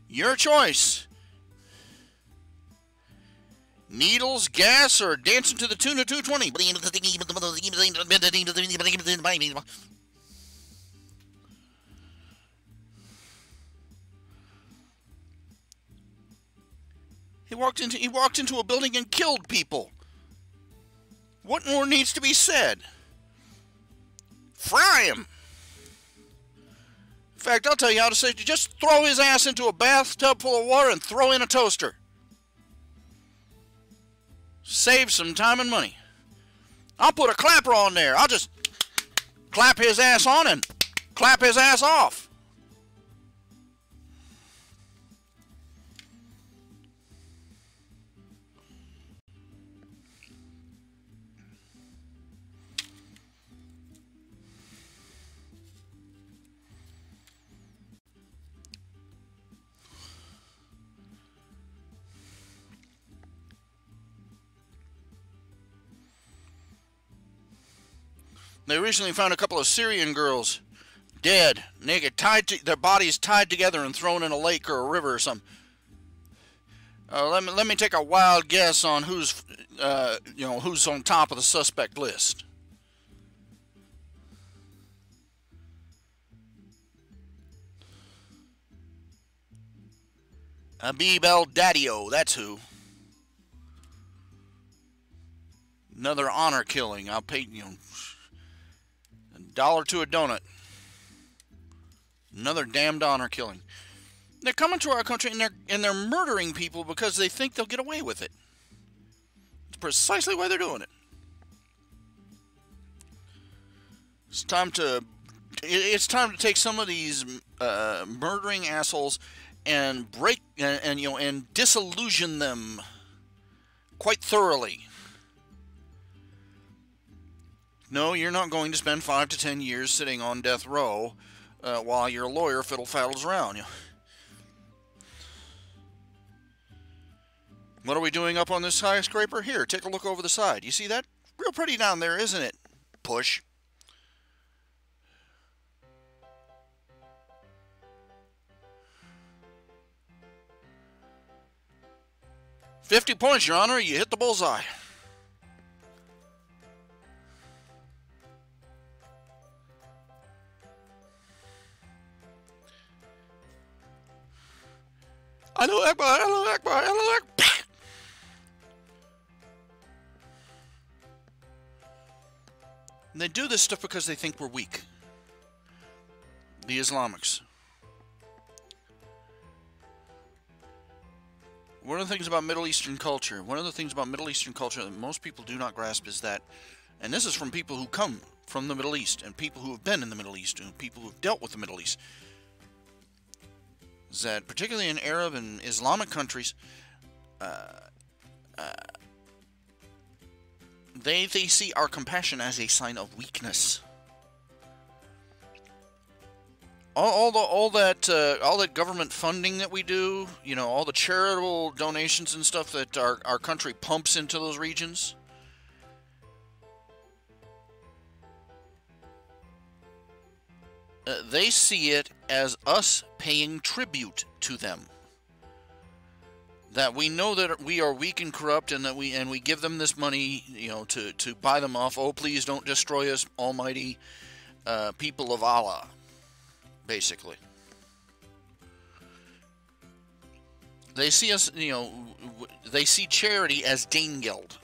your choice. Needles, gas, or dancing to the tune of 220. He walked into a building and killed people. What more needs to be said? Fry him. In fact, I'll tell you how to say it. Just throw his ass into a bathtub full of water and throw in a toaster. Save some time and money. I'll put a clapper on there. I'll just clap his ass on and clap his ass off. They recently found a couple of Syrian girls dead, naked, their bodies tied together and thrown in a lake or a river or something. Let me take a wild guess on who's on top of the suspect list. Habib el-Daddio, that's who. Another honor killing. I'll pay $1 to a donut. Another damned honor killing. They're coming to our country and they're murdering people because they think they'll get away with it. It's precisely why they're doing it. It's time to take some of these murdering assholes and break and disillusion them quite thoroughly. No, you're not going to spend 5 to 10 years sitting on death row while your lawyer fiddle-faddles around. What are we doing up on this skyscraper? Here, take a look over the side. You see that? Real pretty down there, isn't it? Push. $50 points, Your Honor. You hit the bullseye. Allahu Akbar, Allahu Akbar, Allahu Akbar. And they do this stuff because they think we're weak. The Islamics. One of the things about Middle Eastern culture, that most people do not grasp is that, and this is from people who come from the Middle East, and people who have been in the Middle East, and people who have dealt with the Middle East, is that particularly in Arab and Islamic countries, They see our compassion as a sign of weakness. All that government funding that we do, all the charitable donations and stuff that our country pumps into those regions. They see it as us paying tribute to them. That we know that we are weak and corrupt, and that we give them this money, to buy them off. Oh, please don't destroy us, almighty people of Allah. Basically, they see us, they see charity as Danegeld.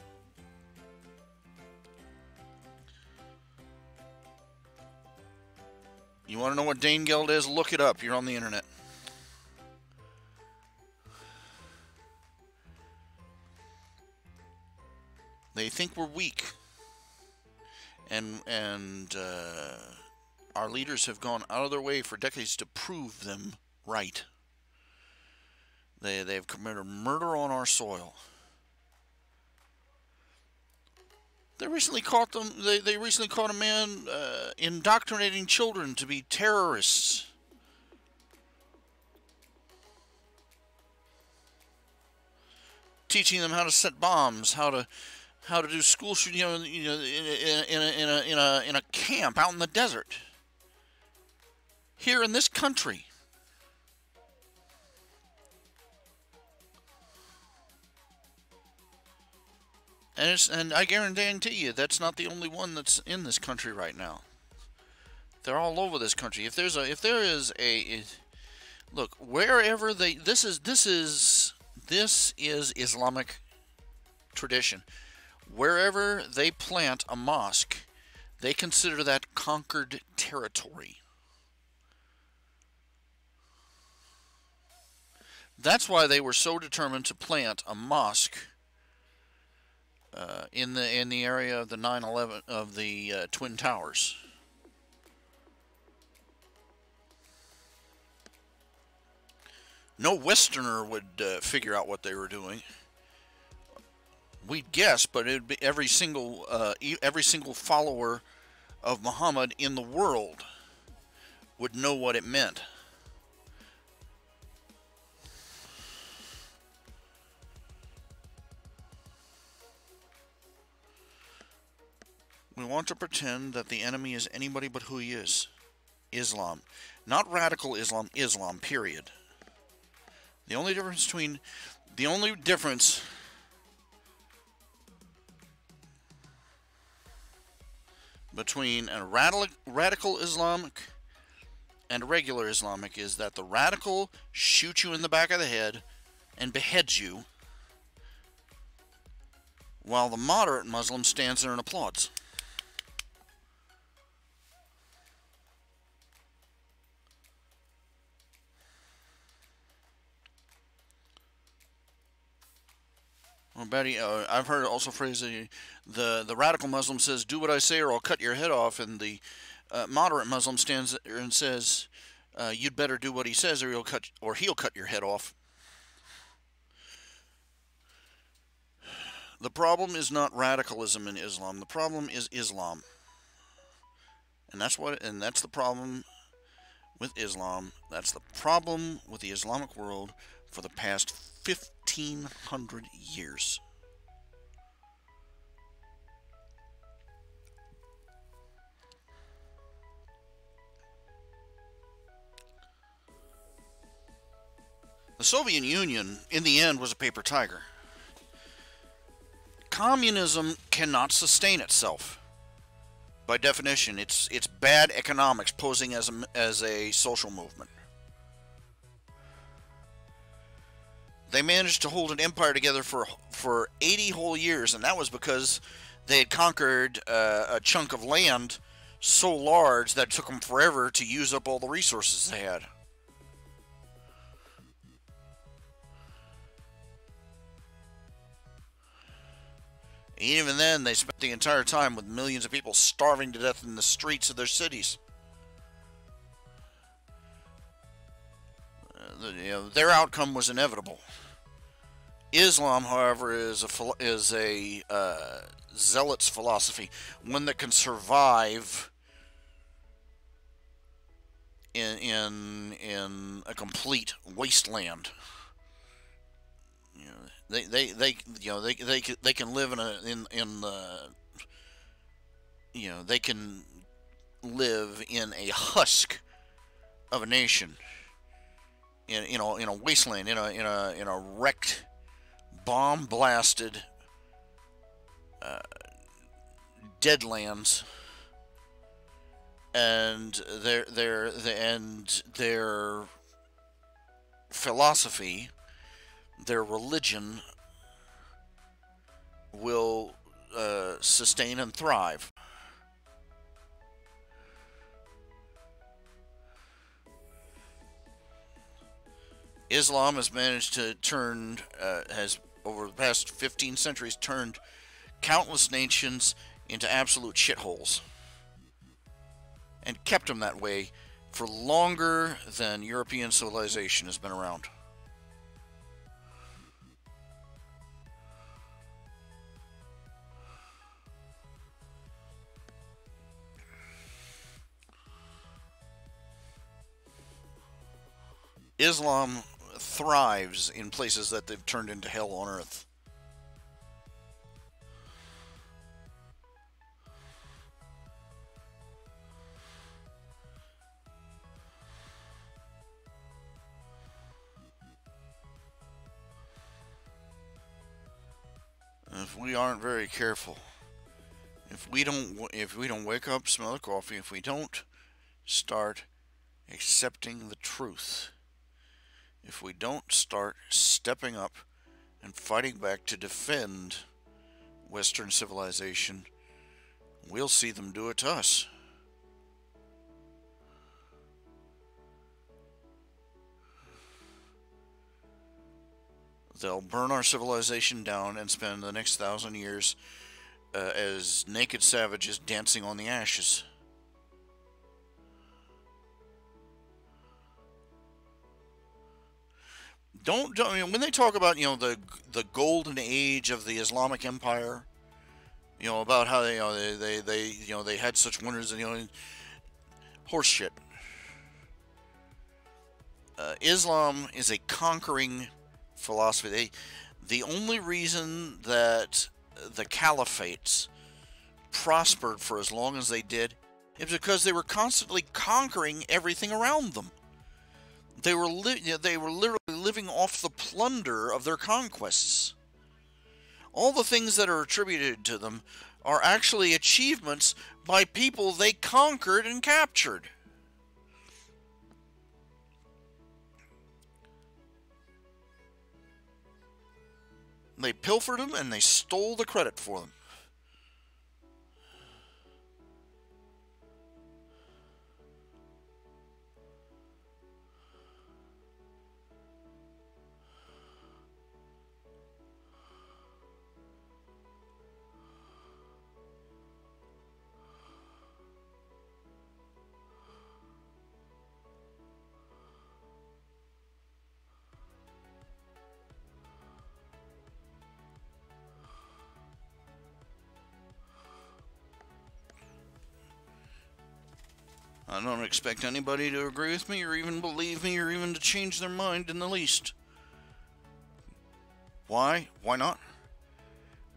You want to know what Danegeld is? Look it up. You're on the internet. They think we're weak, and our leaders have gone out of their way for decades to prove them right. They've committed murder on our soil. They recently caught them. They recently caught a man indoctrinating children to be terrorists. Teaching them how to set bombs, how to do school shooting, in a camp out in the desert. Here in this country. And I guarantee you that's not the only one that's in this country right now. They're all over this country. If there is a look, wherever this is Islamic tradition. Wherever they plant a mosque, they consider that conquered territory. That's why they were so determined to plant a mosque in the area of the 9/11 of the Twin Towers. No Westerner would figure out what they were doing. We'd guess, but it'd be every single follower of Muhammad in the world would know what it meant. We want to pretend that the enemy is anybody but who he is. Islam. Not radical Islam, Islam, period. The only difference between a radical Islamic and a regular Islamic is that the radical shoots you in the back of the head and beheads you, while the moderate Muslim stands there and applauds. Well, Betty, I've heard also phrase the radical Muslim says, "Do what I say, or I'll cut your head off," and the moderate Muslim stands there and says, "You'd better do what he says, or he'll cut your head off." The problem is not radicalism in Islam. The problem is Islam, and that's the problem with Islam. That's the problem with the Islamic world for the past 1,500 years. The Soviet Union, in the end, was a paper tiger. Communism cannot sustain itself. By definition, it's bad economics posing as a social movement. They managed to hold an empire together for 80 whole years, and that was because they had conquered a chunk of land so large that it took them forever to use up all the resources they had. Even then, they spent the entire time with millions of people starving to death in the streets of their cities. Their outcome was inevitable. Islam, however, is a zealot's philosophy, one that can survive in a complete wasteland. You know, they you know they can live in the they can live in a husk of a nation, in a wasteland, in a wrecked, bomb blasted deadlands, and their philosophy, their religion will sustain and thrive. Islam has managed to has over the past 15 centuries turned countless nations into absolute shitholes, and kept them that way for longer than European civilization has been around. Islam thrives in places that they've turned into hell on earth. If we aren't very careful, if we don't wake up, smell the coffee, if we don't start accepting the truth, if we don't start stepping up and fighting back to defend Western civilization, we'll see them do it to us. They'll burn our civilization down and spend the next 1,000 years as naked savages dancing on the ashes. Don't I mean, when they talk about the golden age of the Islamic Empire, about how they had such wonders, and horse shit. Islam is a conquering philosophy. The only reason that the caliphates prospered for as long as they did is because they were constantly conquering everything around them. They were literally living off the plunder of their conquests. All the things that are attributed to them are actually achievements by people they conquered and captured. They pilfered them and they stole the credit for them. I don't expect anybody to agree with me or even believe me or even to change their mind in the least. Why? Why not?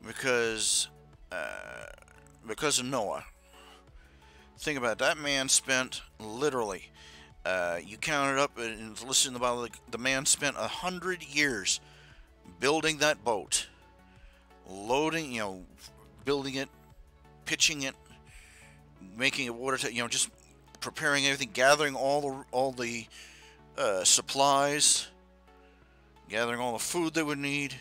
Because of Noah. Think about it. That man spent literally, you count it up and listen to the Bible, the man spent 100 years building that boat, loading, building it, pitching it, making it watertight, just preparing everything, gathering all the supplies, gathering all the food they would need,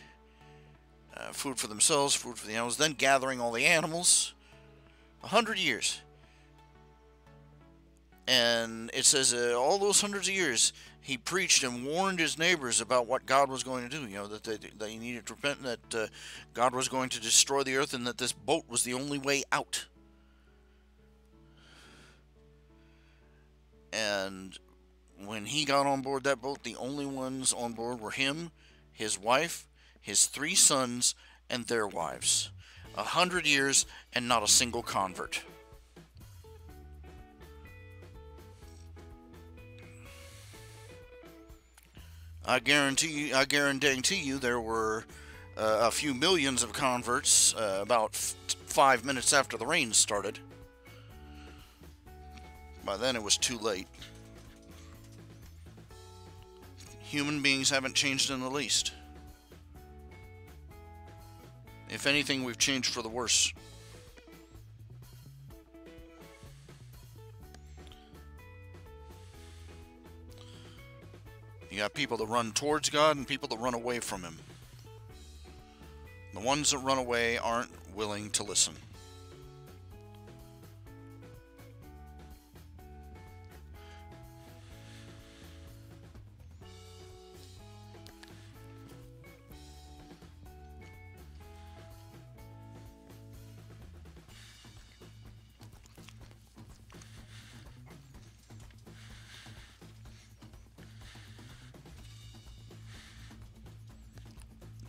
food for themselves, food for the animals, then gathering all the animals. 100 years. And it says all those hundreds of years, he preached and warned his neighbors about what God was going to do. That they needed to repent, that God was going to destroy the earth, and that this boat was the only way out. And when he got on board that boat, the only ones on board were him, his wife, his 3 sons, and their wives. 100 years and not a single convert. I guarantee you there were a few millions of converts about 5 minutes after the rain started. By then it was too late. Human beings haven't changed in the least. If anything, we've changed for the worse. You got people that run towards God and people that run away from Him. The ones that run away aren't willing to listen.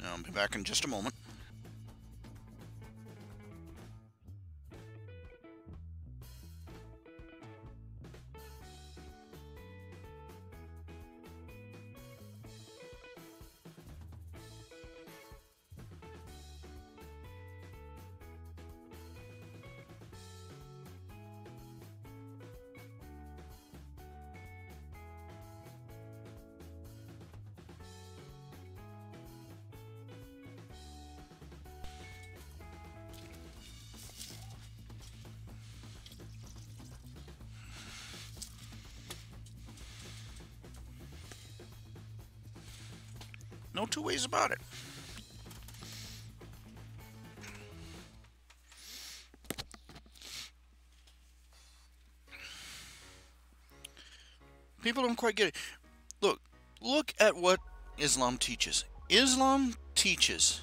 I'll be back in just a moment. No two ways about it. People don't quite get it. Look at what Islam teaches. Islam teaches,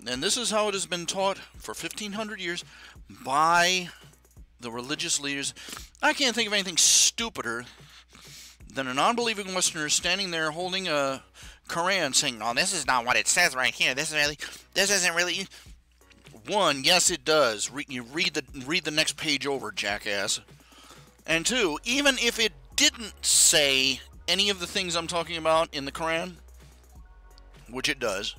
and this is how it has been taught for 1,500 years by the religious leaders. I can't think of anything stupider than a non-believing Westerner standing there holding a Quran saying, "Oh, this is not what it says right here. This isn't really." One, yes, it does. You read the next page over, jackass. And two, even if it didn't say any of the things I'm talking about in the Quran, which it does,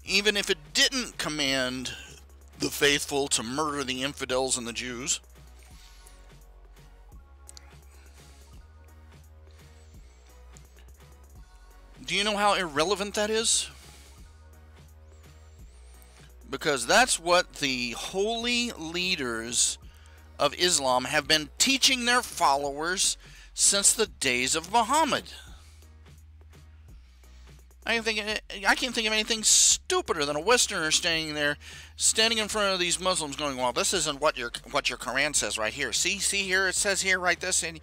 even if it didn't command the faithful to murder the infidels and the Jews, do you know how irrelevant that is? Because that's what the holy leaders of Islam have been teaching their followers since the days of Muhammad. I can't think of anything stupider than a Westerner standing in front of these Muslims going, "Well, this isn't what your Quran says right here. See here, it says here, right this, and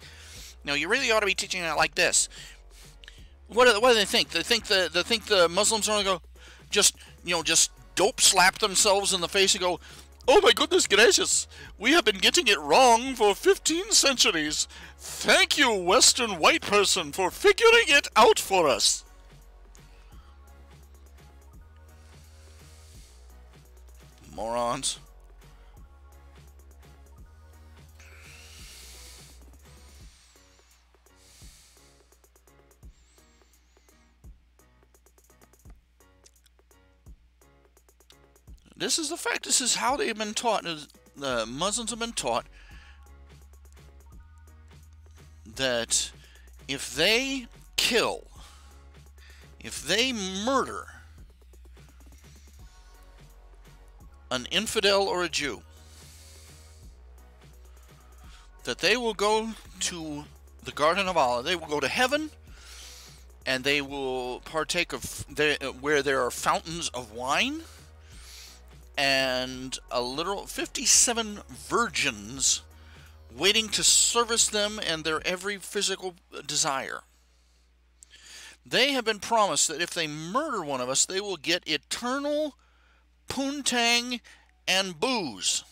no, you really ought to be teaching it like this." What do they think? They think the Muslims are going to go just dope slap themselves in the face and go, "Oh my goodness gracious, we have been getting it wrong for 15 centuries. Thank you, Western white person, for figuring it out for us." Morons. This is the fact. This is how they've been taught. The Muslims have been taught that if they murder an infidel or a Jew, that they will go to the Garden of Allah. They will go to heaven, and they will partake of where there are fountains of wine, and a literal 57 virgins waiting to service them and their every physical desire. They have been promised that if they murder one of us, they will get eternal poontang and booze.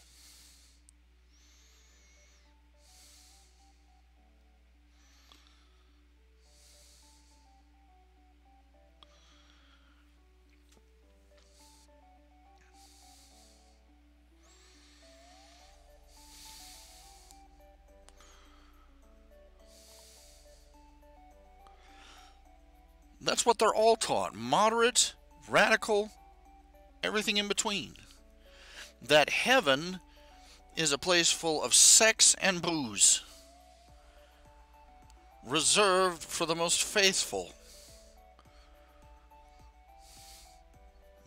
That's what they're all taught. Moderate, radical, everything in between. That heaven is a place full of sex and booze, reserved for the most faithful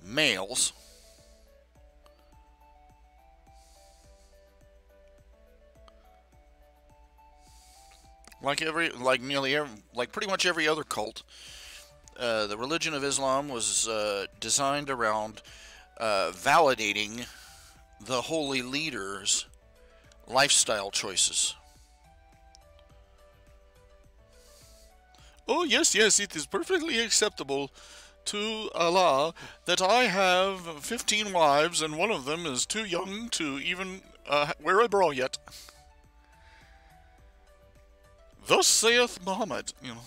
males. Like pretty much every other cult, the religion of Islam was designed around validating the holy leader's lifestyle choices. Oh, yes, yes, it is perfectly acceptable to Allah that I have 15 wives and one of them is too young to even wear a bra yet. Thus saith Muhammad, you know.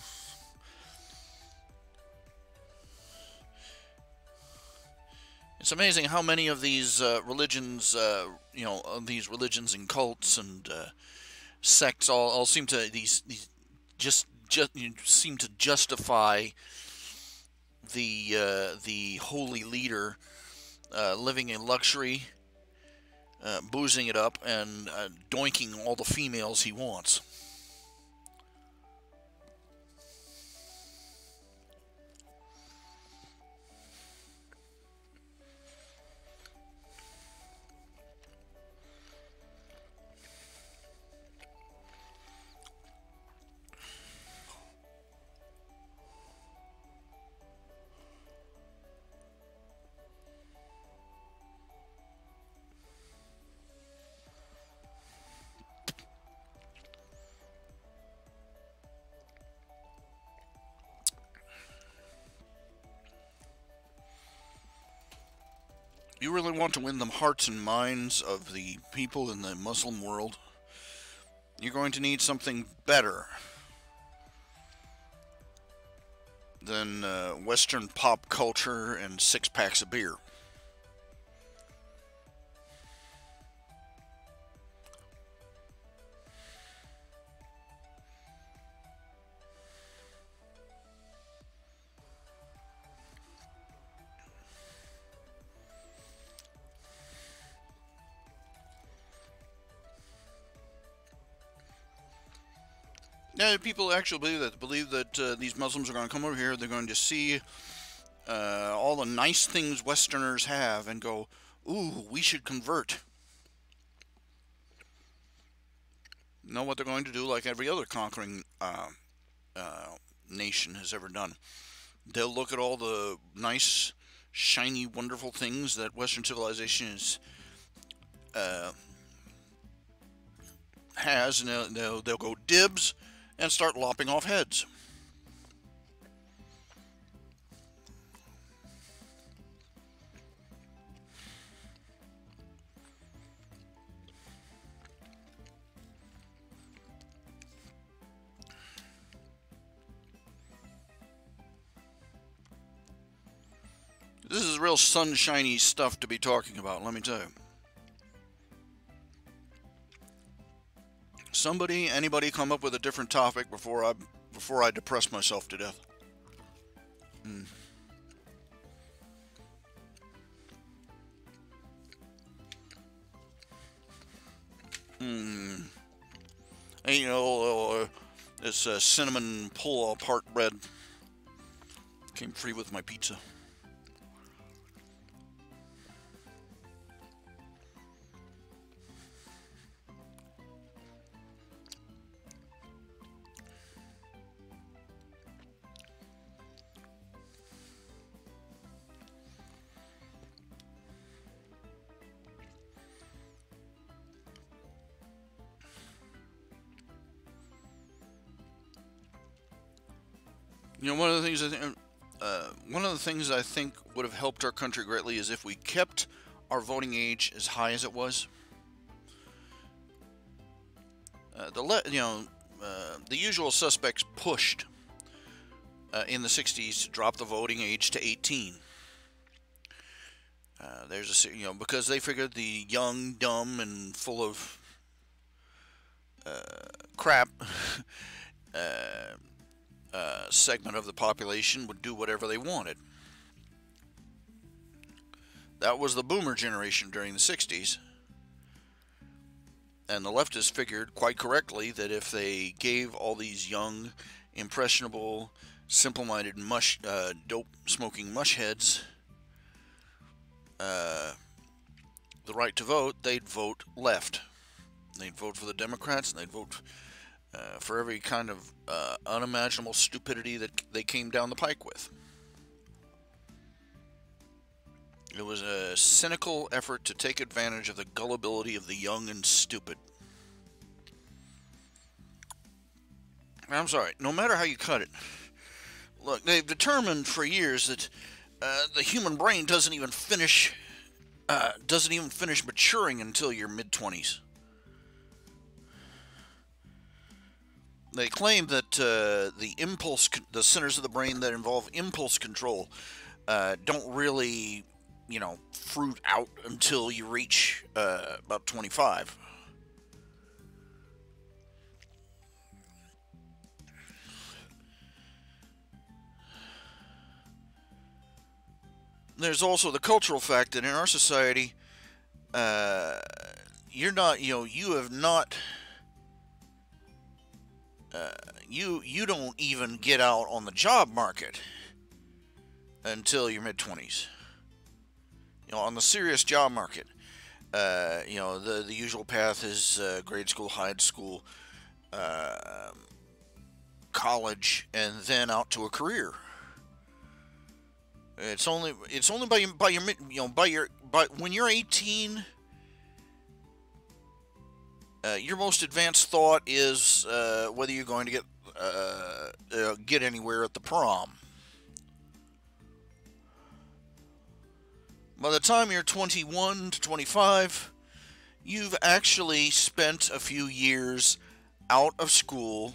It's amazing how many of these religions, these religions and cults and sects all seem to these just seem to justify the holy leader living in luxury, boozing it up, and doinking all the females he wants. You really want to win the hearts and minds of the people in the Muslim world, you're going to need something better than Western pop culture and 6-packs of beer. Yeah, people actually believe that these Muslims are going to come over here. They're going to see all the nice things Westerners have and go, "Ooh, we should convert." Know what they're going to do, like every other conquering nation has ever done. They'll look at all the nice, shiny, wonderful things that Western civilization has, and they'll go dibs and start lopping off heads. This is real sunshiny stuff to be talking about, let me tell you. Anybody come up with a different topic before I depress myself to death? And, this cinnamon pull-apart bread came free with my pizza. One of the things I think would have helped our country greatly is if we kept our voting age as high as it was. The usual suspects pushed in the 60s to drop the voting age to 18. Because they figured the young, dumb, and full of crap segment of the population would do whatever they wanted. That was the boomer generation during the 60s. And the leftists figured quite correctly that if they gave all these young, impressionable, simple-minded, dope-smoking mushheads the right to vote, they'd vote left. They'd vote for the Democrats, and they'd vote for every kind of unimaginable stupidity that they came down the pike with. It was a cynical effort to take advantage of the gullibility of the young and stupid. I'm sorry, no matter how you cut it. Look, they've determined for years that the human brain doesn't even finish maturing until your mid-20s. They claim that the centers of the brain that involve impulse control don't really, fruit out until you reach about 25. There's also the cultural fact that in our society, you don't even get out on the job market until your mid-20s. On the serious job market, the usual path is grade school, high school, college, and then out to a career. It's only when you're 18, your most advanced thought is whether you're going to get anywhere at the prom. By the time you're 21 to 25, you've actually spent a few years out of school,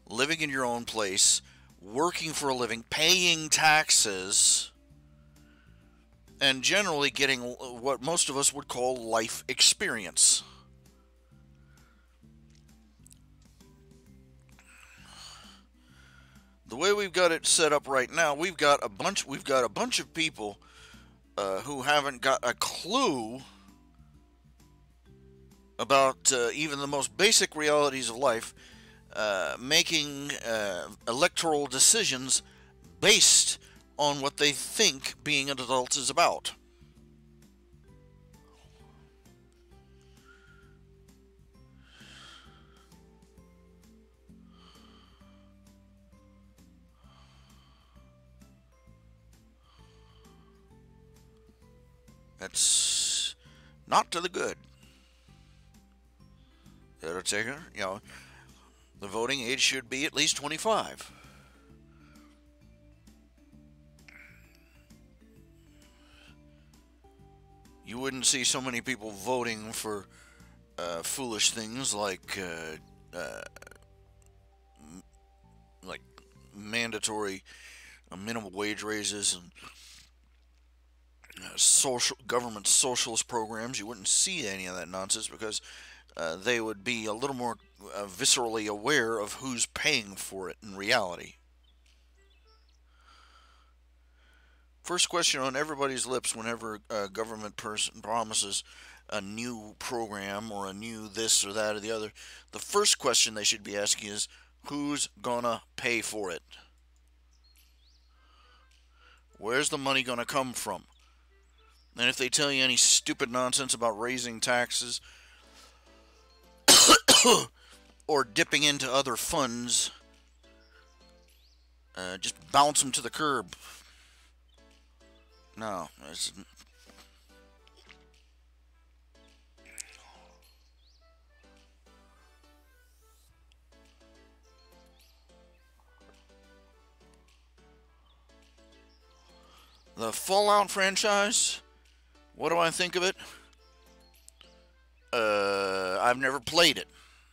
living in your own place, working for a living, paying taxes, and generally getting what most of us would call life experience. The way we've got it set up right now, we've got a bunch of people who haven't got a clue about even the most basic realities of life, making electoral decisions based on what they think being an adult is about. That's not to the good. The Undertaker, the voting age should be at least 25. You wouldn't see so many people voting for foolish things like mandatory minimum wage raises and government socialist programs. You wouldn't see any of that nonsense because they would be a little more viscerally aware of who's paying for it in reality. First question on everybody's lips whenever a government person promises a new program or a new this or that or the other, the first question they should be asking is, who's gonna pay for it? Where's the money gonna come from? And if they tell you any stupid nonsense about raising taxes or dipping into other funds, just bounce them to the curb. No, it's... The Fallout franchise, what do I think of it? I've never played it,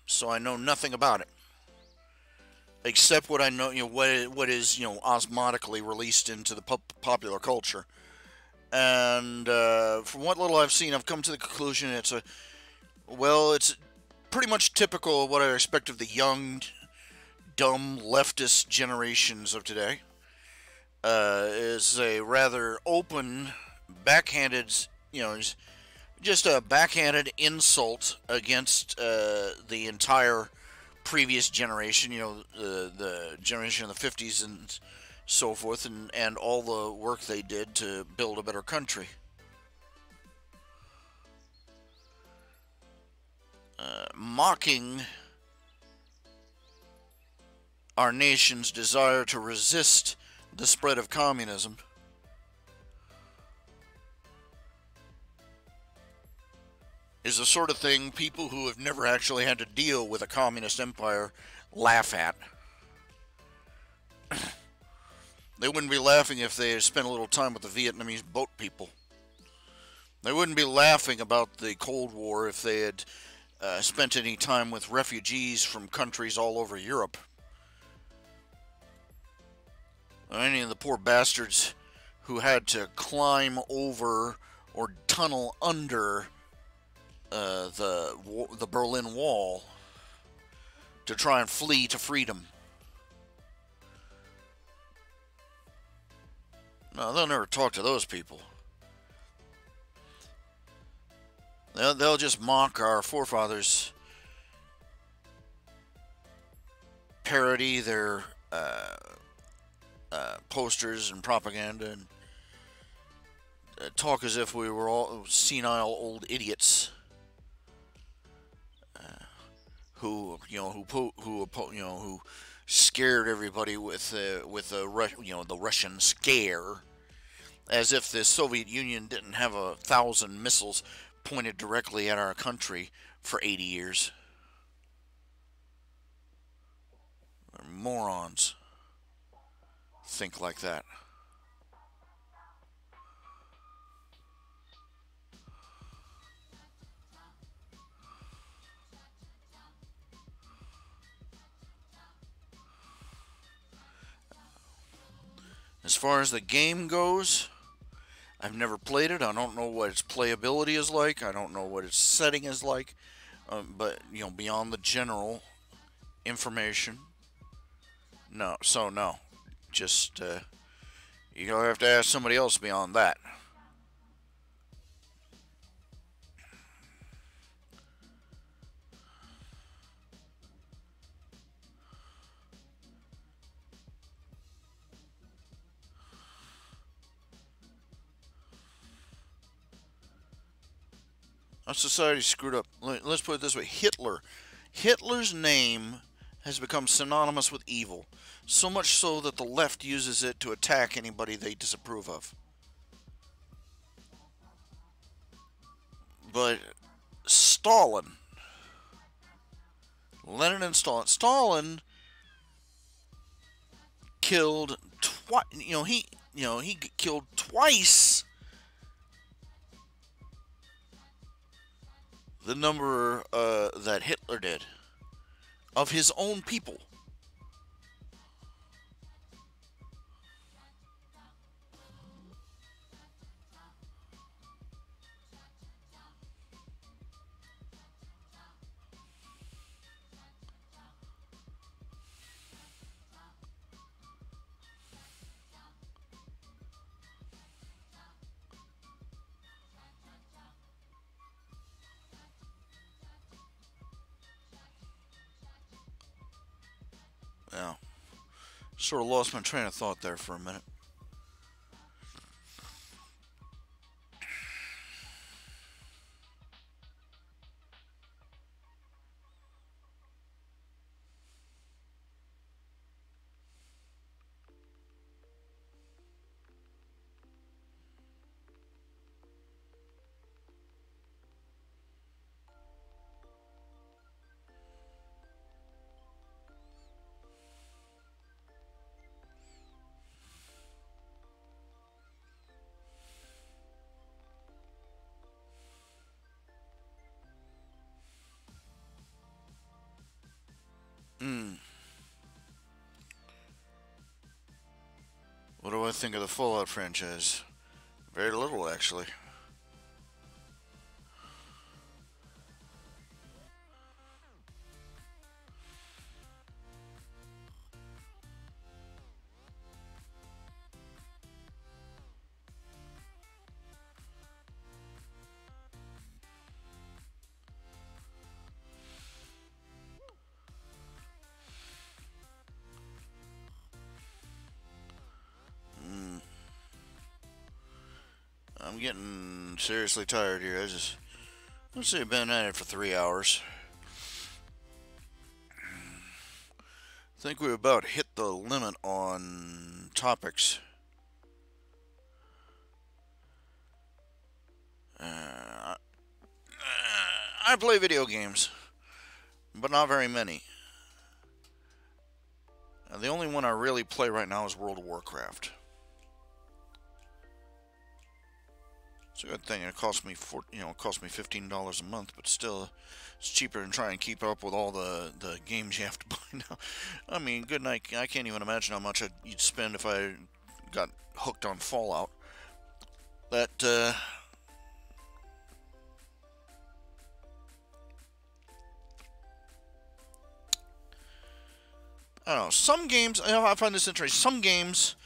so I know nothing about it. Except what I know, what is, osmotically released into the popular culture. And from what little I've seen, I've come to the conclusion it's pretty much typical of what I expect of the young, dumb leftist generations of today is a rather open, backhanded, you know, just a backhanded insult against the entire previous generation, the generation of the 50s and so forth, and all the work they did to build a better country. Mocking our nation's desire to resist the spread of communism is the sort of thing people who have never actually had to deal with a communist empire laugh at. They wouldn't be laughing if they had spent a little time with the Vietnamese boat people. They wouldn't be laughing about the Cold War if they had spent any time with refugees from countries all over Europe. Or any of the poor bastards who had to climb over or tunnel under the Berlin Wall to try and flee to freedom. No, they'll never talk to those people. They'll just mock our forefathers, parody their posters and propaganda, and talk as if we were all senile old idiots who scared everybody with the Russian scare, as if the Soviet Union didn't have 1,000 missiles pointed directly at our country for 80 years. Morons think like that. As far as the game goes, I've never played it. I don't know what its playability is like. I don't know what its setting is like. But, beyond the general information, no. So, no. Just, you'll have to ask somebody else beyond that. Our society's screwed up. Let's put it this way. Hitler's name has become synonymous with evil. So much so that the left uses it to attack anybody they disapprove of. But Stalin, Lenin and Stalin killed twice. He killed twice the number that Hitler did of his own people. Yeah. Sort of lost my train of thought there for a minute. What do I think of the Fallout franchise? Very little, actually. I'm getting seriously tired here. Let's say I've been at it for 3 hours. I think we about hit the limit on topics. I play video games, but not very many. The only one I really play right now is World of Warcraft. It's a good thing. It costs me $15 a month, but still, it's cheaper than trying to keep up with all the games you have to buy now. I mean, good night. I can't even imagine how much you'd spend if I got hooked on Fallout. That I don't know. Some games, I find this interesting. Some games,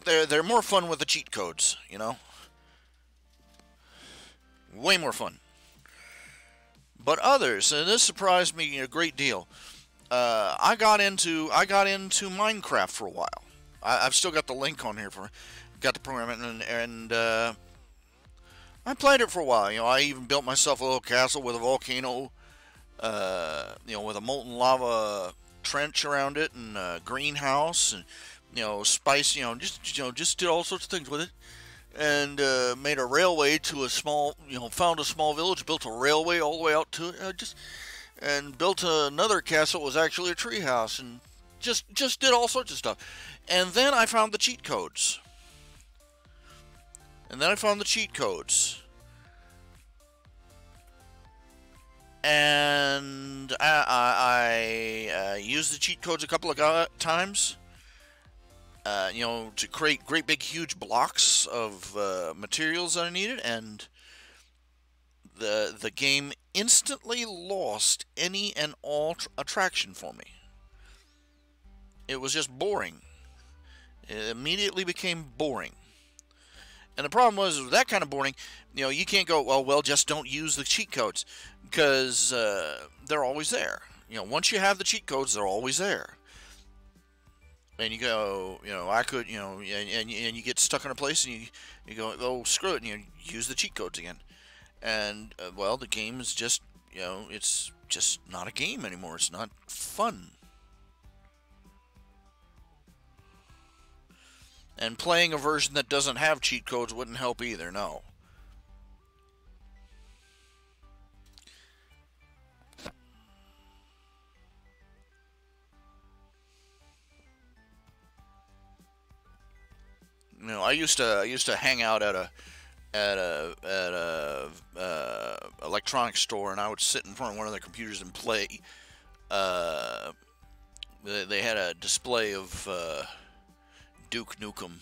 they're more fun with the cheat codes. Way more fun. But others, and this surprised me a great deal. I got into Minecraft for a while. I've still got the link on here got the program, and I played it for a while. I even built myself a little castle with a volcano. With a molten lava trench around it, and a greenhouse, and spice. Just did all sorts of things with it, and made a railway to a small. Found a small village, built a railway all the way out to it. And built another castle. It was actually a tree house, and just did all sorts of stuff. And then I found the cheat codes. And I used the cheat codes a couple of times, to create great big huge blocks of materials that I needed, and the game instantly lost any and all attraction for me. It was just boring. It immediately became boring. And the problem was that kind of boring, you can't go, well, just don't use the cheat codes, because they're always there. Once you have the cheat codes, they're always there. And you go, I could, and you get stuck in a place, and you go, oh, screw it, and you use the cheat codes again. And, the game is just, it's just not a game anymore. It's not fun. And playing a version that doesn't have cheat codes wouldn't help either, no. I used to hang out at a electronics store, and I would sit in front of one of their computers and play. They had a display of Duke Nukem,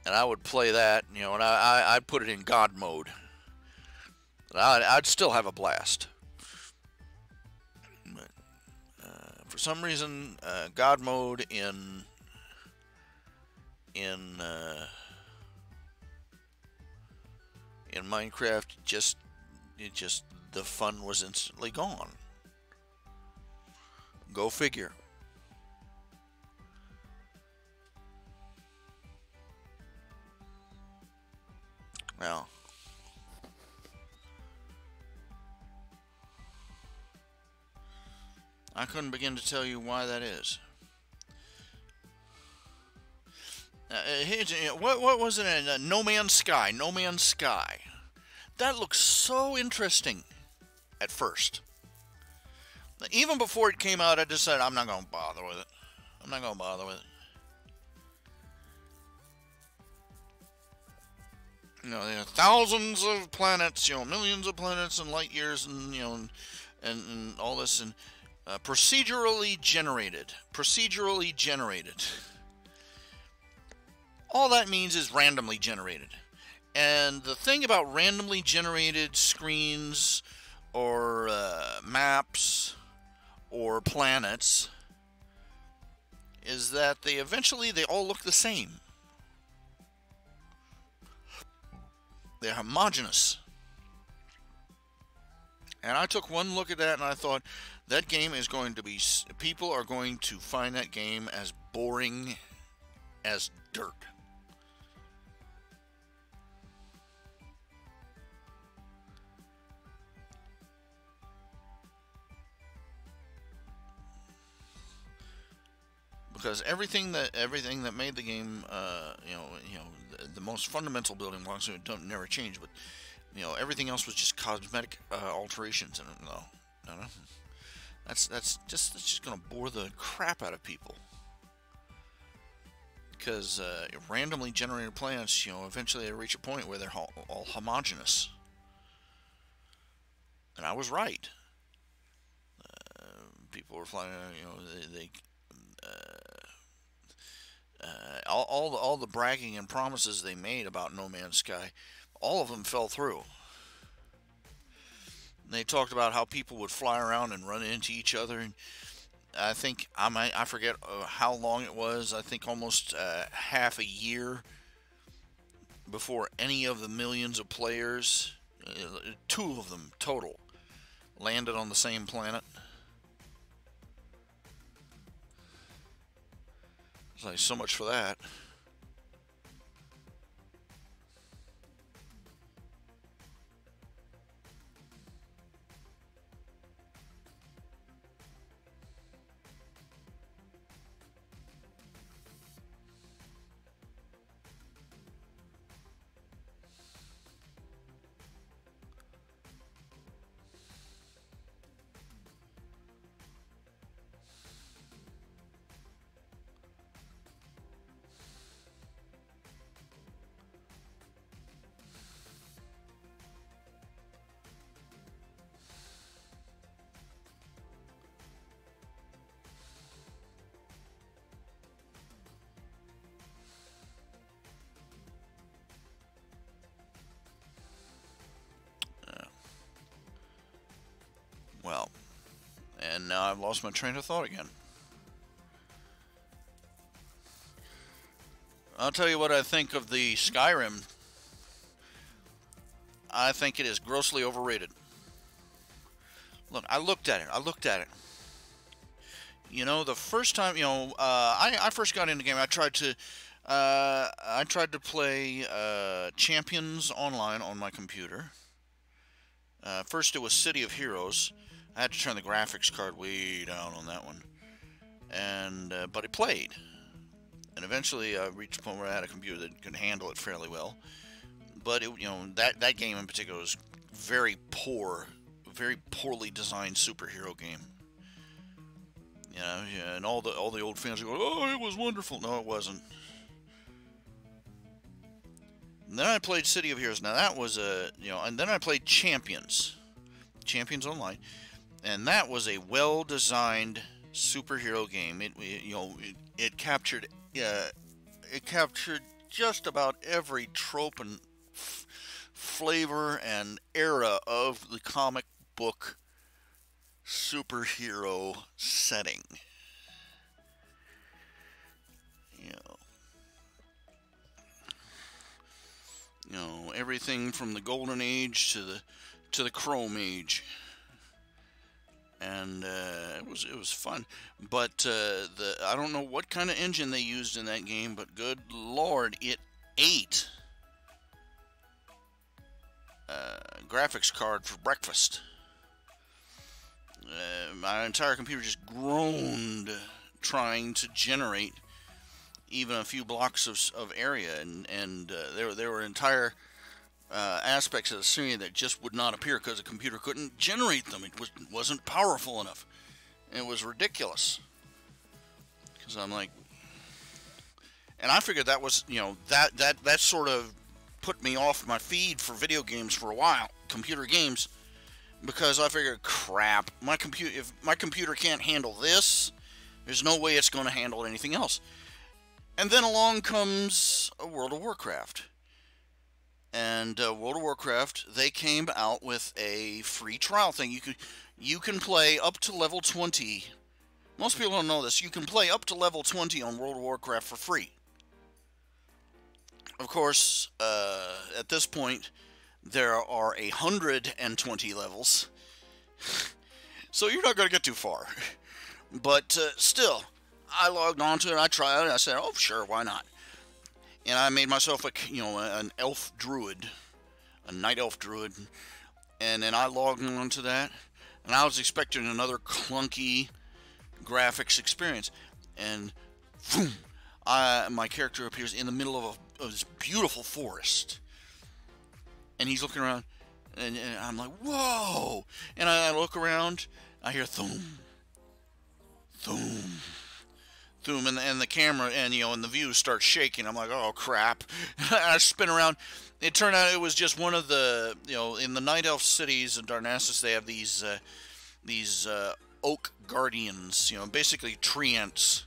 and I would play that, and I'd put it in God mode. I'd still have a blast. But, for some reason, God mode in Minecraft, the fun was instantly gone. Go figure. Now, I couldn't begin to tell you why that is. What was it? No Man's Sky. No Man's Sky. That looks so interesting at first. Even before it came out, I decided I'm not going to bother with it. There are thousands of planets, millions of planets and light years, and and all this, and procedurally generated. All that means is randomly generated. And the thing about randomly generated screens or maps or planets is that they all look the same. They're homogeneous. And I took one look at that and I thought, that game is going to be, people are going to find that game as boring as dirt. because everything that made the game, the most fundamental building blocks don't never change, but everything else was just cosmetic alterations, and no, that's just gonna bore the crap out of people. Because randomly generated plants, eventually they reach a point where they're all homogeneous. And I was right. People were flying, all the bragging and promises they made about No Man's Sky, all of them fell through. They talked about how people would fly around and run into each other, and I think I forget how long it was. I think almost half a year before any of the millions of players, 2 of them total, landed on the same planet. It's like, so much for that. Well, and now I've lost my train of thought again. I'll tell you what I think of the Skyrim. I think it is grossly overrated. Look, I looked at it. The first time, I first got into the game, I tried to play Champions Online on my computer. First it was City of Heroes. I had to turn the graphics card way down on that one, and but it played. And eventually I reached a point where I had a computer that could handle it fairly well. But that game in particular was very poorly designed superhero game. And all the old fans go, "Oh, it was wonderful." No, it wasn't. And then I played City of Heroes. Now that was and then I played Champions Online, and that was a well-designed superhero game. It captured just about every trope and flavor and era of the comic book superhero setting. Everything from the Golden Age to the Chrome Age, and it was fun. But I don't know what kind of engine they used in that game, but good Lord, it ate graphics card for breakfast. My entire computer just groaned trying to generate even a few blocks of area, and there were entire aspects of the scene that just would not appear because the computer couldn't generate them. It wasn't powerful enough. It was ridiculous. Because I'm like, and I figured that was that sort of put me off my feed for video games for a while, computer games, because I figured, crap, if my computer can't handle this, there's no way it's going to handle anything else. And then along comes World of Warcraft. And World of Warcraft, they came out with a free trial thing. You can play up to level 20. Most people don't know this. You can play up to level 20 on World of Warcraft for free. Of course, at this point, there are 120 levels. So you're not going to get too far. But still, I logged onto it, I tried it, and I said, oh, sure, why not? And I made myself an elf druid, a night elf druid, and then I logged onto that, and I was expecting another clunky graphics experience. And boom, my character appears in the middle of this beautiful forest, and he's looking around, and I'm like, whoa! And I look around, I hear thum, thum, thum, and the camera and and the view starts shaking. I'm like, oh crap! I spin around. It turned out it was just one of the in the Night Elf cities in Darnassus they have these oak guardians, basically treants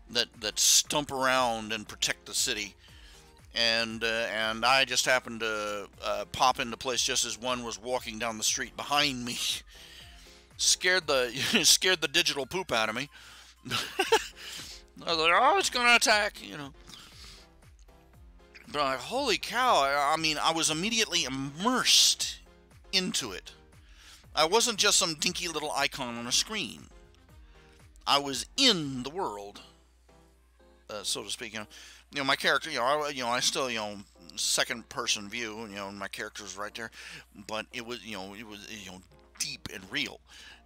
that stump around and protect the city. And I just happened to pop into place just as one was walking down the street behind me. Scared the scared the digital poop out of me. I was like, oh, it's gonna attack, But I'm like, holy cow! I mean, I was immediately immersed into it. I wasn't just some dinky little icon on a screen. I was in the world, so to speak. My character, I still, second person view, and my character was right there, but it was, deep and real,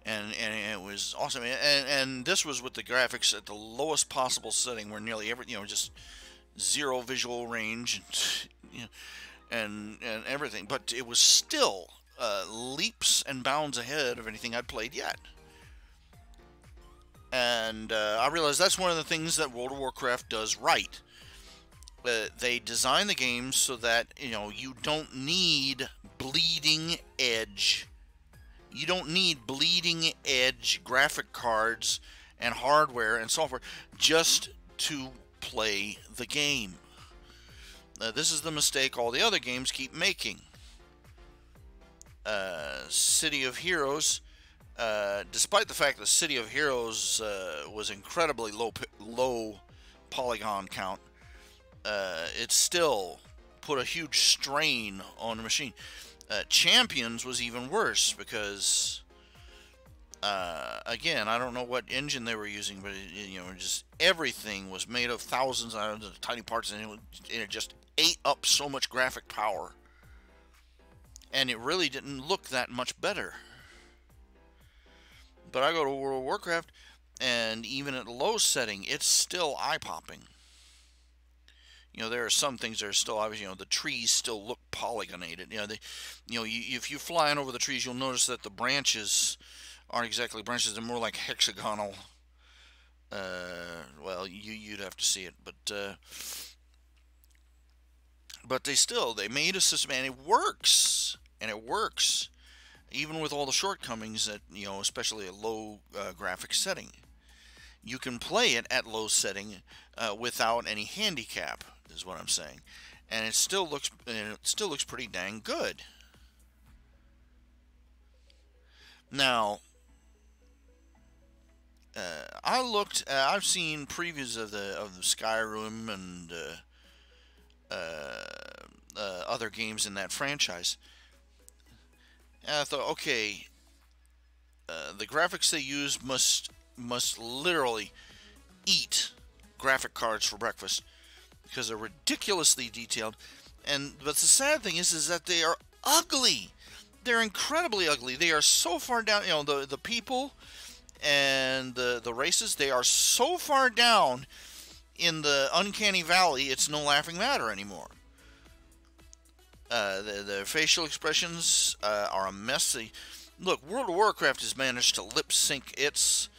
and it was awesome. And this was with the graphics at the lowest possible setting, where nearly every, just zero visual range, and everything. But it was still leaps and bounds ahead of anything I'd played yet. And I realized that's one of the things that World of Warcraft does right. They design the game so that you don't need bleeding edge. You don't need bleeding edge graphic cards and hardware and software just to play the game. This is the mistake all the other games keep making. City of Heroes, despite the fact that City of Heroes was incredibly low polygon count, it still put a huge strain on the machine. Champions was even worse because, again, I don't know what engine they were using, but just everything was made of thousands of tiny parts, and it just ate up so much graphic power, and it really didn't look that much better. But I go to World of Warcraft, and even at low setting, it's still eye-popping. There are some things that are still obvious. The trees still look polygonated. If you're flying over the trees, you'll notice that the branches aren't exactly branches; they're more like hexagonal. Well, you'd have to see it, but they made a system, and it works, even with all the shortcomings that especially a low graphic setting. You can play it at low setting without any handicap, is what I'm saying, and it still looks pretty dang good. Now, I've seen previews of the Skyrim and other games in that franchise, and I thought, okay, the graphics they use must literally eat graphic cards for breakfast, because they're ridiculously detailed. But the sad thing is that they are ugly. They're incredibly ugly. They are so far down. The people and the races, they are so far down in the uncanny valley. It's no laughing matter anymore. The facial expressions are a mess. Look, World of Warcraft has managed to lip sync its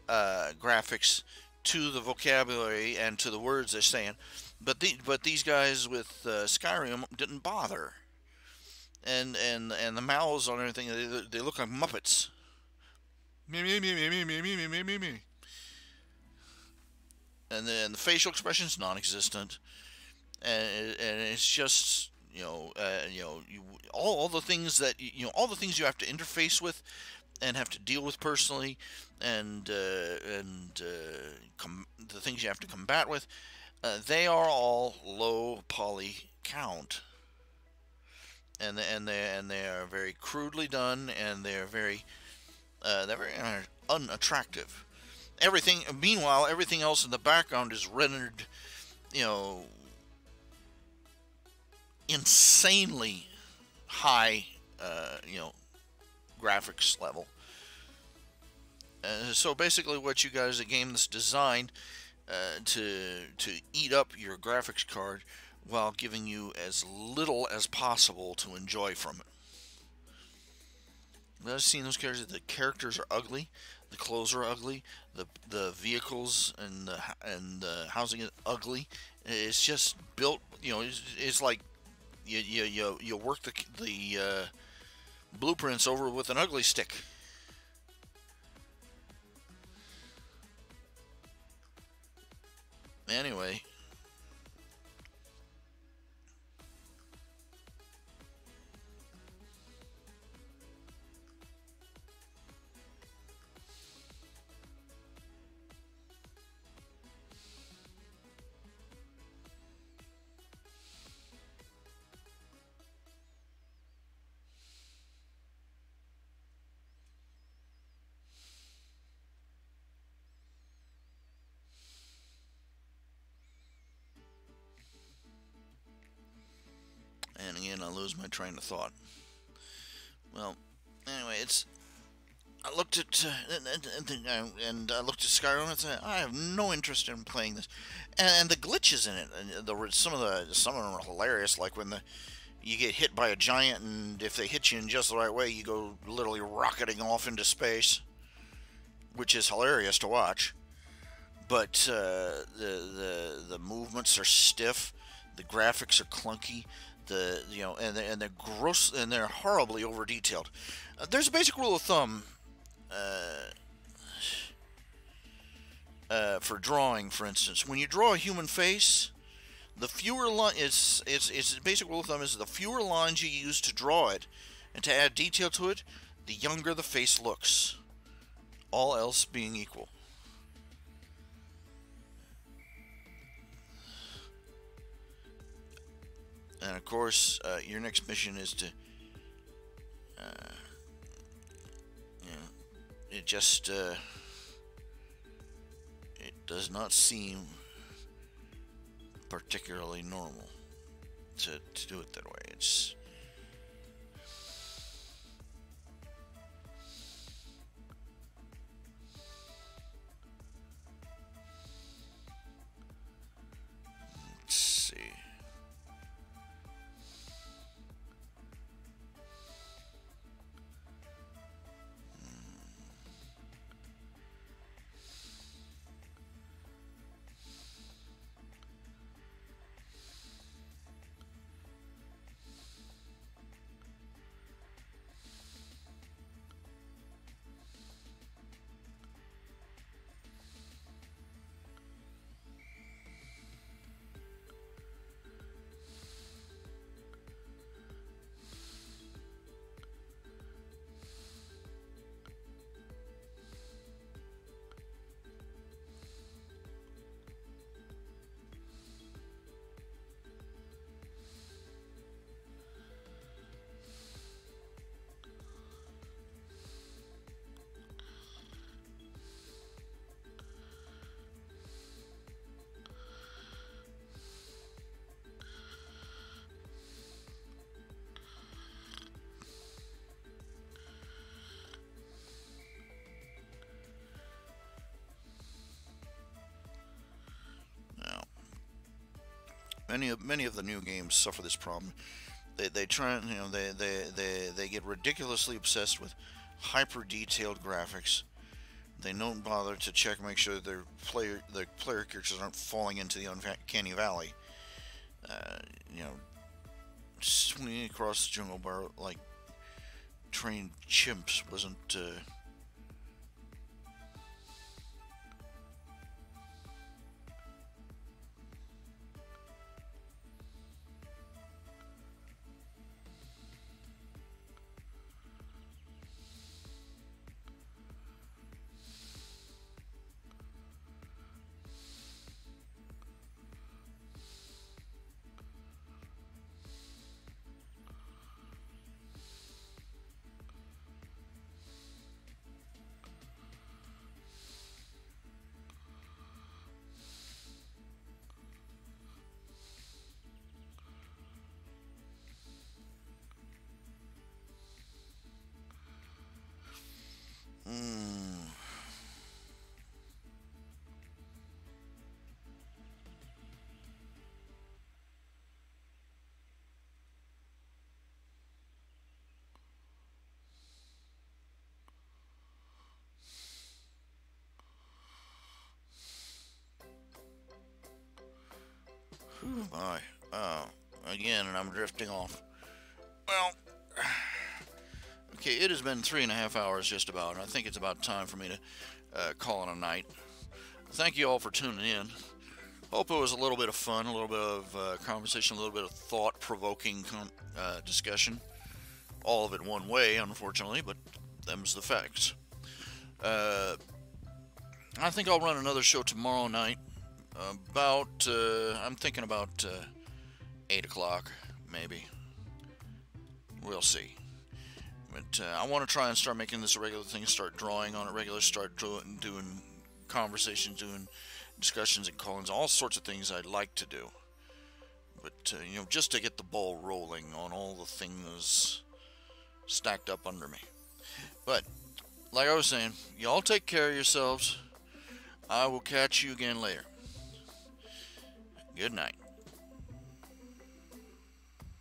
graphics to the vocabulary and to the words they're saying, but these guys with Skyrim didn't bother, and the mouths on everything, they look like Muppets. Me me me me me me me me me me. And then the facial expressions non-existent, and it's just all the things that all the things you have to interface with and have to deal with personally, and the things you have to combat with, they are all low poly count, and they are very crudely done, and they're very unattractive. Meanwhile, everything else in the background is rendered, insanely high, graphics level. So basically, what you got is a game that's designed to eat up your graphics card while giving you as little as possible to enjoy from it. I've seen those characters. The characters are ugly, the clothes are ugly, the vehicles and the housing is ugly. It's just built. It's like you work the blueprints over with an ugly stick. Anyway, and again I lose my train of thought. Well, anyway, it's I looked at and I looked at Skyrim and said I have no interest in playing this, and the glitches in it. And some of them are hilarious. Like when you get hit by a giant, and if they hit you in just the right way, you go literally rocketing off into space, which is hilarious to watch. But the movements are stiff, the graphics are clunky, they're gross and they're horribly over detailed. There's a basic rule of thumb uh, for drawing, for instance. When you draw a human face, the fewer it's the basic rule of thumb is the fewer lines you use to draw it and to add detail to it, the younger the face looks. All else being equal. And of course, your next mission is to, you know, it just it does not seem particularly normal to do it that way. Let's see. Now, many of the new games suffer this problem. They try, they get ridiculously obsessed with hyper detailed graphics. They don't bother to check, make sure that their player characters aren't falling into the uncanny valley. Uh, you know, swinging across the jungle bar like trained chimps wasn't. My, again, and I'm drifting off. Well, okay, it has been 3.5 hours just about, and I think it's about time for me to call it a night. Thank you all for tuning in. Hope it was a little bit of fun, a little bit of conversation, a little bit of thought-provoking discussion. All of it one way, unfortunately, but them's the facts. I think I'll run another show tomorrow night. I'm thinking about 8 o'clock, maybe. We'll see. But I want to try and start making this a regular thing, start drawing on it regular, start doing conversations, doing discussions and call-ins, all sorts of things I'd like to do. But, just to get the ball rolling on all the things stacked up under me. But, like I was saying, y'all take care of yourselves. I will catch you again later. Good night.